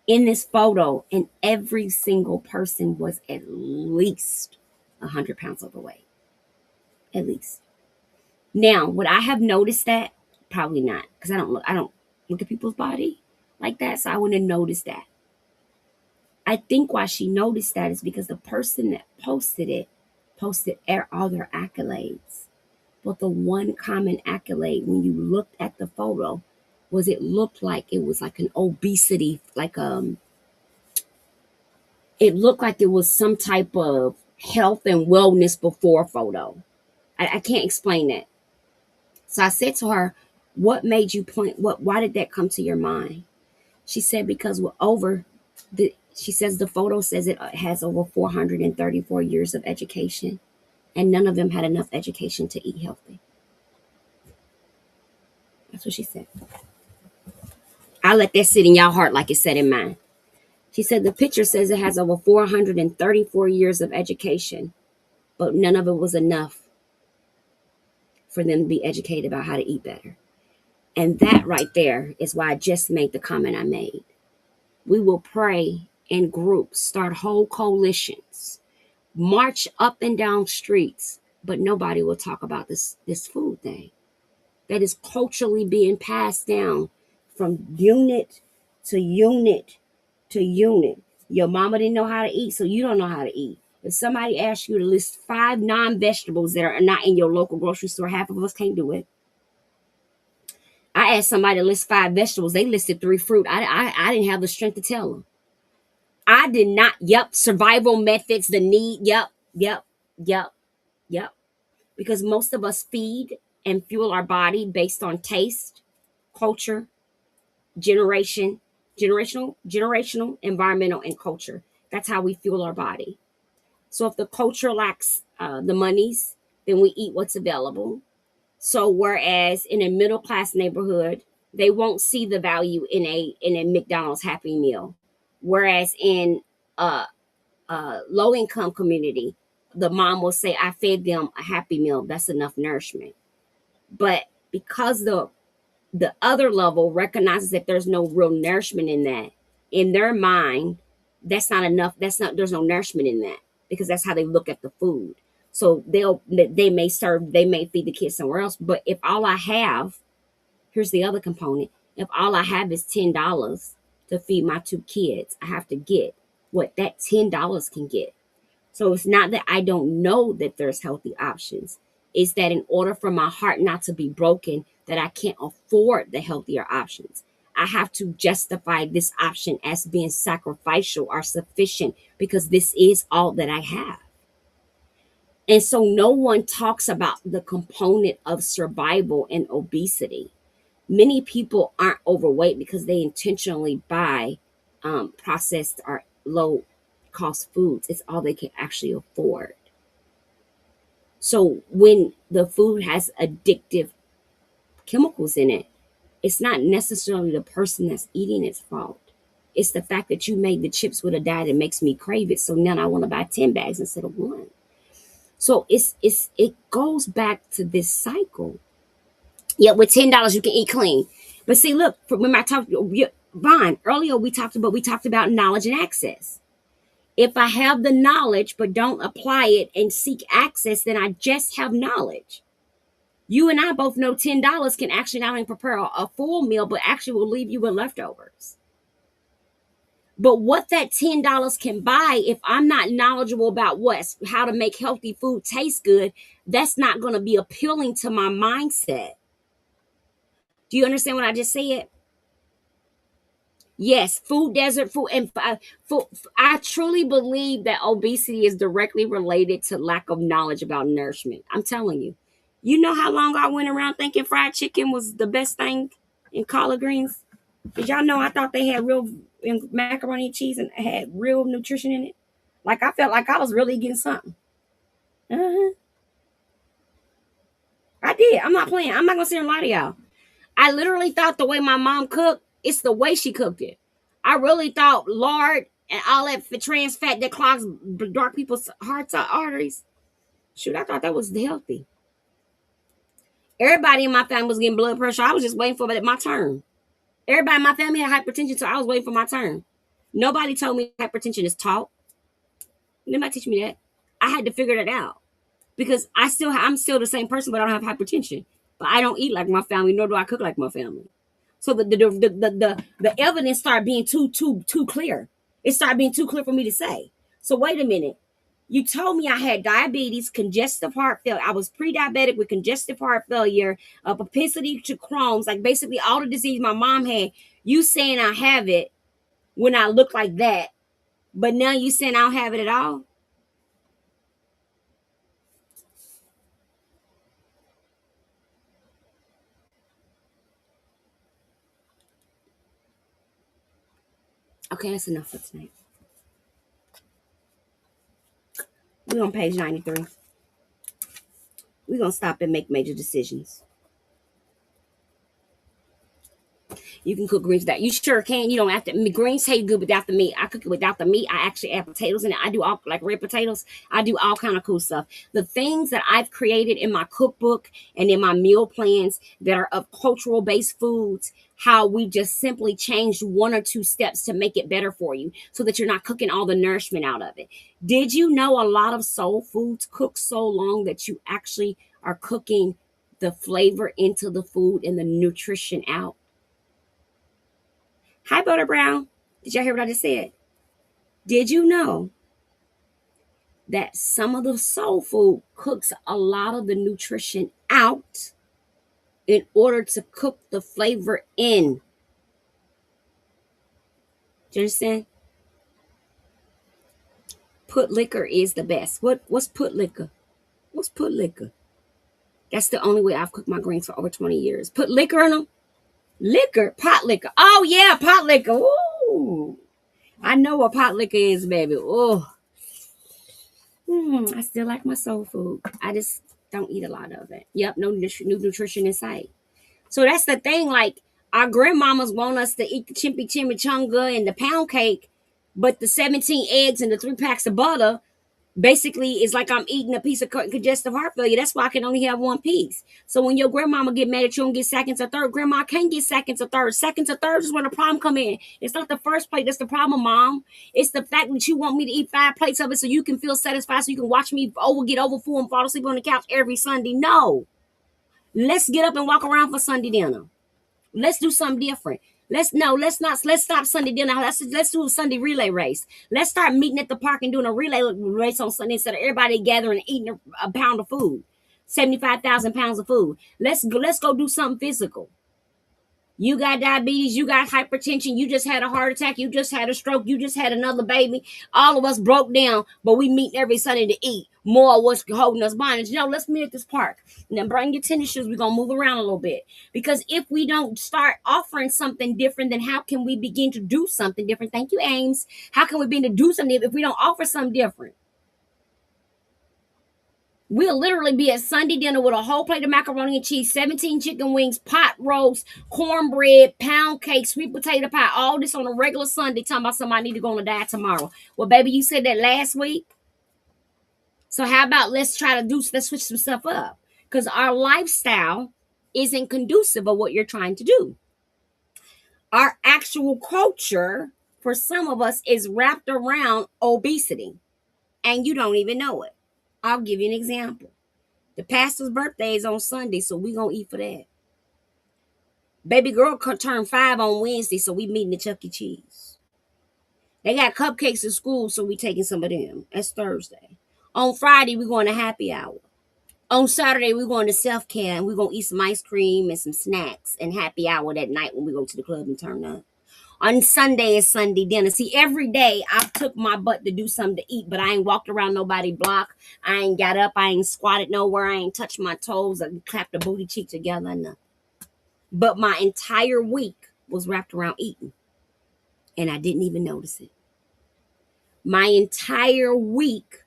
in this photo, and every single person was at least 100 pounds overweight. At least. Now, would I have noticed that? Probably not, because I don't look at people's body like that, so I wouldn't have noticed that. I think why she noticed that is because the person that posted it posted all their accolades. But the one common accolade when you looked at the photo was it looked like it was like an obesity, it looked like it was some type of health and wellness before photo. I can't explain that. So I said to her, "What made you why did that come to your mind?" She said, "Because she says the photo says it has over 434 years of education, and none of them had enough education to eat healthy." That's what she said. I let that sit in y'all heart like it said in mine. She said the picture says it has over 434 years of education, but none of it was enough for them to be educated about how to eat better. And that right there is why I just made the comment I made. We will pray in groups, start whole coalitions, march up and down streets, but nobody will talk about this food thing that is culturally being passed down from unit to unit to unit. Your mama didn't know how to eat, so you don't know how to eat. If somebody asks you to list 5 non-vegetables that are not in your local grocery store, half of us can't do it. I asked somebody to list 5 vegetables. They listed 3 fruit. I didn't have the strength to tell them. I did not. Yep. Survival methods, the need. Yep. Because most of us feed and fuel our body based on taste, culture, generational, environmental, and culture. That's how we fuel our body. So if the culture lacks the monies, then we eat what's available. So whereas in a middle class neighborhood, they won't see the value in a McDonald's Happy Meal, whereas in a low income community, the mom will say, "I fed them a Happy Meal. That's enough nourishment." But because the other level recognizes that there's no real nourishment in that, in their mind, that's not enough. There's no nourishment in that because that's how they look at the food. So they may feed the kids somewhere else. But if all I have, here's the other component. If all I have is $10 to feed my two kids, I have to get what that $10 can get. So it's not that I don't know that there's healthy options. It's that in order for my heart not to be broken, that I can't afford the healthier options. I have to justify this option as being sacrificial or sufficient because this is all that I have. And so no one talks about the component of survival and obesity. Many people aren't overweight because they intentionally buy processed or low cost foods. It's all they can actually afford. So when the food has addictive chemicals in it, it's not necessarily the person that's eating its fault. It's the fact that you made the chips with a dye that makes me crave it. So now I want to buy 10 bags instead of one. So it goes back to this cycle. Yeah, with $10 you can eat clean. But see, look, when I talked Vaughn, earlier we talked about knowledge and access. If I have the knowledge but don't apply it and seek access, then I just have knowledge. You and I both know $10 can actually not only prepare a full meal, but actually will leave you with leftovers. But what that $10 can buy, if I'm not knowledgeable about how to make healthy food taste good, that's not going to be appealing to my mindset. Do you understand what I just said? Yes, food desert food, and I truly believe that obesity is directly related to lack of knowledge about nourishment. I'm telling you. You know how long I went around thinking fried chicken was the best thing in collard greens? Did y'all know I thought they had real macaroni and cheese and had real nutrition in it? Like I felt like I was really getting something. Uh-huh. I did. I'm not playing. I'm not gonna sit here and lie to y'all. I literally thought the way my mom cooked, it's the way she cooked it. I really thought lard and all that trans fat that clogs dark people's hearts arteries. Shoot, I thought that was healthy. Everybody in my family was getting blood pressure. I was just waiting for my turn. Everybody in my family had hypertension, so I was waiting for my turn. Nobody told me hypertension is taught. Nobody teach me that. I had to figure that out because I'm still the same person, but I don't have hypertension. But I don't eat like my family, nor do I cook like my family. So the evidence started being too clear. It started being too clear for me to say. So wait a minute. You told me I had diabetes, congestive heart failure. I was pre-diabetic with congestive heart failure, a propensity to Crohn's, like basically all the disease my mom had. You saying I have it when I look like that, but now you saying I don't have it at all? Okay, that's enough for tonight. We're on page 93. We're going to stop and make major decisions. You can cook greens without. You sure can. You don't have to. Greens taste good without the meat. I cook it without the meat. I actually add potatoes in it. I do all like red potatoes. I do all kind of cool stuff. The things that I've created in my cookbook and in my meal plans that are of cultural based foods, how we just simply changed one or two steps to make it better for you so that you're not cooking all the nourishment out of it. Did you know a lot of soul foods cook so long that you actually are cooking the flavor into the food and the nutrition out? Hi, Butter Brown. Did y'all hear what I just said? Did you know that some of the soul food cooks a lot of the nutrition out in order to cook the flavor in? Do you understand? Put liquor is the best. What's put liquor? What's put liquor? That's the only way I've cooked my greens for over 20 years. Put liquor in them. Liquor, pot liquor. Oh yeah, pot liquor. Ooh. I know what pot liquor is, baby. Oh. I still like my soul food. I just don't eat a lot of it. Yep, no nutrition in sight. So that's the thing. Like our grandmamas want us to eat the chimichanga and the pound cake, but the 17 eggs and the 3 packs of butter, Basically, it's like I'm eating a piece of congestive heart failure. That's why I can only have one piece. So when your grandmama get mad at you and get seconds or third, grandma can't get seconds or third. Seconds or thirds is when the problem come in. It's not the first plate that's the problem, mom. It's the fact that you want me to eat 5 plates of it so you can feel satisfied, so you can watch me get over full and fall asleep on the couch every Sunday. No. Let's get up and walk around for Sunday dinner. Let's do something different. Let's stop Sunday dinner. Let's do a Sunday relay race. Let's start meeting at the park and doing a relay race on Sunday instead of everybody gathering and eating a pound of food. 75,000 pounds of food. Let's go do something physical. You got diabetes, you got hypertension, you just had a heart attack, you just had a stroke, you just had another baby. All of us broke down, but we meet every Sunday to eat. More of what's holding us bondage. Let's meet at this park. And then bring your tennis shoes. We're going to move around a little bit. Because if we don't start offering something different, then how can we begin to do something different? Thank you, Ames. How can we begin to do something if we don't offer something different? We'll literally be at Sunday dinner with a whole plate of macaroni and cheese, 17 chicken wings, pot roast, cornbread, pound cake, sweet potato pie, all this on a regular Sunday, talking about somebody need to go on a diet tomorrow. Well, baby, you said that last week. So how about let's switch some stuff up. Because our lifestyle isn't conducive of what you're trying to do. Our actual culture, for some of us, is wrapped around obesity. And you don't even know it. I'll give you an example. The pastor's birthday is on Sunday, so we're going to eat for that. Baby girl turned 5 on Wednesday, so we meeting at Chuck E. Cheese. They got cupcakes at school, so we taking some of them. That's Thursday. On Friday, we're going to happy hour. On Saturday, we're going to self-care, and we're going to eat some ice cream and some snacks and happy hour that night when we go to the club and turn up. On Sunday is Sunday dinner. See, every day I took my butt to do something to eat, but I ain't walked around nobody block. I ain't got up. I ain't squatted nowhere. I ain't touched my toes. I clapped the booty cheek together. Nothing. But my entire week was wrapped around eating, and I didn't even notice it. My entire week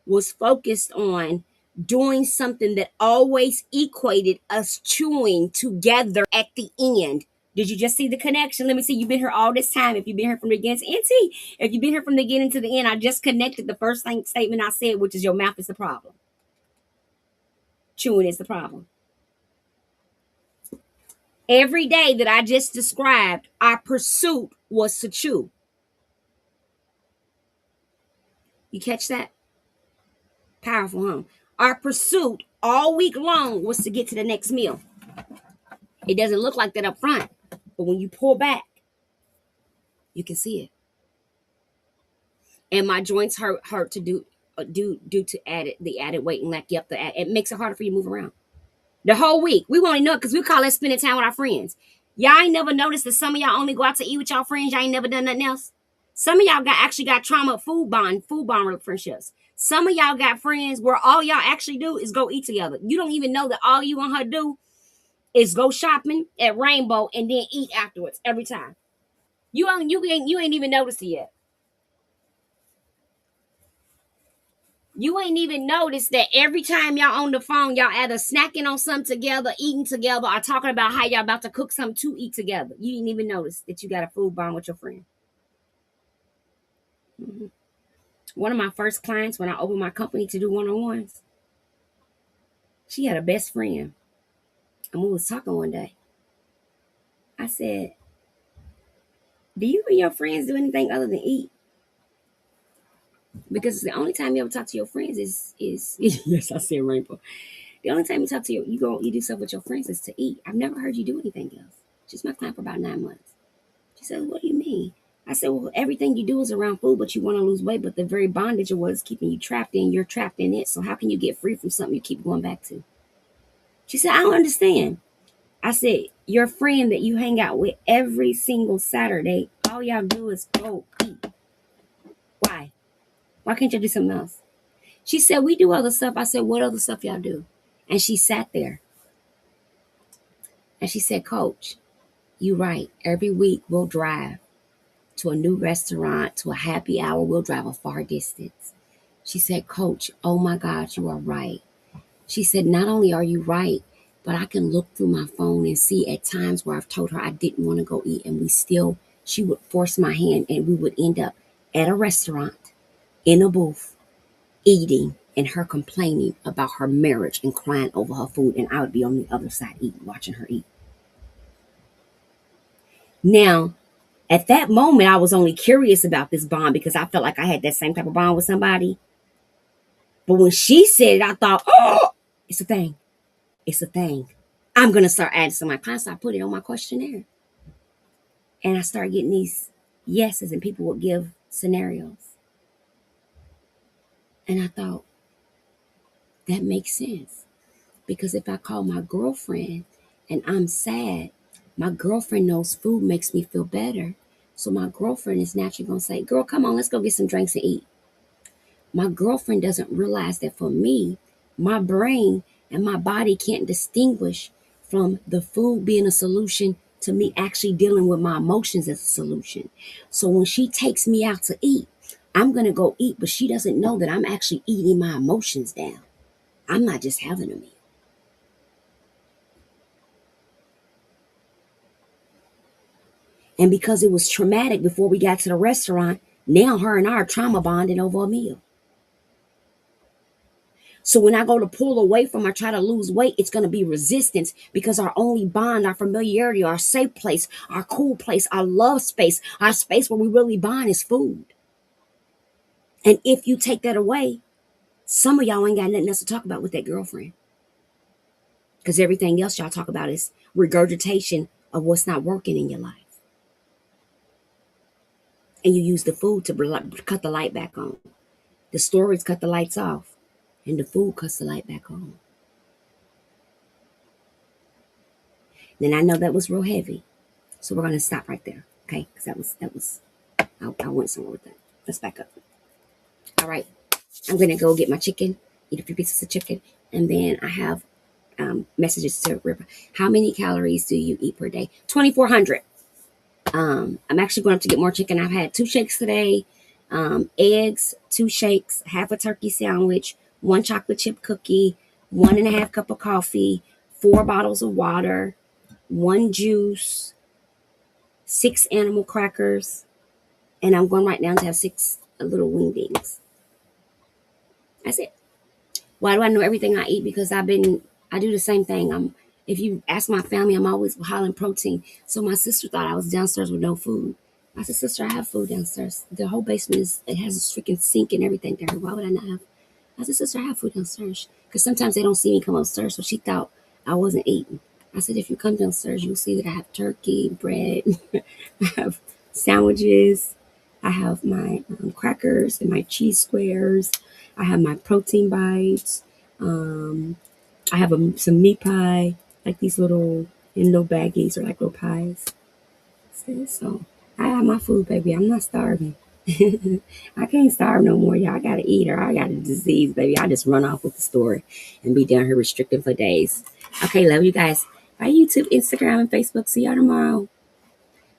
was focused on doing something that always equated us chewing together at the end. Did you just see the connection? Let me see. You've been here all this time. If you've been here from the beginning, if you've been here from the beginning to the end, I just connected the first statement I said, which is your mouth is the problem. Chewing is the problem. Every day that I just described, our pursuit was to chew. You catch that? Powerful, huh? Our pursuit all week long was to get to the next meal. It doesn't look like that up front, but when you pull back, you can see it. And my joints hurt to due to the added weight and lack. Yep, it makes it harder for you to move around. The whole week, we won't know because we call that spending time with our friends. Y'all ain't never noticed that some of y'all only go out to eat with y'all friends. Y'all ain't never done nothing else. Some of y'all actually got trauma food bond friendships. Some of y'all got friends where all y'all actually do is go eat together. You don't even know that all you want her to do is go shopping at Rainbow and then eat afterwards every time. You ain't even noticed it yet. You ain't even noticed that every time y'all on the phone, y'all either snacking on something together, eating together, or talking about how y'all about to cook something to eat together. You didn't even notice that you got a food bond with your friend. Mm-hmm. One of my first clients, when I opened my company to do one-on-ones, she had a best friend. And we was talking one day. I said, do you and your friends do anything other than eat? Because the only time you ever talk to your friends is yes, I said Rainbow. The only time you talk to you do stuff with your friends is to eat. I've never heard you do anything else. She's my client for about 9 months. She said, what do you mean? I said, well, everything you do is around food, but you want to lose weight, but the very bondage of what is keeping you trapped in, you're trapped in it. So how can you get free from something you keep going back to? She said, I don't understand. I said, your friend that you hang out with every single Saturday, all y'all do is go eat. Why? Why can't you do something else? She said, we do other stuff. I said, what other stuff y'all do? And she sat there. And she said, Coach, you right. Every week we'll drive to a new restaurant, to a happy hour. We'll drive a far distance. She said, Coach, oh my God, you are right. She said, not only are you right, but I can look through my phone and see at times where I've told her I didn't want to go eat, and she would force my hand, and we would end up at a restaurant in a booth eating and her complaining about her marriage and crying over her food, and I would be on the other side eating, watching her eat. Now, at that moment, I was only curious about this bond because I felt like I had that same type of bond with somebody. But when she said it, I thought, oh, it's a thing. It's a thing. I'm going to start adding to my class. I put it on my questionnaire. And I started getting these yeses, and people would give scenarios. And I thought, that makes sense. Because if I call my girlfriend and I'm sad, my girlfriend knows food makes me feel better. So my girlfriend is naturally going to say, girl, come on, let's go get some drinks and eat. My girlfriend doesn't realize that for me, my brain and my body can't distinguish from the food being a solution to me actually dealing with my emotions as a solution. So when she takes me out to eat, I'm going to go eat, but she doesn't know that I'm actually eating my emotions down. I'm not just having a meal. And because it was traumatic before we got to the restaurant, now her and I are trauma bonding over a meal. So when I go to pull away from her, try to lose weight, it's going to be resistance because our only bond, our familiarity, our safe place, our cool place, our love space, our space where we really bond is food. And if you take that away, some of y'all ain't got nothing else to talk about with that girlfriend. Because everything else y'all talk about is regurgitation of what's not working in your life. And you use the food to cut the light back on. The stories cut the lights off. And the food cuts the light back on. Then I know that was real heavy. So we're going to stop right there. Okay? Because I went somewhere with that. Let's back up. All right. I'm going to go get my chicken, eat a few pieces of chicken. And then I have messages to Ripper. How many calories do you eat per day? 2,400. I'm actually going up to get more chicken. I've had 2 shakes today. Eggs, 2 shakes, half a turkey sandwich, 1 chocolate chip cookie, 1.5 cup of coffee, 4 bottles of water, 1 juice, 6 animal crackers, and I'm going right now to have 6 little wingdings. That's it. Why do I know everything I eat? Because I do the same thing. If you ask my family, I'm always hollering protein. So my sister thought I was downstairs with no food. I said, sister, I have food downstairs. The whole basement it has a freaking sink and everything there. Why would I not have? I said, sister, I have food downstairs. Because sometimes they don't see me come upstairs. So she thought I wasn't eating. I said, if you come downstairs, you'll see that I have turkey, bread. I have sandwiches. I have my crackers and my cheese squares. I have my protein bites. I have some meat pie, like these little in little baggies or like little pies. So I have my food, baby. I'm not starving. I can't starve no more, y'all. I gotta eat or I got a disease, baby. I just run off with the story and be down here restricting for days. Okay, love you guys. Bye, YouTube, Instagram, and Facebook. See y'all tomorrow.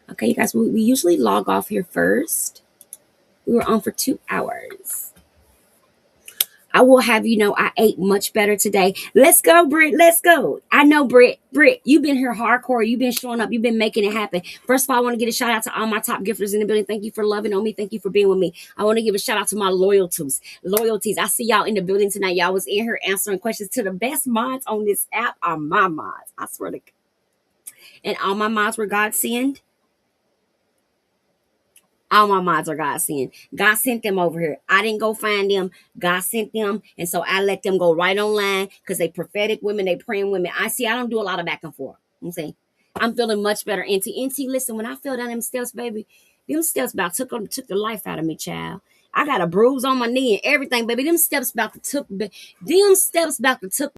Okay, you guys, we usually log off here first. We were on for 2 hours. I will have you know I ate much better today. Let's go, Britt. Let's go. I know, Britt. Britt, you've been here hardcore. You've been showing up. You've been making it happen. First of all, I want to give a shout out to all my top gifters in the building. Thank you for loving on me. Thank you for being with me. I want to give a shout out to my loyalties. I see y'all in the building tonight. Y'all was in here answering questions to the best mods on this app are my mods. I swear to God. And all my mods were God sent. All my mods are God sent. God sent them over here. I didn't go find them. God sent them. And so I let them go right online because they prophetic women, they praying women. I don't do a lot of back and forth. I'm saying I'm feeling much better. NT, listen, when I fell down them steps, baby, them steps about took the life out of me, child. I got a bruise on my knee and everything, baby. Them steps about to took